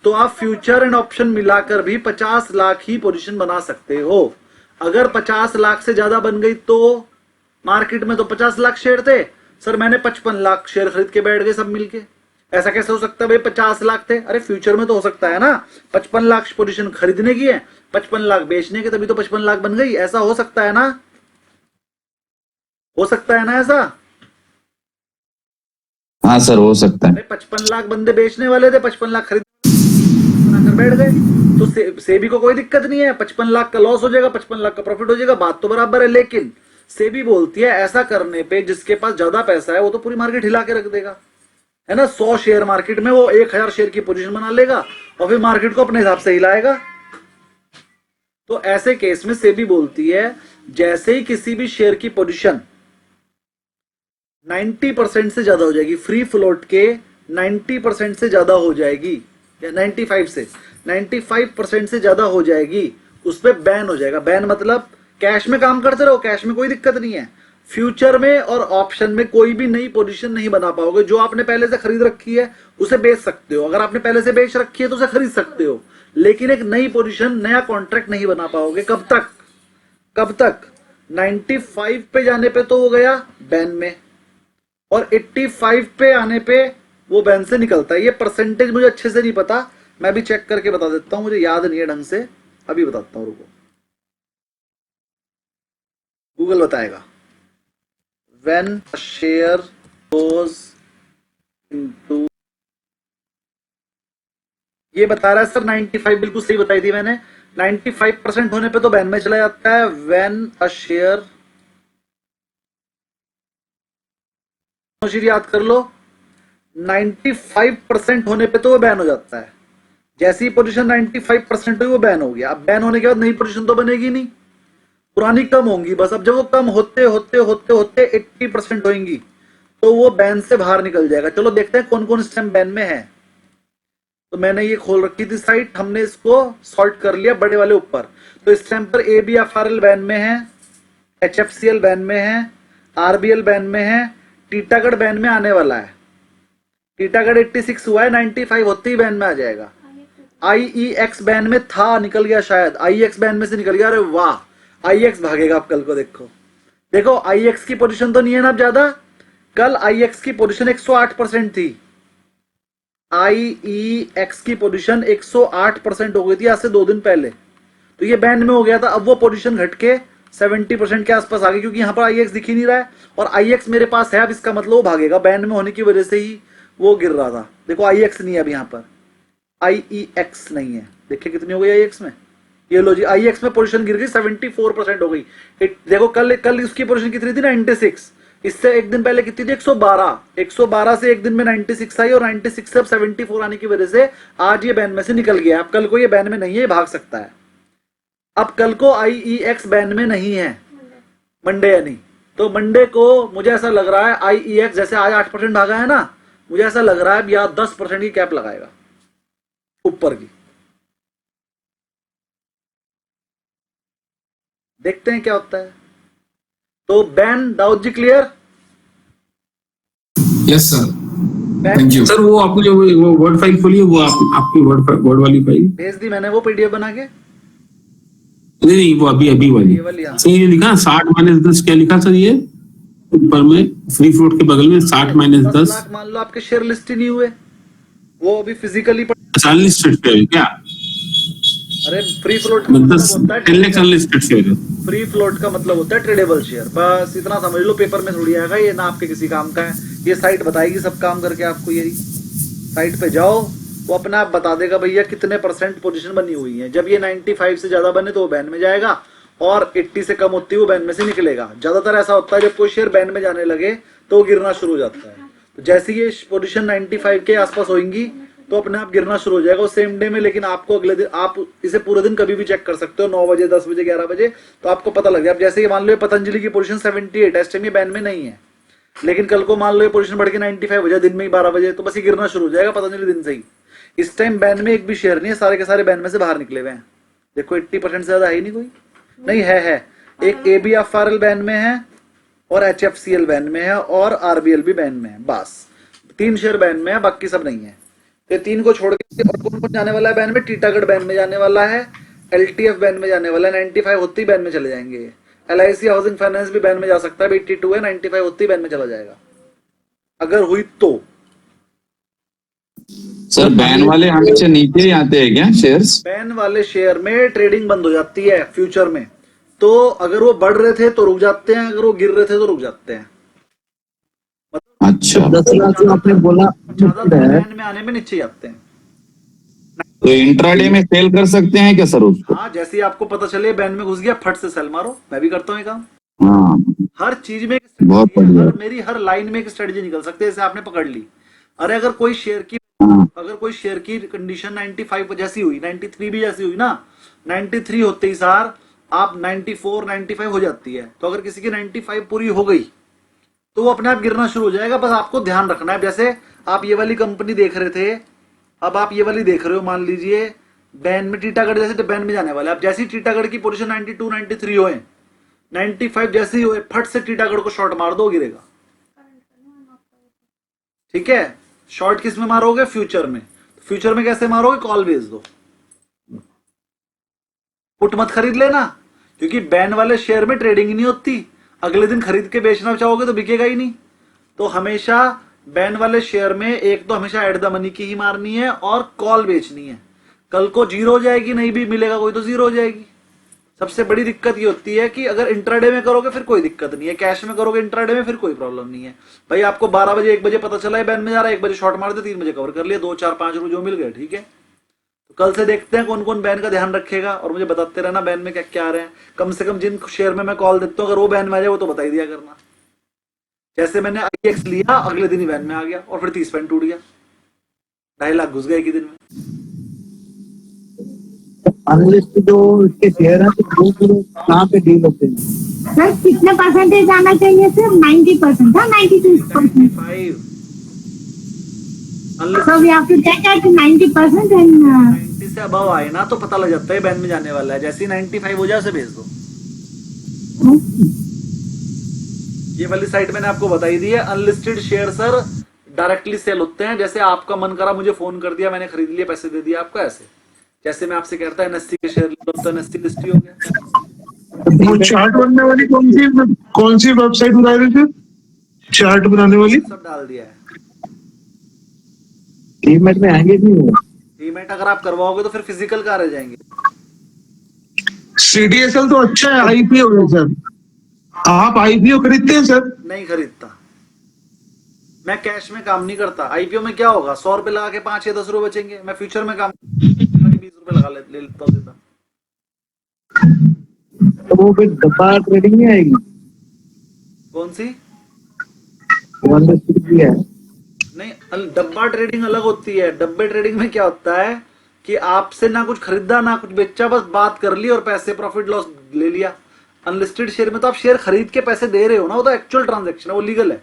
तो आप फ्यूचर एंड ऑप्शन मिलाकर भी 50 लाख ही पोजीशन बना सकते हो। अगर 50 लाख से ज्यादा बन गई तो मार्केट में तो 50 लाख शेयर थे, सर मैंने 55 लाख शेयर खरीद के बैठ गए सब मिलके, ऐसा कैसे हो सकता है भाई? 50 लाख थे, अरे फ्यूचर में तो हो सकता है ना, 55 लाख पोजीशन खरीदने की है, 55 लाख बेचने के, तभी तो 55 लाख बन गई। ऐसा हो सकता है ना, हो सकता है ना ऐसा? हाँ सर हो सकता है। 55 लाख बंदे बेचने वाले थे, 55 लाख खरीद बनाकर बैठ गए, तो सेबी को कोई दिक्कत नहीं है, 55 लाख का लॉस हो जाएगा, 55 लाख का प्रॉफिट हो जाएगा, बात तो बराबर है। लेकिन सेबी बोलती है ऐसा करने पे जिसके पास ज्यादा पैसा है वो तो पूरी मार्केट हिला के रख देगा, है ना। 100 शेयर मार्केट में वो 1000 शेयर की पोजीशन बना लेगा और फिर मार्केट को अपने हिसाब से हिलाएगा। तो ऐसे केस में सेबी बोलती है जैसे ही किसी भी शेयर की पोजीशन 90% से ज्यादा हो जाएगी, फ्री फ्लोट के 90% से ज्यादा हो जाएगी, या 95% से ज्यादा हो जाएगी, उस पर बैन हो जाएगा। बैन मतलब कैश में काम करते रहो, कैश में कोई दिक्कत नहीं है, फ्यूचर में और ऑप्शन में कोई भी नई पोजीशन नहीं बना पाओगे। जो आपने पहले से खरीद रखी है उसे बेच सकते हो, अगर आपने पहले से बेच रखी है तो उसे खरीद सकते हो, लेकिन एक नई पोजीशन, नया कॉन्ट्रैक्ट नहीं बना पाओगे। कब तक 95 पे जाने पे तो वो गया बैन में, और 85 पे आने पे वो बैन से निकलता है। ये परसेंटेज मुझे अच्छे से नहीं पता, मैं भी चेक करके बता देता हूं, मुझे याद नहीं है ढंग से, अभी बताता हूं, रुको, गूगल बताएगा। When a share goes into, ये बता रहा है सर 95, बिल्कुल सही बताई थी मैंने, 95% होने पे तो बैन में चला जाता है। When a share, याद कर लो, 95% होने पे तो वो बैन हो जाता है। जैसी पोजीशन 95% हुई वो बैन हो गया। अब बैन होने के बाद नई पोजीशन तो बनेगी नहीं, पुरानी कम होंगी बस। अब जब वो कम होते होते होते होते 80% होंगी तो वो बैन से बाहर निकल जाएगा। चलो देखते हैं कौन कौन इस टाइम बैन में है। तो मैंने ये खोल रखी थी साइट, हमने इसको सॉर्ट कर लिया बड़े वाले ऊपर। तो इस टाइम पर ABFRL बैन में है, HFCL बैन में है, RBL बैन में है, टीटागढ़ बैन में आने वाला है। टीटागढ़ 86 हुआ है, 95 होते ही बैन में आ जाएगा। IEX बैन में था, निकल गया शायद, IEX बैन में से निकल गया। अरे वाह, IEX भागेगा आप कल को, देखो IEX की पोजीशन तो नहीं है ना अब ज्यादा। कल IEX की पोजीशन 108% थी, IEX की पोजीशन 108% हो गई थी आज से 2 दिन पहले, तो ये बैन में हो गया था। अब वो पोजीशन घट के 70% के आसपास आ गई, क्योंकि यहाँ पर IEX दिख ही नहीं रहा है और IEX मेरे पास है। अब इसका मतलब वो भागेगा, बैन में होने की वजह से ही वो गिर रहा था। देखो IEX नहीं है अब यहाँ पर, IEX नहीं है, देखिए कितनी हो गई IEX में। ये लो जी, IEX में पोजीशन गिर गई, 74% हो गई। देखो कल उसकी पोजीशन कितनी थी, 96, इससे एक दिन पहले कितनी थी, 112 से एक दिन में 96 आई, और 96 से अब 74 आने की वजह से आज ये बैन में से निकल गया। अब कल को ये बैन में नहीं है, भाग सकता है। अब कल को IEX बैन में नहीं है, मंडे यानी, तो मंडे को मुझे ऐसा लग रहा है IEX जैसे आज 8% भागा है ना, मुझे ऐसा लग रहा है या 10% की कैप लगाएगा ऊपर की। देखते हैं क्या होता है। तो बैन, Dawood ji clear? Yes sir, thank you sir. वो आपको जो वो वर्ड फाइल खोली है, वो आपकी वर्ड वाली फाइल भेज दी मैंने, वो PDF बना के। नहीं वो अभी अभी वाली ये वाली, हाँ। सर ये लिखा 60-10 क्या लिखा सर ये ऊपर में फ्री फ्लोट के बगल में 60-10 10 लाख मान लो आपके शेयर लिस्ट ही नहीं हुए, वो अभी फिजिकली। 40 शेयर है क्या अरे फ्री फ्लोट मतलब होता 10 लाख 40 शेयर है फ्री फ्लोट का मतलब होता है ट्रेडेबल शेयर, बस इतना समझ लो। पेपर में थोड़ी आएगा ये, ना आपके किसी काम का है, ये साइट बताएगी सब काम करके आपको। यही साइट पे जाओ, वो अपने आप बता देगा भैया कितने % पोजीशन बनी हुई है। जब ये 95 से ज्यादा बने तो वो बैन में जाएगा, और 80 से कम होती है वो बैन में से निकलेगा। ज्यादातर ऐसा होता है जब कोई शेयर बैन में जाने लगे तो वो गिरना शुरू हो जाता है। तो जैसे ये पोजीशन 95 के आसपास होंगी तो अपने आप गिरना शुरू हो जाएगा वो सेम डे में। लेकिन आपको अगले दिन, आप इसे पूरे दिन कभी भी चेक कर सकते हो, 9 बजे, 10 बजे, 11 बजे, तो आपको पता लग जाए। अब जैसे ये मान लो पतंजलि की पोजीशन 78 इस टाइम ये बैन में नहीं है, लेकिन कल को मान लो ये पोजीशन बढ़ के 95 हो जाए दिन में ही 12 बजे, तो बस ये गिरना शुरू हो जाएगा पतंजलि दिन से ही। इस टाइम बैन में एक भी शेयर नहीं है, सारे के सारे बैन में से बाहर निकले हुए हैं। देखो 80% से ज्यादा है ही नहीं कोई, नहीं है। एक ABFRL बैन में है, और HFCL बैन में है, और RBL भी बैन में है। बस 3 शेयर बैन में है, बाकी सब नहीं है। ये 3 को छोड़ के और कौन कौन जाने वाला है बैन में? टीटागढ़ बैन में जाने वाला है, LTF बैन में जाने वाला है, 95 होती ही बैन में चले जाएंगे। LIC हाउसिंग फाइनेंस भी बैन में जा सकता है, 82 है, 95 होती ही बैन में चला जाएगा अगर हुई तो। सर बैन वाले हमेशा नीचे ही आते हैं क्या शेयर्स? बैन वाले शेयर में ट्रेडिंग बंद हो जाती है फ्यूचर में, तो अगर वो बढ़ रहे थे तो रुक जाते हैं, अगर वो गिर रहे थे तो रुक जाते हैं। अच्छा 10 लाख जो आपने बोला ज्यादा बैन में आने में नीचे आते हैं। तो इंट्राडे में सेल कर सकते हैं क्या सर उसको? हाँ, जैसे ही आपको पता चले बैन में घुस गया, फट से सेल मारो। मैं भी करता हूँ ये काम। हाँ हर चीज में बहुत बढ़िया। मेरी हर लाइन में एक स्ट्रेटजी निकल सकती है, जैसे आपने पकड़ ली। अरे अगर कोई शेयर की कंडीशन 95 जैसी हुई, 93 भी जैसी हुई ना, 93 होते ही सार आप 94, 95 हो जाती है। तो अगर किसी की 95 पूरी हो गई तो वो अपने आप गिरना शुरू हो जाएगा। बस आपको ध्यान रखना है। जैसे आप ये वाली कंपनी देख रहे थे, अब आप ये वाली देख रहे हो, मान लीजिए बैन में टीटागढ़ जैसे, तो बैन में जाने वाला है। अब जैसे ही टीटागढ़ की पोजीशन 92, 93 होए, 95 जैसे ही होए, फट से टीटागढ़ को शॉर्ट मार दो, गिरेगा। ठीक है, शॉर्ट किस में मारोगे? फ्यूचर में। फ्यूचर में कैसे मारोगे? कॉल बेच दो, पुट मत खरीद लेना, क्योंकि बैन वाले शेयर में ट्रेडिंग ही नहीं होती। अगले दिन खरीद के बेचना चाहोगे तो बिकेगा ही नहीं। तो हमेशा बैन वाले शेयर में एक तो हमेशा एट द मनी की ही मारनी है, और कॉल बेचनी है। कल को जीरो हो जाएगी, नहीं भी मिलेगा कोई तो जीरो हो जाएगी। सबसे बड़ी दिक्कत ये होती है कि अगर इंट्राडे में करोगे फिर कोई दिक्कत नहीं है, कैश में करोगे इंट्राडे में फिर कोई प्रॉब्लम नहीं है। भाई आपको 12 बजे 1 बजे पता चला है बैन में जा रहा है, 1 बजे शॉर्ट मार दे, 3 बजे कवर कर लिया, 2, 4, 5 रुपए जो मिल गए, ठीक है। तो कल से देखते हैं कौन कौन बैन का ध्यान रखेगा, और मुझे बताते रहना बैन में क्या क्या आ रहे हैं। कम से कम जिन शेयर में मैं कॉल देता हूँ, अगर वो बैन में आ जाए वो तो बता ही दिया करना। जैसे मैंने IEX लिया, अगले दिन ही बैन में आ गया, और फिर 30 पेन टूट गया, 2.5 लाख घुस गए एक ही दिन में। अनलिस्ट जो इसके शेयर है तो वो कहाँ पे डील होते हैं? सर कितने % आना चाहिए सर? 90% था, 92%. 95 So we have to take at 90% and 90 से अबव आए ना तो पता लग जाता है बैन में जाने वाला है। जैसे ही 95 हो जाए उसे भेज दो। ये वाली साइट मैंने आपको बताई दी है। Unlisted share sir directly sell होते हैं। जैसे आपका मन करा, मुझे फोन कर दिया, मैंने खरीद लिया, पैसे दे दिया आपको। ऐसे जैसे मैं आपसे कहता है NSE के शेयर लो, तो NSE लिस्ट ही हो गया। वो चार्ट बनने वाली कौन सी वेबसाइट बता रहे थे? चार्ट बनाने वाली सब डाल दिया है। डीमैट में आएंगे नहीं वो? डीमैट अगर आप करवाओगे तो फिर फिजिकल का रह जाएंगे। CDSL तो अच्छा है, IPO है सर। आप IPO खरीदते हैं सर? नहीं खरीदता, मैं कैश में काम नहीं करता। IPO में क्या होगा, 100 रुपए लगा के 5 या 10 रुपए बचेंगे। मैं फ्यूचर में काम 20 रुपए लगा ले लेता हूँ सीधा। तो वो फिर डब्बा ट्रेडिंग नहीं आएगी? कौन सी? भी है नहीं, डब्बा ट्रेडिंग अलग होती है। डब्बे ट्रेडिंग में क्या होता है कि आपसे ना कुछ खरीदा ना कुछ बेचा, बस बात कर ली और पैसे प्रॉफिट लॉस ले लिया। अनलिस्टेड शेयर में तो आप शेयर खरीद के पैसे दे रहे हो ना, वो तो एक्चुअल ट्रांजैक्शन है, वो लीगल है।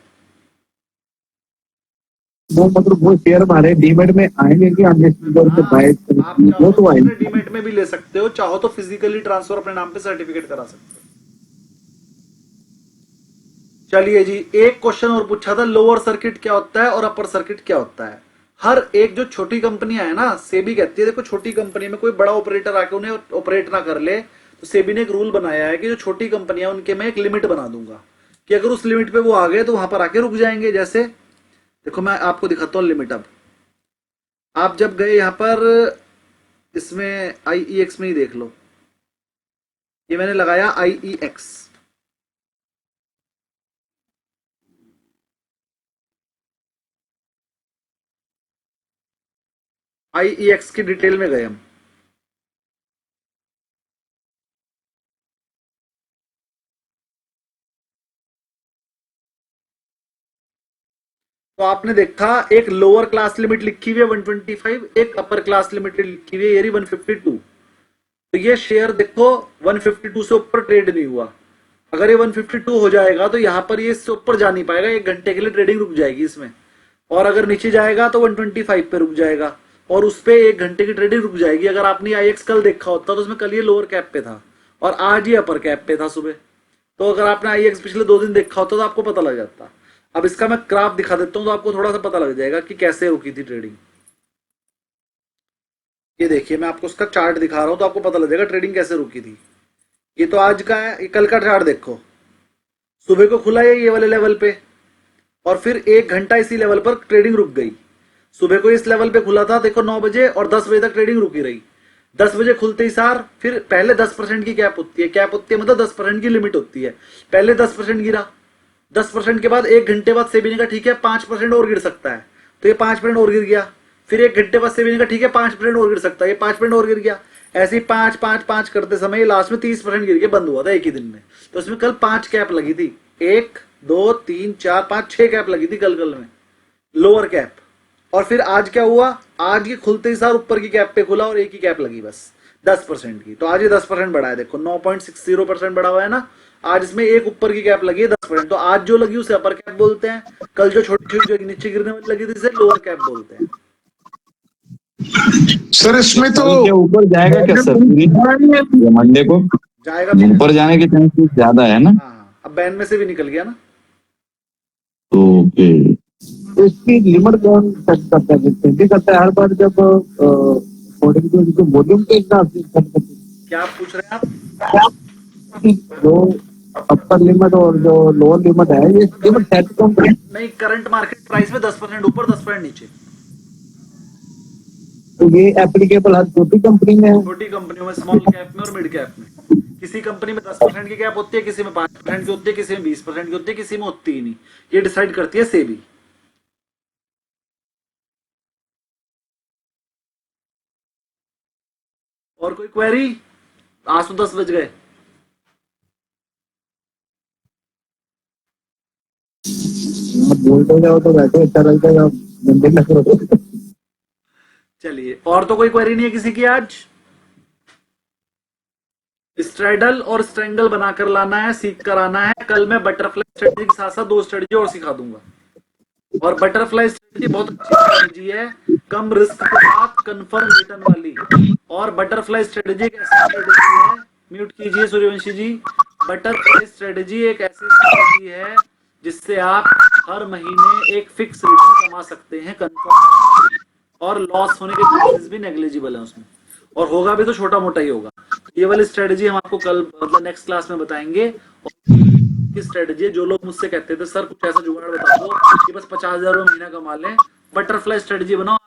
वो मतलब वो शेयर हमारे डीमैट में आएंगे कि अनलिस्टेड से बाय? वो तो आएंगे। डीमैट में भी ले सकते हो, चाहो तो फिजिकली ट्रांसफर अपने नाम पे सर्टिफिकेट करा सकते हो। चलिए जी, एक क्वेश्चन और पूछा था, लोअर सर्किट क्या होता है और अपर सर्किट क्या होता है। हर एक जो छोटी कंपनियां है ना, सेबी कहती है देखो छोटी कंपनी में कोई बड़ा ऑपरेटर आके उन्हें ऑपरेट ना कर ले तो सेबी ने एक रूल बनाया है कि जो छोटी कंपनियां उनके मैं एक लिमिट बना दूंगा कि अगर उस लिमिट पे वो आ गए तो वहां पर आके रुक जाएंगे। जैसे देखो मैं आपको दिखाता हूँ लिमिट। अब आप जब गए यहाँ पर इसमें IEX में ही देख लो, ये मैंने लगाया IEX, IEX की डिटेल में गए हम। तो आपने देखा एक लोअर क्लास लिमिट लिखी हुई है 125, एक अपर क्लास लिमिट लिखी हुई है ये 152। तो ये शेयर देखो 152 से ऊपर ट्रेड नहीं हुआ। अगर ये 152 हो जाएगा तो यहां पर ये इससे ऊपर जा नहीं पाएगा, 1 घंटे के लिए ट्रेडिंग रुक जाएगी इसमें। और अगर नीचे जाएगा तो 125 पे रुक जाएगा और उस पे 1 घंटे की ट्रेडिंग रुक जाएगी। अगर आपने IEX कल देखा होता तो उसमें कल ये लोअर कैप पे था और आज ये अपर कैप पे था सुबह। तो अगर आपने IEX पिछले 2 दिन देखा होता तो आपको पता लग जाता। अब इसका मैं ग्राफ दिखा देता हूं तो आपको थोड़ा सा पता लग जाएगा कि कैसे रुकी थी ट्रेडिंग। ये देखिए मैं आपको उसका चार्ट दिखा रहा हूं तो आपको पता लग जाएगा ट्रेडिंग कैसे रुकी थी। ये तो आज का है, कल का चार्ट देखो, सुबह को खुला है ये वाले लेवल पे और फिर 1 घंटा इसी लेवल पर ट्रेडिंग रुक गई। सुबह को इस लेवल पे खुला था देखो 9 बजे और 10 बजे तक ट्रेडिंग रुकी रही। 10 बजे खुलते ही सार फिर पहले 10% की कैप होती है, कैप होती है मतलब 10% की लिमिट होती है। पहले 10% गिरा, 10% के बाद 1 घंटे बाद सेबी ने कहा ठीक है 5% और गिर सकता है, तो ये 5% और गिर गया। फिर 1 घंटे बाद सेबी ने कहा ठीक है 5% और गिर सकता है, ये 5% और गिर गया। ऐसे ही 5 करते समय लास्ट में 30% गिर के बंद हुआ था एक ही दिन में। तो इसमें कल 5 कैप लगी थी, 1 2 3 4 5 6 कैप लगी थी कल में लोअर कैप। और फिर आज क्या हुआ, आज ये खुलते ही सार ऊपर की कैप पे खुला और एक ही कैप लगी बस 10% की। तो आज ये 10% बढ़ा है, देखो 9.60% बढ़ा हुआ है ना। आज इसमें एक ऊपर की कैप लगी है 10%। तो आज जो लगी उसे अपर कैप बोलते हैं, कल जो छोटी छोटी जो नीचे गिरने वाली लगी थी इसे लोअर कैप बोलते हैं। सर इसमें तो कल के ऊपर जाएगा क्या सर ये मंडे को? जाएगा ऊपर जाने के चांसेस ज्यादा है ना? हाँ, अब बैन में से भी निकल गया ना। ओके, तो इसकी लिमिट कौन सेट करता है? सेबी करता है हर बार जब अकॉर्डिंग टू उनके वॉल्यूम के हिसाब से सेट करते हैं। क्या आप पूछ रहे हैं आप? जो अपर लिमिट और जो लोअर लिमिट है ये लिमिट सेट कौन करता है? नहीं, करंट मार्केट प्राइस में 10% ऊपर 10% नीचे। तो ये एप्लीकेबल हर छोटी कंपनी में है। छोटी कंपनियों में, स्मॉल कैप में और मिड कैप में। किसी कंपनी में 10% की कैप होती है, किसी में 5% की होती है, किसी में 20% की होती है, किसी में होती ही नहीं। ये डिसाइड करती है सेबी। और कोई क्वेरी? आज तो 10 बज गए। बोलते जाओ तो बैठे अच्छा लगता है, घंटे लग रहे। चलिए, और तो कोई क्वेरी नहीं है किसी की आज? स्ट्रैडल और स्ट्रेंगल बनाकर लाना है, सीख कर आना है। कल मैं बटरफ्लाई स्ट्रेटजी के साथ साथ 2 स्ट्रेटजी और सिखा दूंगा। और बटरफ्लाई स्ट्रेटजी बहुत अच्छी स्ट्रेटजी है, कम रिस्क के साथ कंफर्म रिटर्न वाली। और बटरफ्लाई स्ट्रेटजी एक ऐसी स्ट्रेटजी है, म्यूट कीजिए सूर्यवंशी जी। बटरफ्लाई स्ट्रेटजी एक ऐसी स्ट्रेटजी है जिससे आप हर महीने एक फिक्स रिटर्न कमा सकते हैं कंफर्म, और लॉस होने के चांसेस भी नेग्लिजिबल है उसमें, और होगा भी तो छोटा मोटा ही होगा। ये वाली स्ट्रेटजी हम आपको कल मतलब नेक्स्ट क्लास में बताएंगे। की स्ट्रेटजी जो लोग मुझसे कहते थे सर कुछ ऐसा जुगाड़ बता दो कि बस 50,000 महीना कमा लें, बटरफ्लाई स्ट्रेटजी बनाओ,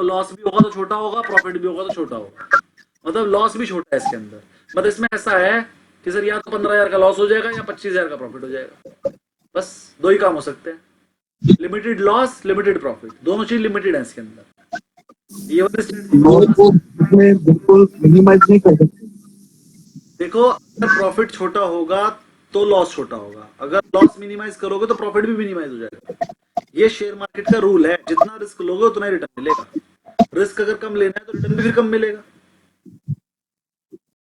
लॉस भी होगा तो छोटा होगा, प्रॉफिट भी होगा तो छोटा होगा, मतलब लॉस भी छोटा है इसके अंदर। मतलब इसमें ऐसा है कि सर या तो 15,000 का लॉस हो जाएगा या 25,000 का प्रॉफिट हो जाएगा, बस 2 ही काम हो सकते हैं। लिमिटेड लॉस, लिमिटेड प्रॉफिट, दोनों चीज लिमिटेड है इसके अंदर। ये वाली स्ट्रेटजी बिल्कुल मिनिमाइज नहीं कर सकते। देखो, अगर प्रॉफिट छोटा होगा तो लॉस छोटा होगा, अगर लॉस मिनिमाइज करोगे तो प्रॉफिट भी मिनिमाइज हो जाएगा। ये शेयर मार्केट का रूल है, जितना रिस्क लोगे उतना ही रिटर्न मिलेगा। रिस्क अगर कम लेना है तो रिटर्न भी फिर कम मिलेगा।